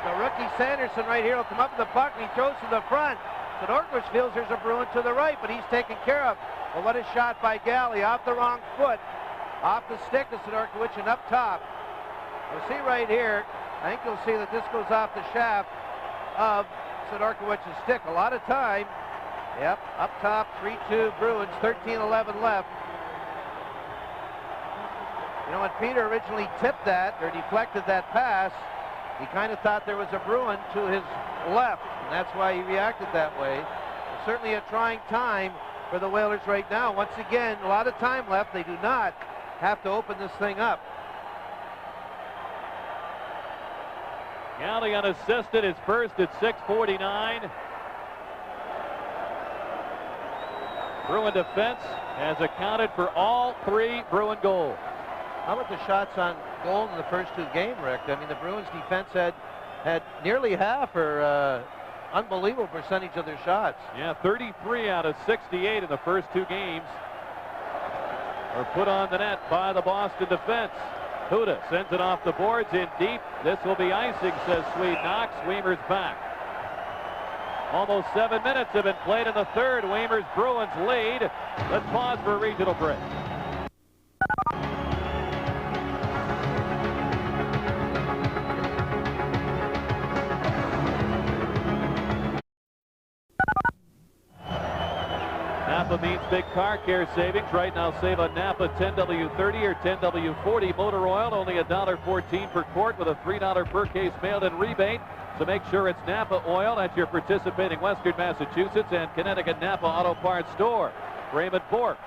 The rookie Sanderson right here will come up with the puck, and he throws to the front. Sidorkiewicz feels there's a Bruin to the right, but he's taken care of. Well, what a shot by Galley off the wrong foot, off the stick of Sidorkiewicz and up top. You'll see right here, I think you'll see that this goes off the shaft of Sidorkiewicz's stick. A lot of time. Yep, up top, 3-2 Bruins, 13:11 left. You know, when Peter originally tipped that, or deflected that pass, he kind of thought there was a Bruin to his left, and that's why he reacted that way. It's certainly a trying time for the Whalers right now. Once again, a lot of time left. They do not have to open this thing up. Galley unassisted, his first at 6:49. Bruin defense has accounted for all 3 Bruin goals. How about the shots on goal in the first 2 games, Rick? I mean, the Bruins defense had nearly half, or unbelievable percentage of their shots. Yeah, 33 out of 68 in the first 2 games are put on the net by the Boston defense. Huda sends it off the boards in deep. This will be icing, says Swede Knox. Weimer's back. Almost 7 minutes have been played in the third. Weimer's Bruins lead. Let's pause for a regional break. Napa means big car care savings. Right now, save on Napa 10W30 or 10W40 motor oil. Only $1.14 per quart with a $3 per case mailed-in rebate. So make sure it's Napa oil at your participating Western Massachusetts and Connecticut Napa Auto Parts store. Raymond Bork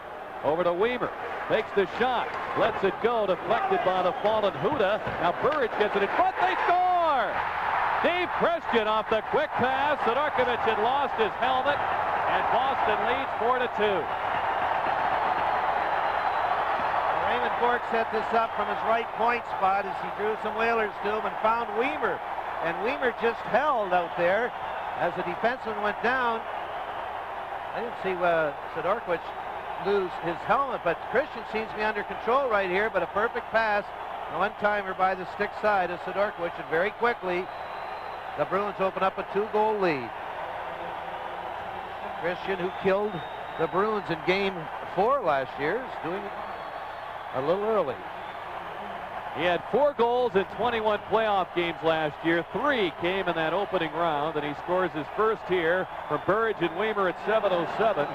over to Weimer. Takes the shot. Lets it go. Deflected by the fallen Huda. Now Burridge gets it in front. They score! Dave Christian off the quick pass. Sidorkiewicz had lost his helmet. And Boston leads 4-2. Raymond Bork set this up from his right point spot as he drew some Whalers to him and found Weimer. And Weimer just held out there as the defenseman went down. I didn't see Sidorkiewicz lose his helmet, but Christian seems to be under control right here, but a perfect pass. A one-timer by the stick side of Sidorkiewicz, and very quickly the Bruins open up a 2-goal lead. Christian, who killed the Bruins in Game 4 last year, is doing it a little early. He had 4 goals in 21 playoff games last year. 3 came in that opening round, and he scores his first here from Burridge and Weimer at 7:07.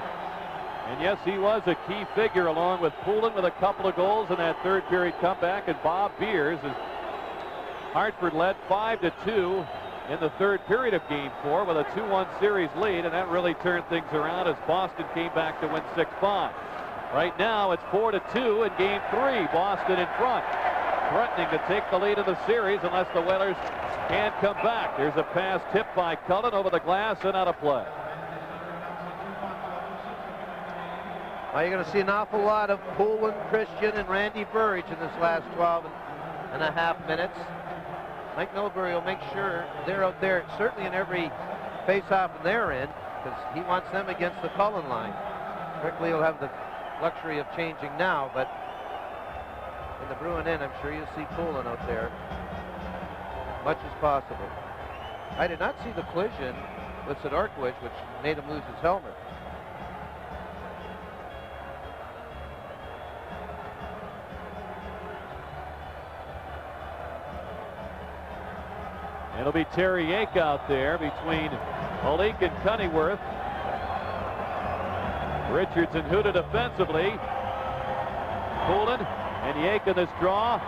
And yes, he was a key figure along with Poulin with a couple of goals in that third period comeback, and Bob Beers as Hartford led 5-2 in the third period of Game 4 with a 2-1 series lead, and that really turned things around as Boston came back to win 6-5. Right now it's 4-2 in Game 3. Boston in front, threatening to take the lead in the series unless the Whalers can come back. There's a pass tipped by Cullen over the glass and out of play. Well, you're going to see an awful lot of Poulin, Christian, and Randy Burridge in this last 12.5 minutes. Mike Milbury will make sure they're out there, certainly in every face-off in their end, because he wants them against the Cullen line. Rickley will have the luxury of changing now, but in the Bruin end, I'm sure you'll see Poulin out there much as possible. I did not see the collision with Sidorkiewicz, which made him lose his helmet. It'll be Terry Yake out there between Holik and Cunnyworth. Richards and Huda defensively. Poulin and Yake in this draw.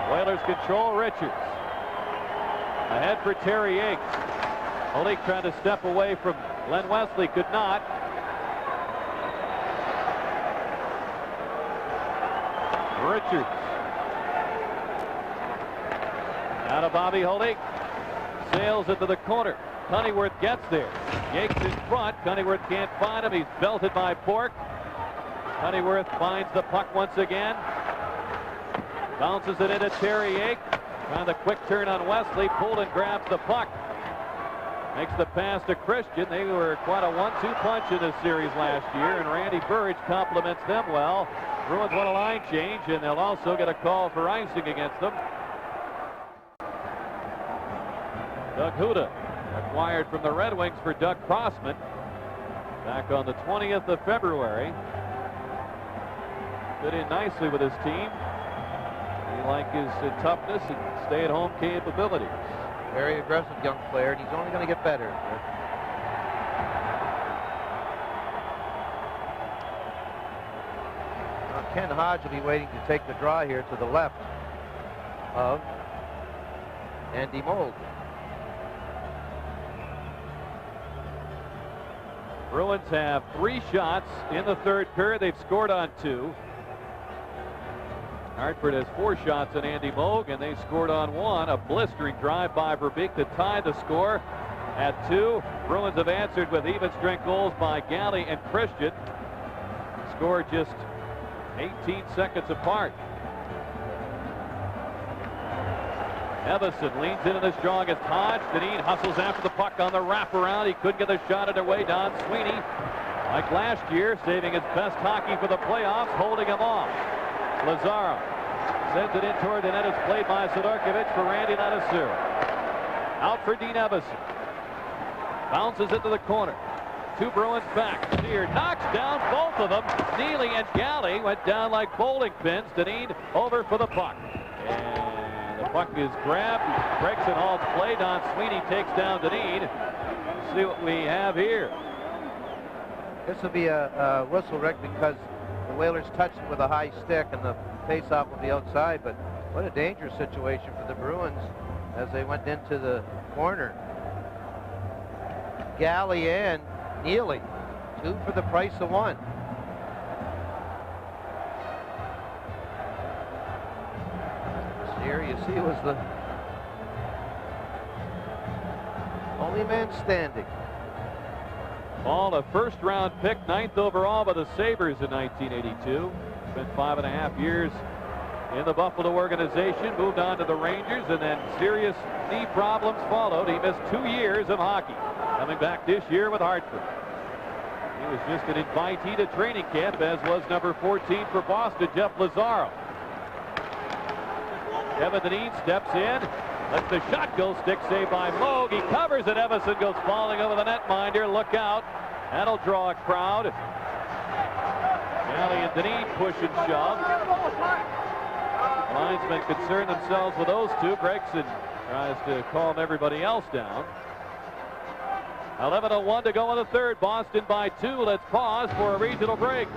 Whalers control Richards. Ahead for Terry Yake. Holik trying to step away from Len Wesley, could not. Richards. Out of Bobby Holik. Sails into the corner. Cunnyworth gets there. Yake's in front. Cunnyworth can't find him. He's belted by Pork. Cunnyworth finds the puck once again. Bounces it into Terry Yake. Trying the quick turn on Wesley. Poulin grabs the puck. Makes the pass to Christian. They were quite a 1-2 punch in this series last year, and Randy Burridge compliments them well. Bruins want a line change, and they'll also get a call for icing against them. Doug Huda, acquired from the Red Wings for Doug Crossman back on the 20th of February. Fit in nicely with his team. He liked his toughness and stay-at-home capabilities. Very aggressive young player, and he's only going to get better. Now, Ken Hodge will be waiting to take the draw here to the left of Andy Mold. Bruins have 3 shots in the third period. They've scored on 2. Hartford has 4 shots on Andy Moog, and they scored on 1. A blistering drive by Verbeek to tie the score at 2. Bruins have answered with even-strength goals by Galley and Christian. Scored just 18 seconds apart. Evison leans into this draw against Hodge. Dineen hustles after the puck on the wraparound. He couldn't get the shot it away. Don Sweeney, like last year, saving his best hockey for the playoffs, holding him off. Lazaro sends it in toward the net. It's played by Sidorkiewicz for Randy Ladouceur. Out for Dean Evison. Bounces into the corner. 2 Bruins back. Steer knocks down both of them. Neely and Galley went down like bowling pins. Dineen over for the puck. And the puck is grabbed. Gregson halts play. Don Sweeney takes down Dineen. Let's see what we have here. This will be a whistle, Rick, because the Whalers touched him with a high stick, and the faceoff will be outside. But what a dangerous situation for the Bruins as they went into the corner. Galley and Neely, 2 for the price of 1. Here you see was the only man standing. Ball, a first-round pick, 9th overall by the Sabres in 1982. Spent 5.5 years in the Buffalo organization, moved on to the Rangers, and then serious knee problems followed. He missed 2 years of hockey. Coming back this year with Hartford. He was just an invitee to training camp, as was number 14 for Boston, Jeff Lazaro. Kevin Dineen steps in. Lets the shot go. Stick save by Moog. He covers it. Evison goes falling over the netminder. Look out. That'll draw a crowd. Galley and Dineen push and shove. Linesmen concern themselves with those 2. Gregson tries to calm everybody else down. 11:01 to go in the third. Boston by 2. Let's pause for a regional break.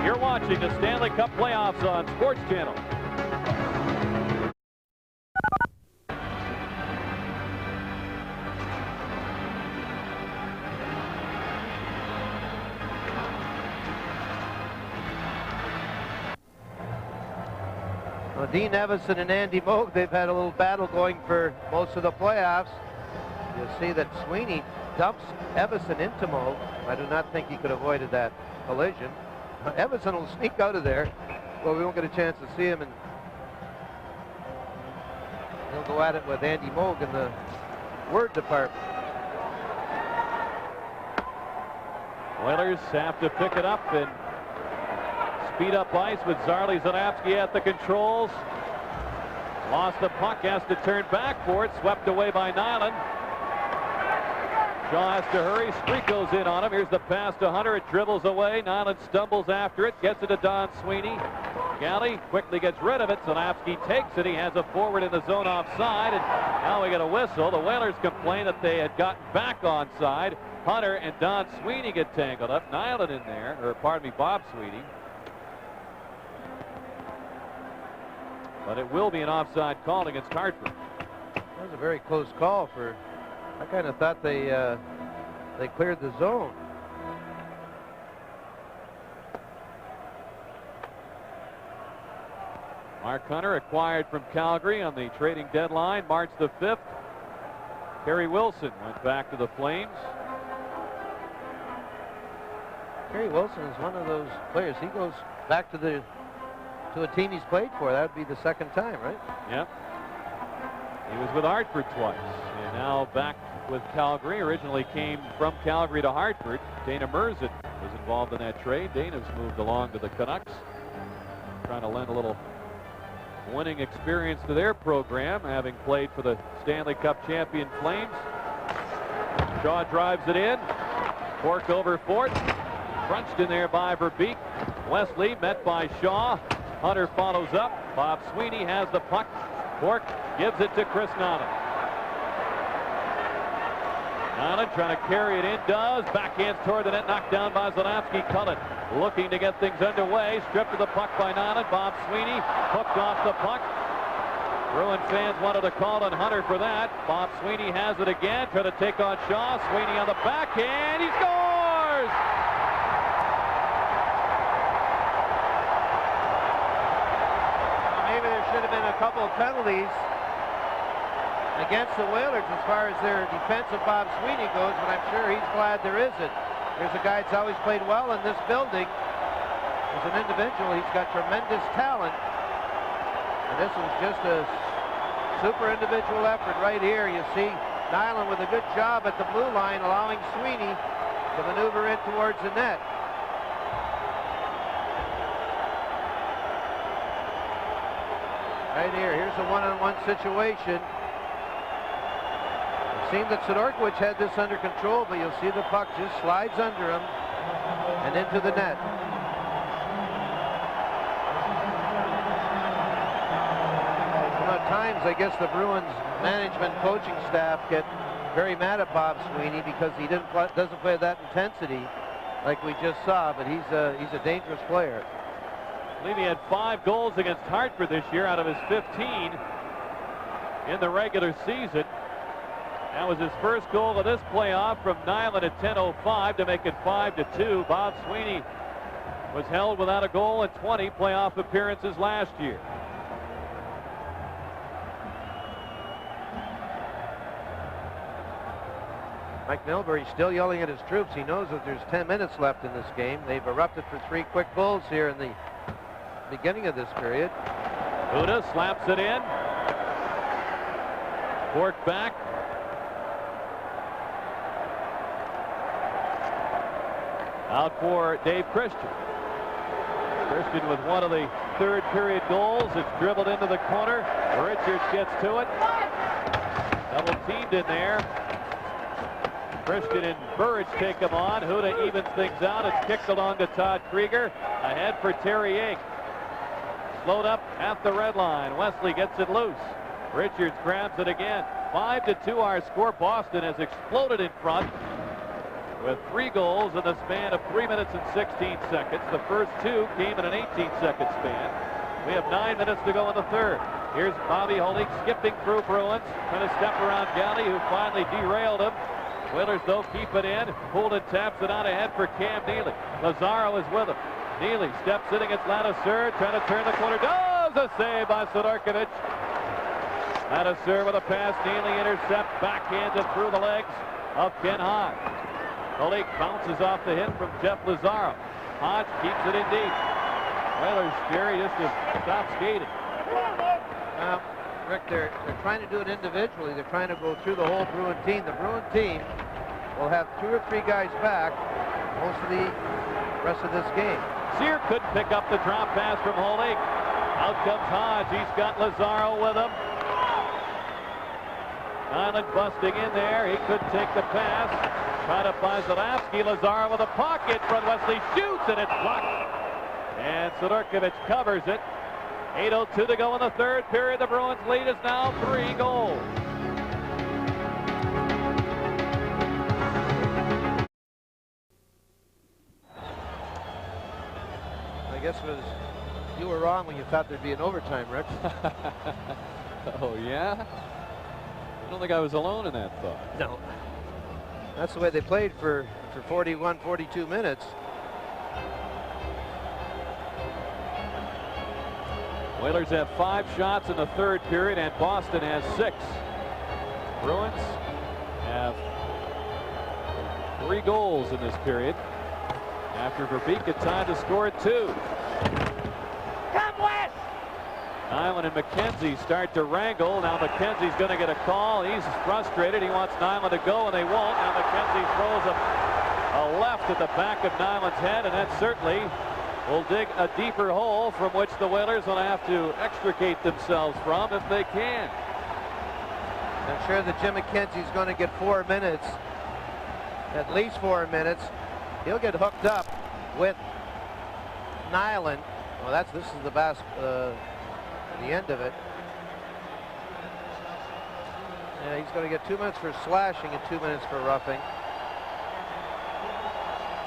You're watching the Stanley Cup playoffs on Sports Channel. Well, Dean Evison and Andy Moog, they've had a little battle going for most of the playoffs. You'll see that Sweeney dumps Evason into Moog. I do not think he could have avoided that collision. Evason will sneak out of there. Well, we won't get a chance to see him, and he'll go at it with Andy Moog in the word department. Oilers have to pick it up and speed up ice with Zarley Zanapski at the controls. Lost the puck, has to turn back for it. Swept away by Nyland. Shaw has to hurry. Streak goes in on him. Here's the pass to Hunter. It dribbles away. Nyland stumbles after it. Gets it to Don Sweeney. Galley quickly gets rid of it. Zanapski takes it. He has a forward in the zone offside. And now we get a whistle. The Whalers complain that they had gotten back onside. Hunter and Don Sweeney get tangled up. Nyland in there, or pardon me, Bob Sweeney. But it will be an offside call against Hartford. That was a very close call. For I kind of thought they cleared the zone. Mark Hunter acquired from Calgary on the trading deadline March the 5th. Kerry Wilson went back to the Flames. Kerry Wilson is one of those players. He goes back to a team he's played for. That would be the second time, right? Yep. He was with Hartford twice, and now back with Calgary. Originally came from Calgary to Hartford. Dana Merzin was involved in that trade. Dana's moved along to the Canucks, trying to lend a little winning experience to their program, having played for the Stanley Cup champion Flames. Shaw drives it in. Cork over Fort. Crunched in there by Verbeek. Wesley met by Shaw. Hunter follows up. Bob Sweeney has the puck. Cork gives it to Chris Nyland. Nyland trying to carry it in, does. Backhands toward the net, knocked down by Zanapski. Cullen looking to get things underway. Stripped of the puck by Nyland. Bob Sweeney hooked off the puck. Bruin fans wanted to call on Hunter for that. Bob Sweeney has it again, trying to take on Shaw. Sweeney on the backhand. He scores! Maybe there should have been a couple of penalties against the Whalers as far as their defense of Bob Sweeney goes, but I'm sure he's glad there isn't. There's a guy that's always played well in this building. As an individual, he's got tremendous talent. And this was just a super individual effort right here. You see Nyland with a good job at the blue line, allowing Sweeney to maneuver in towards the net. Right here, here's a one-on-one situation. It seemed that Sidorkiewicz had this under control, but you'll see the puck just slides under him and into the net. At times, I guess the Bruins management coaching staff get very mad at Bob Sweeney because he doesn't play that intensity like we just saw, but he's a dangerous player. I believe he had 5 goals against Hartford this year out of his 15 in the regular season. That was his first goal of this playoff from Nyland at 10:05 to make it 5-2. Bob Sweeney was held without a goal in 20 playoff appearances last year. Mike Milbury's still yelling at his troops. He knows that there's 10 minutes left in this game. They've erupted for 3 quick goals here in the beginning of this period. Huda slaps it in. Cork back. Out for Dave Christian. Christian with one of the third period goals. It's dribbled into the corner. Richards gets to it. Double teamed in there. Christian and Burridge take him on. Huda evens things out. It's kicked along to Todd Krieger. Ahead for Terry Yake. Slowed up at the red line. Wesley gets it loose. Richards grabs it again. 5-2 our score. Boston has exploded in front with 3 goals in the span of 3 minutes and 16 seconds. The first 2 came in an 18-second span. We have 9 minutes to go in the third. Here's Bobby Holik skipping through Bruins. Trying to step around Galley, who finally derailed him. Whalers, though, keep it in. Poulin taps it out ahead for Cam Neely. Lazaro is with him. Neely steps in against Ladouceur, trying to turn the corner. Does a save by Sidorkiewicz. Ladouceur with a pass. Neely intercept, backhanded through the legs of Ken Hodge. Holik bounces off the hit from Jeff Lazaro. Hodge keeps it in deep. Oilers, Jerry, just to stop skating. Rick, they're trying to do it individually. They're trying to go through the whole Bruin team. The Bruin team will have 2 or 3 guys back most of the rest of this game. Sear couldn't pick up the drop pass from Holik. Out comes Hodge. He's got Lazaro with him. Nyland busting in there. He couldn't take the pass. Trying to find Zalapski. Lazaro with a pocket. Front Wesley shoots, and it's blocked. And Sidorkiewicz covers it. 8:02 to go in the third period. The Bruins lead is now 3 goals. I guess it was you were wrong when you thought there'd be an overtime, Rick. Oh, yeah? I don't think I was alone in that thought. No. That's the way they played for 41, 42 minutes. Oilers have 5 shots in the third period, and Boston has 6. Bruins have 3 goals in this period after Verbeek had time to score 2. Come West! Nyland and McKenzie start to wrangle. Now McKenzie's going to get a call. He's frustrated. He wants Nyland to go, and they won't. Now McKenzie throws a left at the back of Nyland's head, and that certainly will dig a deeper hole from which the Whalers will have to extricate themselves from if they can. I'm sure that Jim McKenzie's going to get 4 minutes, at least 4 minutes. He'll get hooked up with Nyland. Well, this is the end of it. Yeah, he's going to get 2 minutes for slashing and 2 minutes for roughing.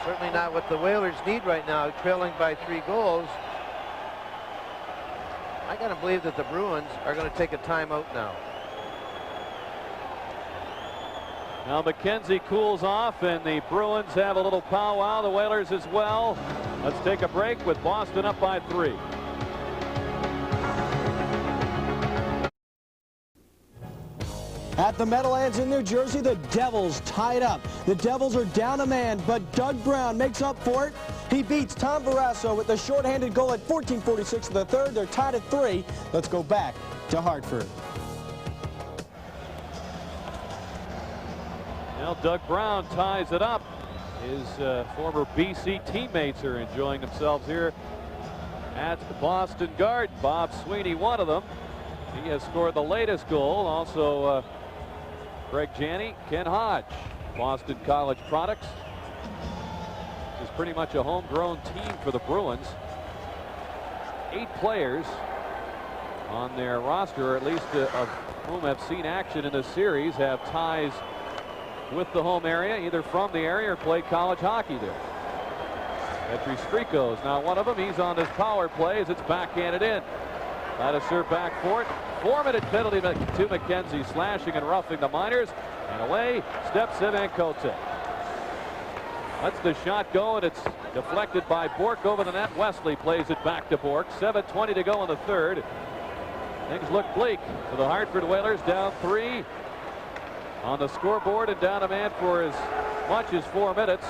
Certainly not what the Whalers need right now, trailing by 3 goals. I got to believe that the Bruins are going to take a timeout now. Now McKenzie cools off, and the Bruins have a little powwow. The Whalers as well. Let's take a break with Boston up by 3. At the Meadowlands in New Jersey, the Devils tied up. The Devils are down a man, but Doug Brown makes up for it. He beats Tom Barrasso with the shorthanded goal at 14:46 of the third. They're tied at 3. Let's go back to Hartford. Now Doug Brown ties it up. His former BC teammates are enjoying themselves here at the Boston Garden. Bob Sweeney, one of them. He has scored the latest goal. Also, Greg Janney, Ken Hodge, Boston College products. This is pretty much a homegrown team for the Bruins. 8 players on their roster, or at least of whom have seen action in this series, have ties with the home area, either from the area or played college hockey there. Petri Striko is now one of them. He's on this power play as it's backhanded in. Ladouceur back for it. 4-minute penalty to McKenzie, slashing and roughing the Miners, and away steps Ivan Kote. Lets the shot go, and it's deflected by Bourque over the net. Wesley plays it back to Bourque. 7:20 to go in the third. Things look bleak for the Hartford Whalers, down 3 on the scoreboard and down a man for as much as 4 minutes.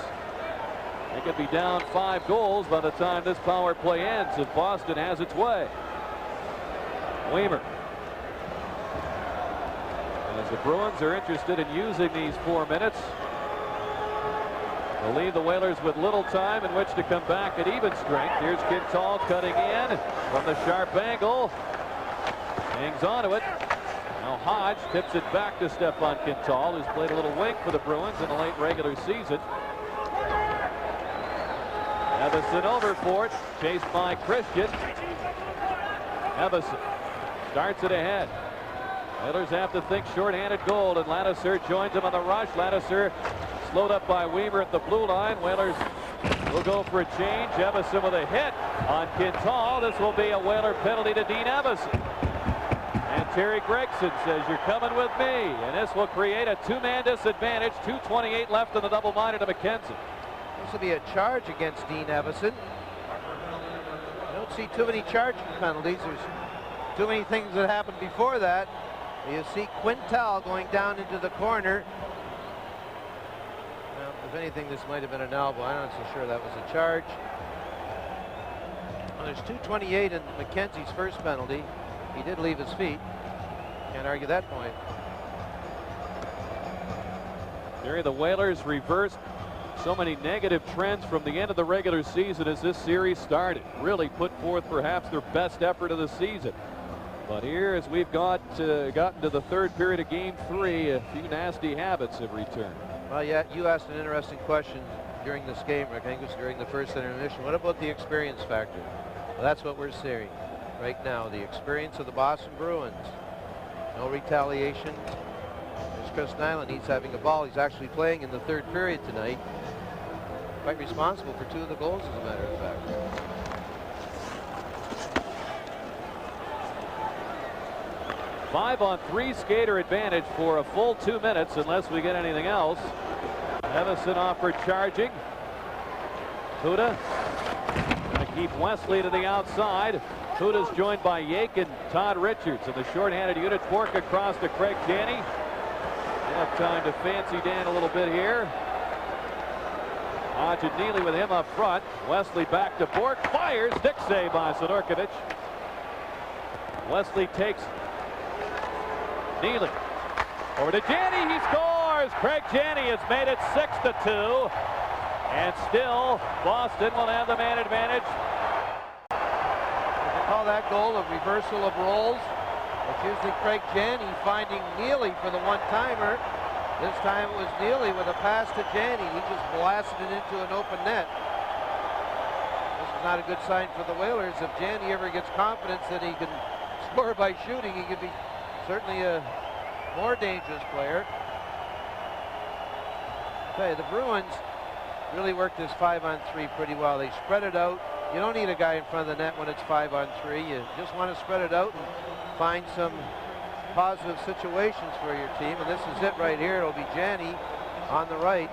They could be down 5 goals by the time this power play ends if Boston has its way. Weimer. As the Bruins are interested in using these 4 minutes, they'll leave the Whalers with little time in which to come back at even strength. Here's Quintal cutting in from the sharp angle. Hangs onto it. Now Hodge tips it back to Stefan Quintal, who's played a little wing for the Bruins in the late regular season. Evason over for it, chased by Christian. Evason starts it ahead. Whalers have to think short-handed goal, and Ladouceur joins him on the rush. Ladouceur slowed up by Weimer at the blue line. Whalers will go for a change. Evason with a hit on Quintal. This will be a Whaler penalty to Dean Evason. And Terry Gregson says, "You're coming with me." And this will create a 2-man disadvantage. 2:28 left in the double-minded to McKenzie. This will be a charge against Dean Evason. I don't see too many charging penalties. There's too many things that happened before that. You see Quintal going down into the corner. If anything, this might have been an elbow. I'm not so sure that was a charge. Well, there's 2:28 in McKenzie's first penalty. He did leave his feet. Can't argue that point. There, the Whalers reversed so many negative trends from the end of the regular season as this series started. Really put forth perhaps their best effort of the season. But here, as we've gotten to the third period of Game 3, a few nasty habits have returned. Well, yeah, you asked an interesting question during this game, Rick. I think it was during the first intermission. What about the experience factor? Well, that's what we're seeing right now. The experience of the Boston Bruins. No retaliation. There's Chris Nyland. He's having a ball. He's actually playing in the third period tonight. Quite responsible for 2 of the goals, as a matter of fact. Five-on-3 skater advantage for a full 2 minutes unless we get anything else. Evison offered charging. Huda going to keep Wesley to the outside. Huda's joined by Yake and Todd Richards in the shorthanded unit. Bork across to Craig Janney. They have time to fancy Dan a little bit here. Hodge and Neely with him up front. Wesley back to Bork. Fires. Stick save by Sidorkovich. Wesley takes Neely over to Janney. He scores. Craig Janney has made it 6-2. And still, Boston will have the man advantage. They call that goal a reversal of roles. It's usually Craig Janney finding Neely for the one-timer. This time it was Neely with a pass to Janney. He just blasted it into an open net. This is not a good sign for the Whalers. If Janney ever gets confidence that he can score by shooting, he could be certainly a more dangerous player. Okay, the Bruins really worked this 5-on-3 pretty well. They spread it out. You don't need a guy in front of the net when it's 5-on-3. You just want to spread it out and find some positive situations for your team. And this is it right here. It'll be Janney on the right.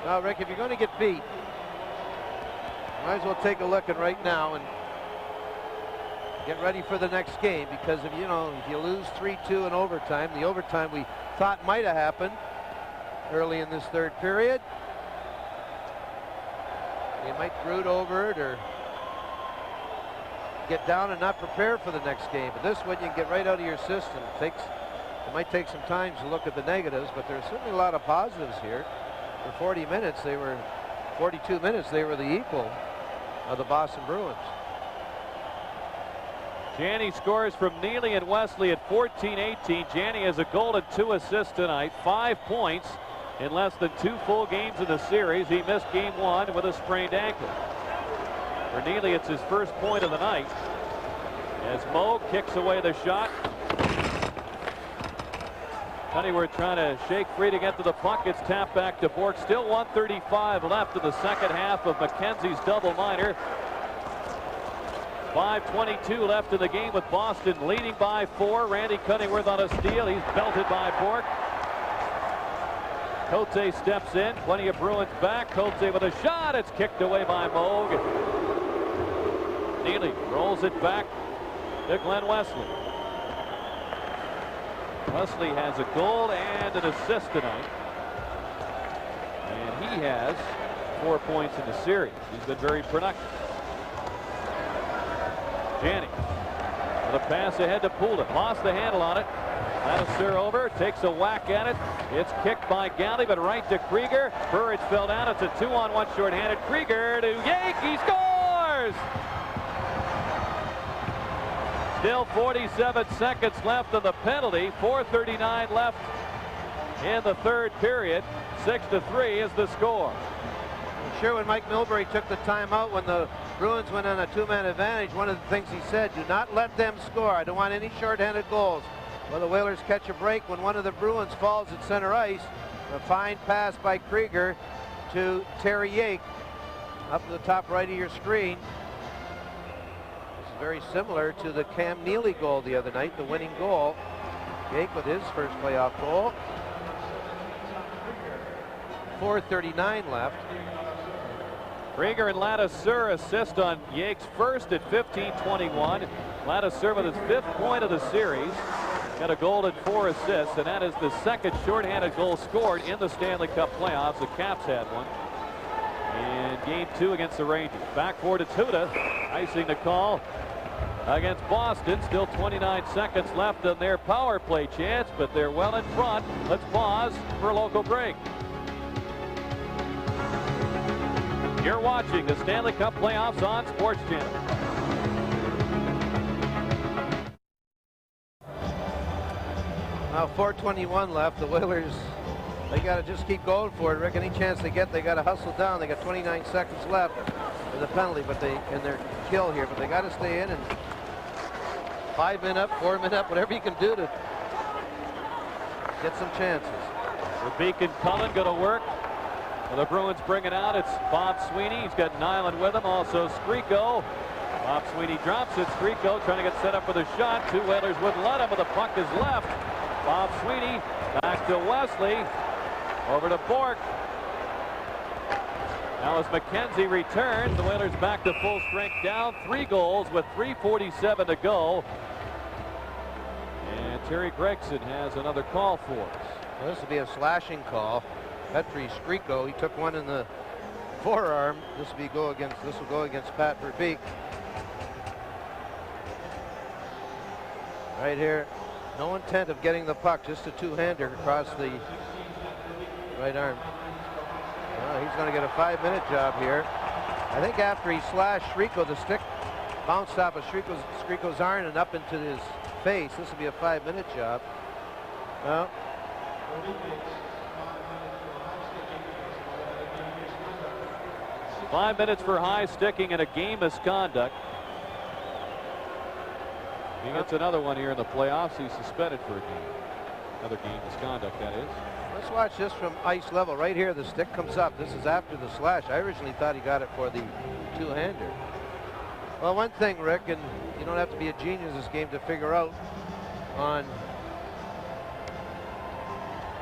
Now, Rick, if you're going to get beat, might as well take a look at right now and get ready for the next game, because if you lose 3-2 in overtime, the overtime we thought might have happened early in this third period, you might brood over it or get down and not prepare for the next game. But this one you can get right out of your system. It might take some time to look at the negatives, but there's certainly a lot of positives here. For 42 minutes they were the equal of the Boston Bruins. Janney scores from Neely and Wesley at 14-18. Janney has a goal and 2 assists tonight. 5 points in less than 2 full games of the series. He missed game 1 with a sprained ankle. For Neely, it's his first point of the night as Moe kicks away the shot. Honeyworth trying to shake free to get to the puck. It's tapped back to Bork. Still 1:35 left in the second half of McKenzie's double minor. 5:22 left in the game with Boston leading by 4. Randy Cunningworth on a steal. He's belted by Bork. Cote steps in. Plenty of Bruins back. Cote with a shot. It's kicked away by Moog. Neely rolls it back to Glenn Wesley. Wesley has a goal and an assist tonight. And he has 4 points in the series. He's been very productive. Janney with a pass ahead to Poulin. Lost the handle on it. Ladouceur over. Takes a whack at it. It's kicked by Galley, but right to Krieger. Burridge fell down. It's a 2-on-1 shorthanded. Krieger to Yake. He scores! Still 47 seconds left of the penalty. 4:39 left in the third period. 6-3 is the score. I'm sure when Mike Milbury took the timeout when the Bruins went on a 2-man advantage, one of the things he said, do not let them score. I don't want any shorthanded goals. Well, the Whalers catch a break when one of the Bruins falls at center ice. A fine pass by Krieger to Terry Yake up to the top right of your screen. This is very similar to the Cam Neely goal the other night, the winning goal. Yake with his first playoff goal. 4:39 left. Krieger and Ladouceur assist on Yake's first at 15:21. Ladouceur with his 5th point of the series. got a goal and 4 assists, and that is the second shorthanded goal scored in the Stanley Cup playoffs. The Caps had one in Game 2 against the Rangers. Back for Tuda, icing the call against Boston. Still 29 seconds left on their power play chance, but they're well in front. Let's pause for a local break. You're watching the Stanley Cup playoffs on Sports Channel. Now 4:21 left. The Whalers, they got to just keep going for it, Rick. Any chance they get, they got to hustle down. They got 29 seconds left with a penalty, but in their kill here. But they got to stay in and 5 men up, 4 men up, whatever you can do to get some chances. Verbeek and Cullen go to work. The Bruins bring it out. It's Bob Sweeney. He's got Nyland with him. Also Skriko. Bob Sweeney drops it. Skriko trying to get set up for the shot. 2 Whalers wouldn't let him, but the puck is left. Bob Sweeney back to Wesley. Over to Bork. Now as McKenzie returns, the Whalers back to full strength, down 3 goals with 3:47 to go. And Terry Gregson has another call for us. Well, this will be a slashing call. Petri Skriko, he took one in the forearm. This will go against Pat Verbeek. Right here, no intent of getting the puck, just a two-hander across the right arm. He's going to get a 5-minute job here. I think after he slashed Skriko, the stick bounced off of Skriko's arm and up into his face. This will be a 5-minute job. Well, 5 minutes for high sticking and a game misconduct. He gets another one here in the playoffs. He's suspended for a game. Another game misconduct, that is. Let's watch this from ice level. Right here, the stick comes up. This is after the slash. I originally thought he got it for the two-hander. Well, one thing, Rick, and you don't have to be a genius this game to figure out, on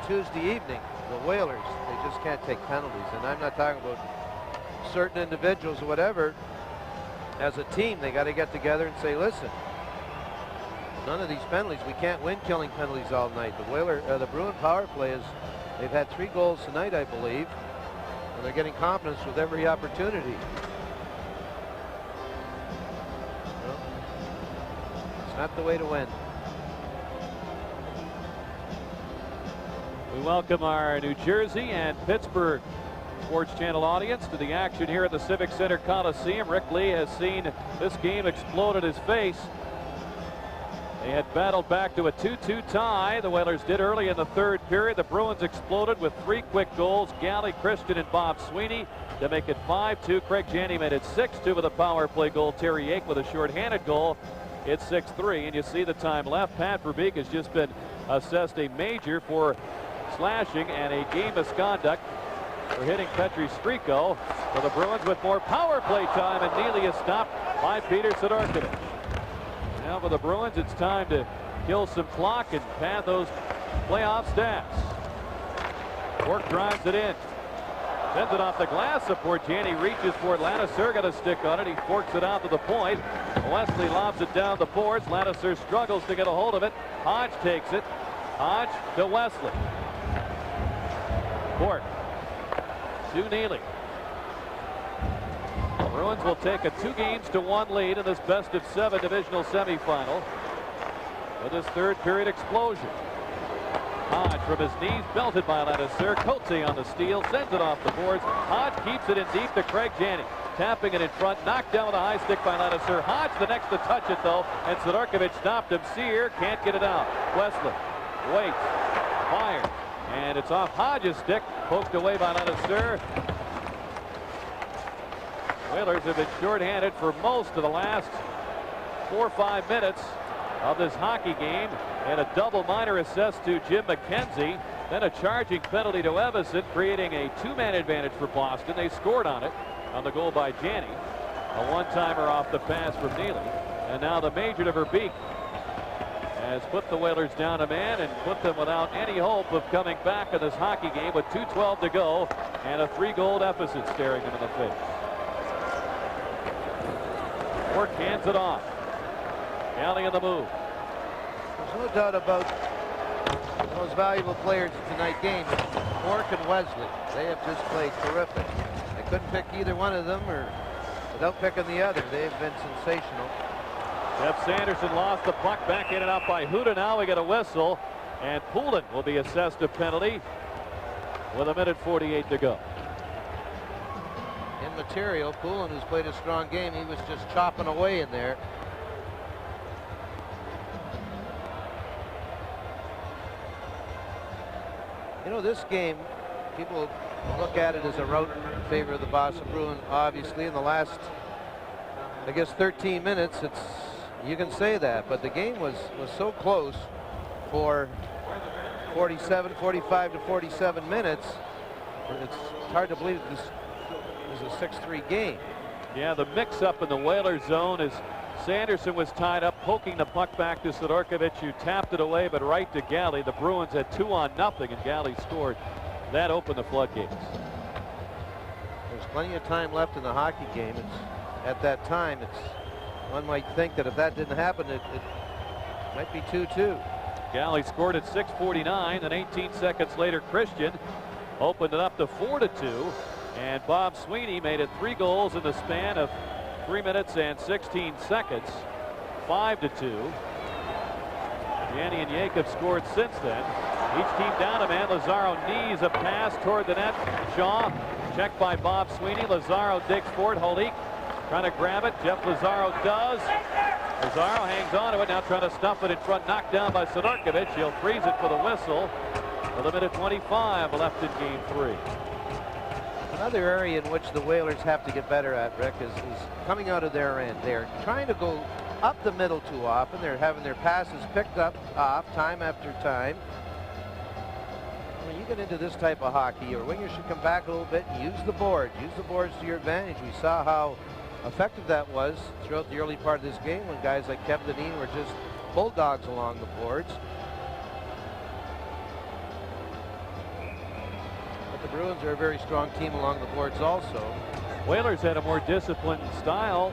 Tuesday evening, the Whalers, they just can't take penalties. And I'm not talking about certain individuals or whatever. As a team, they got to get together and say, listen, none of these penalties, we can't win killing penalties all night. The Bruin power play is, they've had 3 goals tonight, I believe, and they're getting confidence with every opportunity. Well, it's not the way to win. We welcome our New Jersey and Pittsburgh Sports Channel audience to the action here at the Civic Center Coliseum. Rick Lee has seen this game explode at his face. They had battled back to a 2-2 tie. The Whalers did early in the 3rd period. The Bruins exploded with 3 quick goals. Gally, Christian, and Bob Sweeney to make it 5-2. Craig Janney made it 6-2 with a power play goal. Terry Yake with a shorthanded goal. It's 6-3, and you see the time left. Pat Verbeek has just been assessed a major for slashing and a game misconduct for hitting Petri Skriko. For the Bruins with more power play time, and Neely is stopped by Peter Sidorkiewicz. Now for the Bruins, it's time to kill some clock and pad those playoff stats. Bork drives it in. Sends it off the glass. Support Janney reaches for it. Ladouceur got a stick on it. He forks it out to the point. Wesley lobs it down the boards. Ladouceur struggles to get a hold of it. Hodge takes it. Hodge to Wesley. Bork to Neely. Bruins will take a 2-1 lead in this best-of-7 divisional semifinal with this 3rd period explosion. Hodge from his knees, belted by Ladouceur. Cote on the steal, sends it off the boards. Hodge keeps it in deep to Craig Janney. Tapping it in front, knocked down with a high stick by Ladouceur. Hodge the next to touch it, though, and Sidorkiewicz stopped him. Sear can't get it out. Wesley waits, fires, and it's off Hodge's stick, poked away by Ladouceur. Whalers have been shorthanded for most of the last 4 or 5 minutes of this hockey game, and a double minor assessed to Jim McKenzie. Then a charging penalty to Evason, creating a 2-man advantage for Boston. They scored on it on the goal by Janney. A one-timer off the pass from Neely. And now the major to Verbeek has put the Whalers down a man and put them without any hope of coming back in this hockey game with 2:12 to go and a 3-goal deficit staring them in the face. Bork hands it off. Gally in the move. There's no doubt about the most valuable players in tonight's game. Cork and Wesley. They have just played terrific. I couldn't pick either one of them, or without picking the other. They've been sensational. Jeff Sanderson lost the puck, back in and out by Huda. Now we get a whistle, and Poulin will be assessed a penalty with 1:48 to go. In material, Poulin, who's played a strong game, he was just chopping away in there. You know, this game, people look at it as a rout in favor of the Boston Bruins. Obviously, in the last, I guess, 13 minutes, you can say that, but the game was so close for 45 to 47 minutes. It's hard to believe this is a 6-3 game. Yeah, the mix-up in the Whalers zone is Sanderson was tied up, poking the puck back to Sidorkovich, who tapped it away, but right to Galley. The Bruins had 2-0, and Galley scored. That opened the floodgates. There's plenty of time left in the hockey game. At that time, one might think that if that didn't happen, it might be 2-2. Galley scored at 6:49, and 18 seconds later, Christian opened it up to 4-2, and Bob Sweeney made it 3 goals in the span of 3 minutes and 16 seconds, 5-2. Yanni and Jacob scored since then. Each team down a man. Lazaro knees a pass toward the net. Shaw checked by Bob Sweeney. Lazaro digs for it. Holik trying to grab it. Jeff Lazaro does. Lazaro hangs on to it, now trying to stuff it in front, knocked down by Sidorkovich. He'll freeze it for the whistle with 1:25 left in Game 3. Another area in which the Whalers have to get better at, Rick, is coming out of their end. They're trying to go up the middle too often. They're having their passes picked up off time after time. When you get into this type of hockey, your wingers should come back a little bit and use the boards. Use the boards to your advantage. We saw how effective that was throughout the early part of this game when guys like Kevin Dineen were just bulldogs along the boards. But the Bruins are a very strong team along the boards also. Whalers had a more disciplined style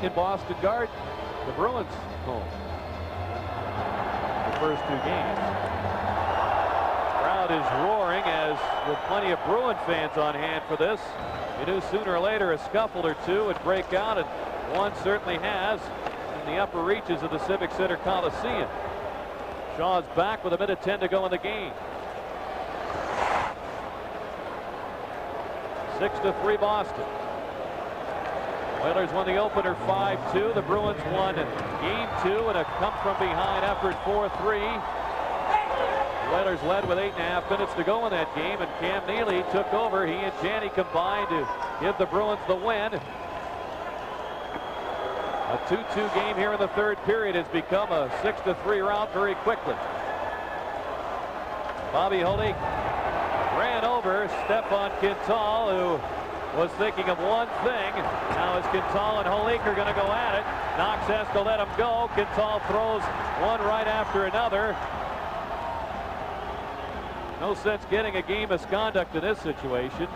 in Boston Garden. The Bruins home the first 2 games. Crowd is roaring, as with plenty of Bruin fans on hand for this. You knew sooner or later a scuffle or two would break out, and one certainly has in the upper reaches of the Civic Center Coliseum. Shaw's back with 1:10 to go in the game. 6-3 Boston. Whalers won the opener 5-2. The Bruins won Game 2 in a come-from-behind effort 4-3. Whalers led with 8.5 minutes to go in that game, and Cam Neely took over. He and Janney combined to give the Bruins the win. A 2-2 game here in the third period has become a 6-3 rout very quickly. Bobby Holik ran over Stefan Quintal, who was thinking of one thing. Now as Quintal and Holik are going to go at it. Knox has to let him go. Quintal throws one right after another. No sense getting a game misconduct in this situation.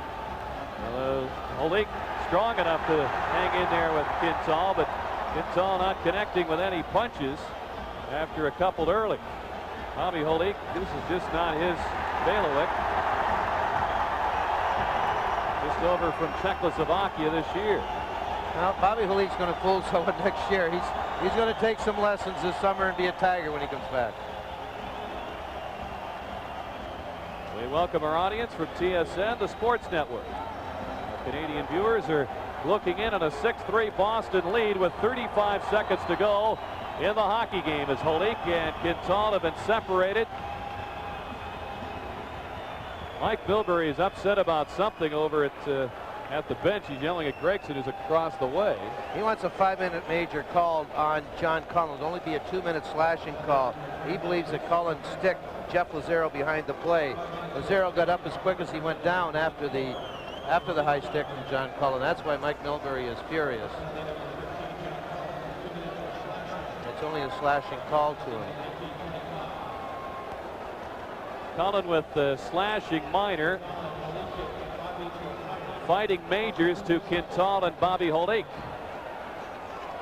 Holik strong enough to hang in there with Quintal, but Quintal not connecting with any punches after a couple early. Bobby Holik, this is just not his bailiwick. Just over from Czechoslovakia this year. Now, Bobby Holik's going to fool someone next year. He's going to take some lessons this summer and be a Tiger when he comes back. We welcome our audience from TSN, the Sports Network. Our Canadian viewers are looking in on a 6-3 Boston lead with 35 seconds to go in the hockey game, as Holik and Quintal have been separated. Mike Milbury is upset about something over at the bench. He's yelling at Gregson, who's across the way. He wants a 5-minute major called on John Cullen. It'll only be a 2-minute slashing call. He believes that Cullen sticked Jeff Lazaro behind the play. Lazaro got up as quick as he went down after the high stick from John Cullen. That's why Mike Milbury is furious. It's only a slashing call to him. Cullen with the slashing minor. Fighting majors to Quintal and Bobby Holik.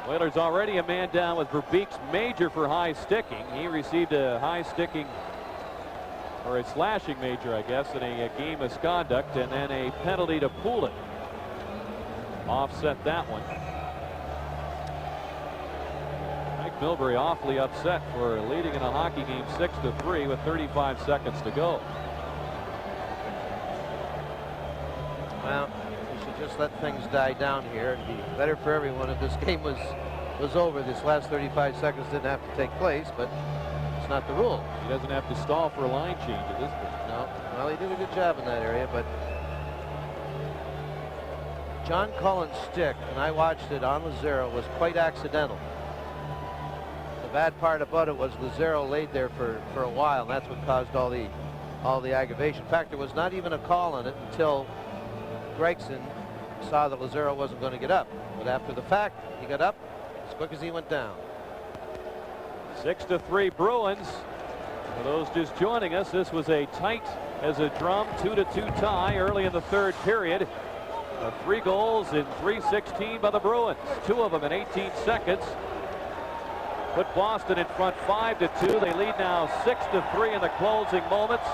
Oilers already a man down with Verbeek's major for high sticking. He received a high sticking, or a slashing major, I guess, in a game misconduct, and then a penalty to Poulin. Offset that one. Mike Milbury awfully upset for leading in a hockey game 6-3 with 35 seconds to go. Well, we should just let things die down here and be better for everyone if this game was over. This last 35 seconds didn't have to take place, but it's not the rule. He doesn't have to stall for a line change at this point. No. Well, he did a good job in that area, but John Cullen's stick, and I watched it on Lazaro, was quite accidental. The bad part about it was Lazaro laid there for a while, and that's what caused all the aggravation. In fact, there was not even a call on it until Gregson saw that Lazaro wasn't going to get up. But after the fact, he got up as quick as he went down. 6-3 Bruins. For those just joining us, this was a tight as a drum 2-2 tie early in the third period. 3 goals in 3:16 by the Bruins. 2 of them in 18 seconds. Put Boston in front 5-2. They lead now 6-3 in the closing moments,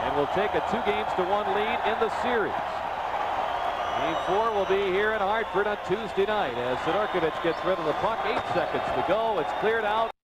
and will take a 2-1 lead in the series. Game 4 will be here in Hartford on Tuesday night as Sidorkovich gets rid of the puck. 8 seconds to go. It's cleared out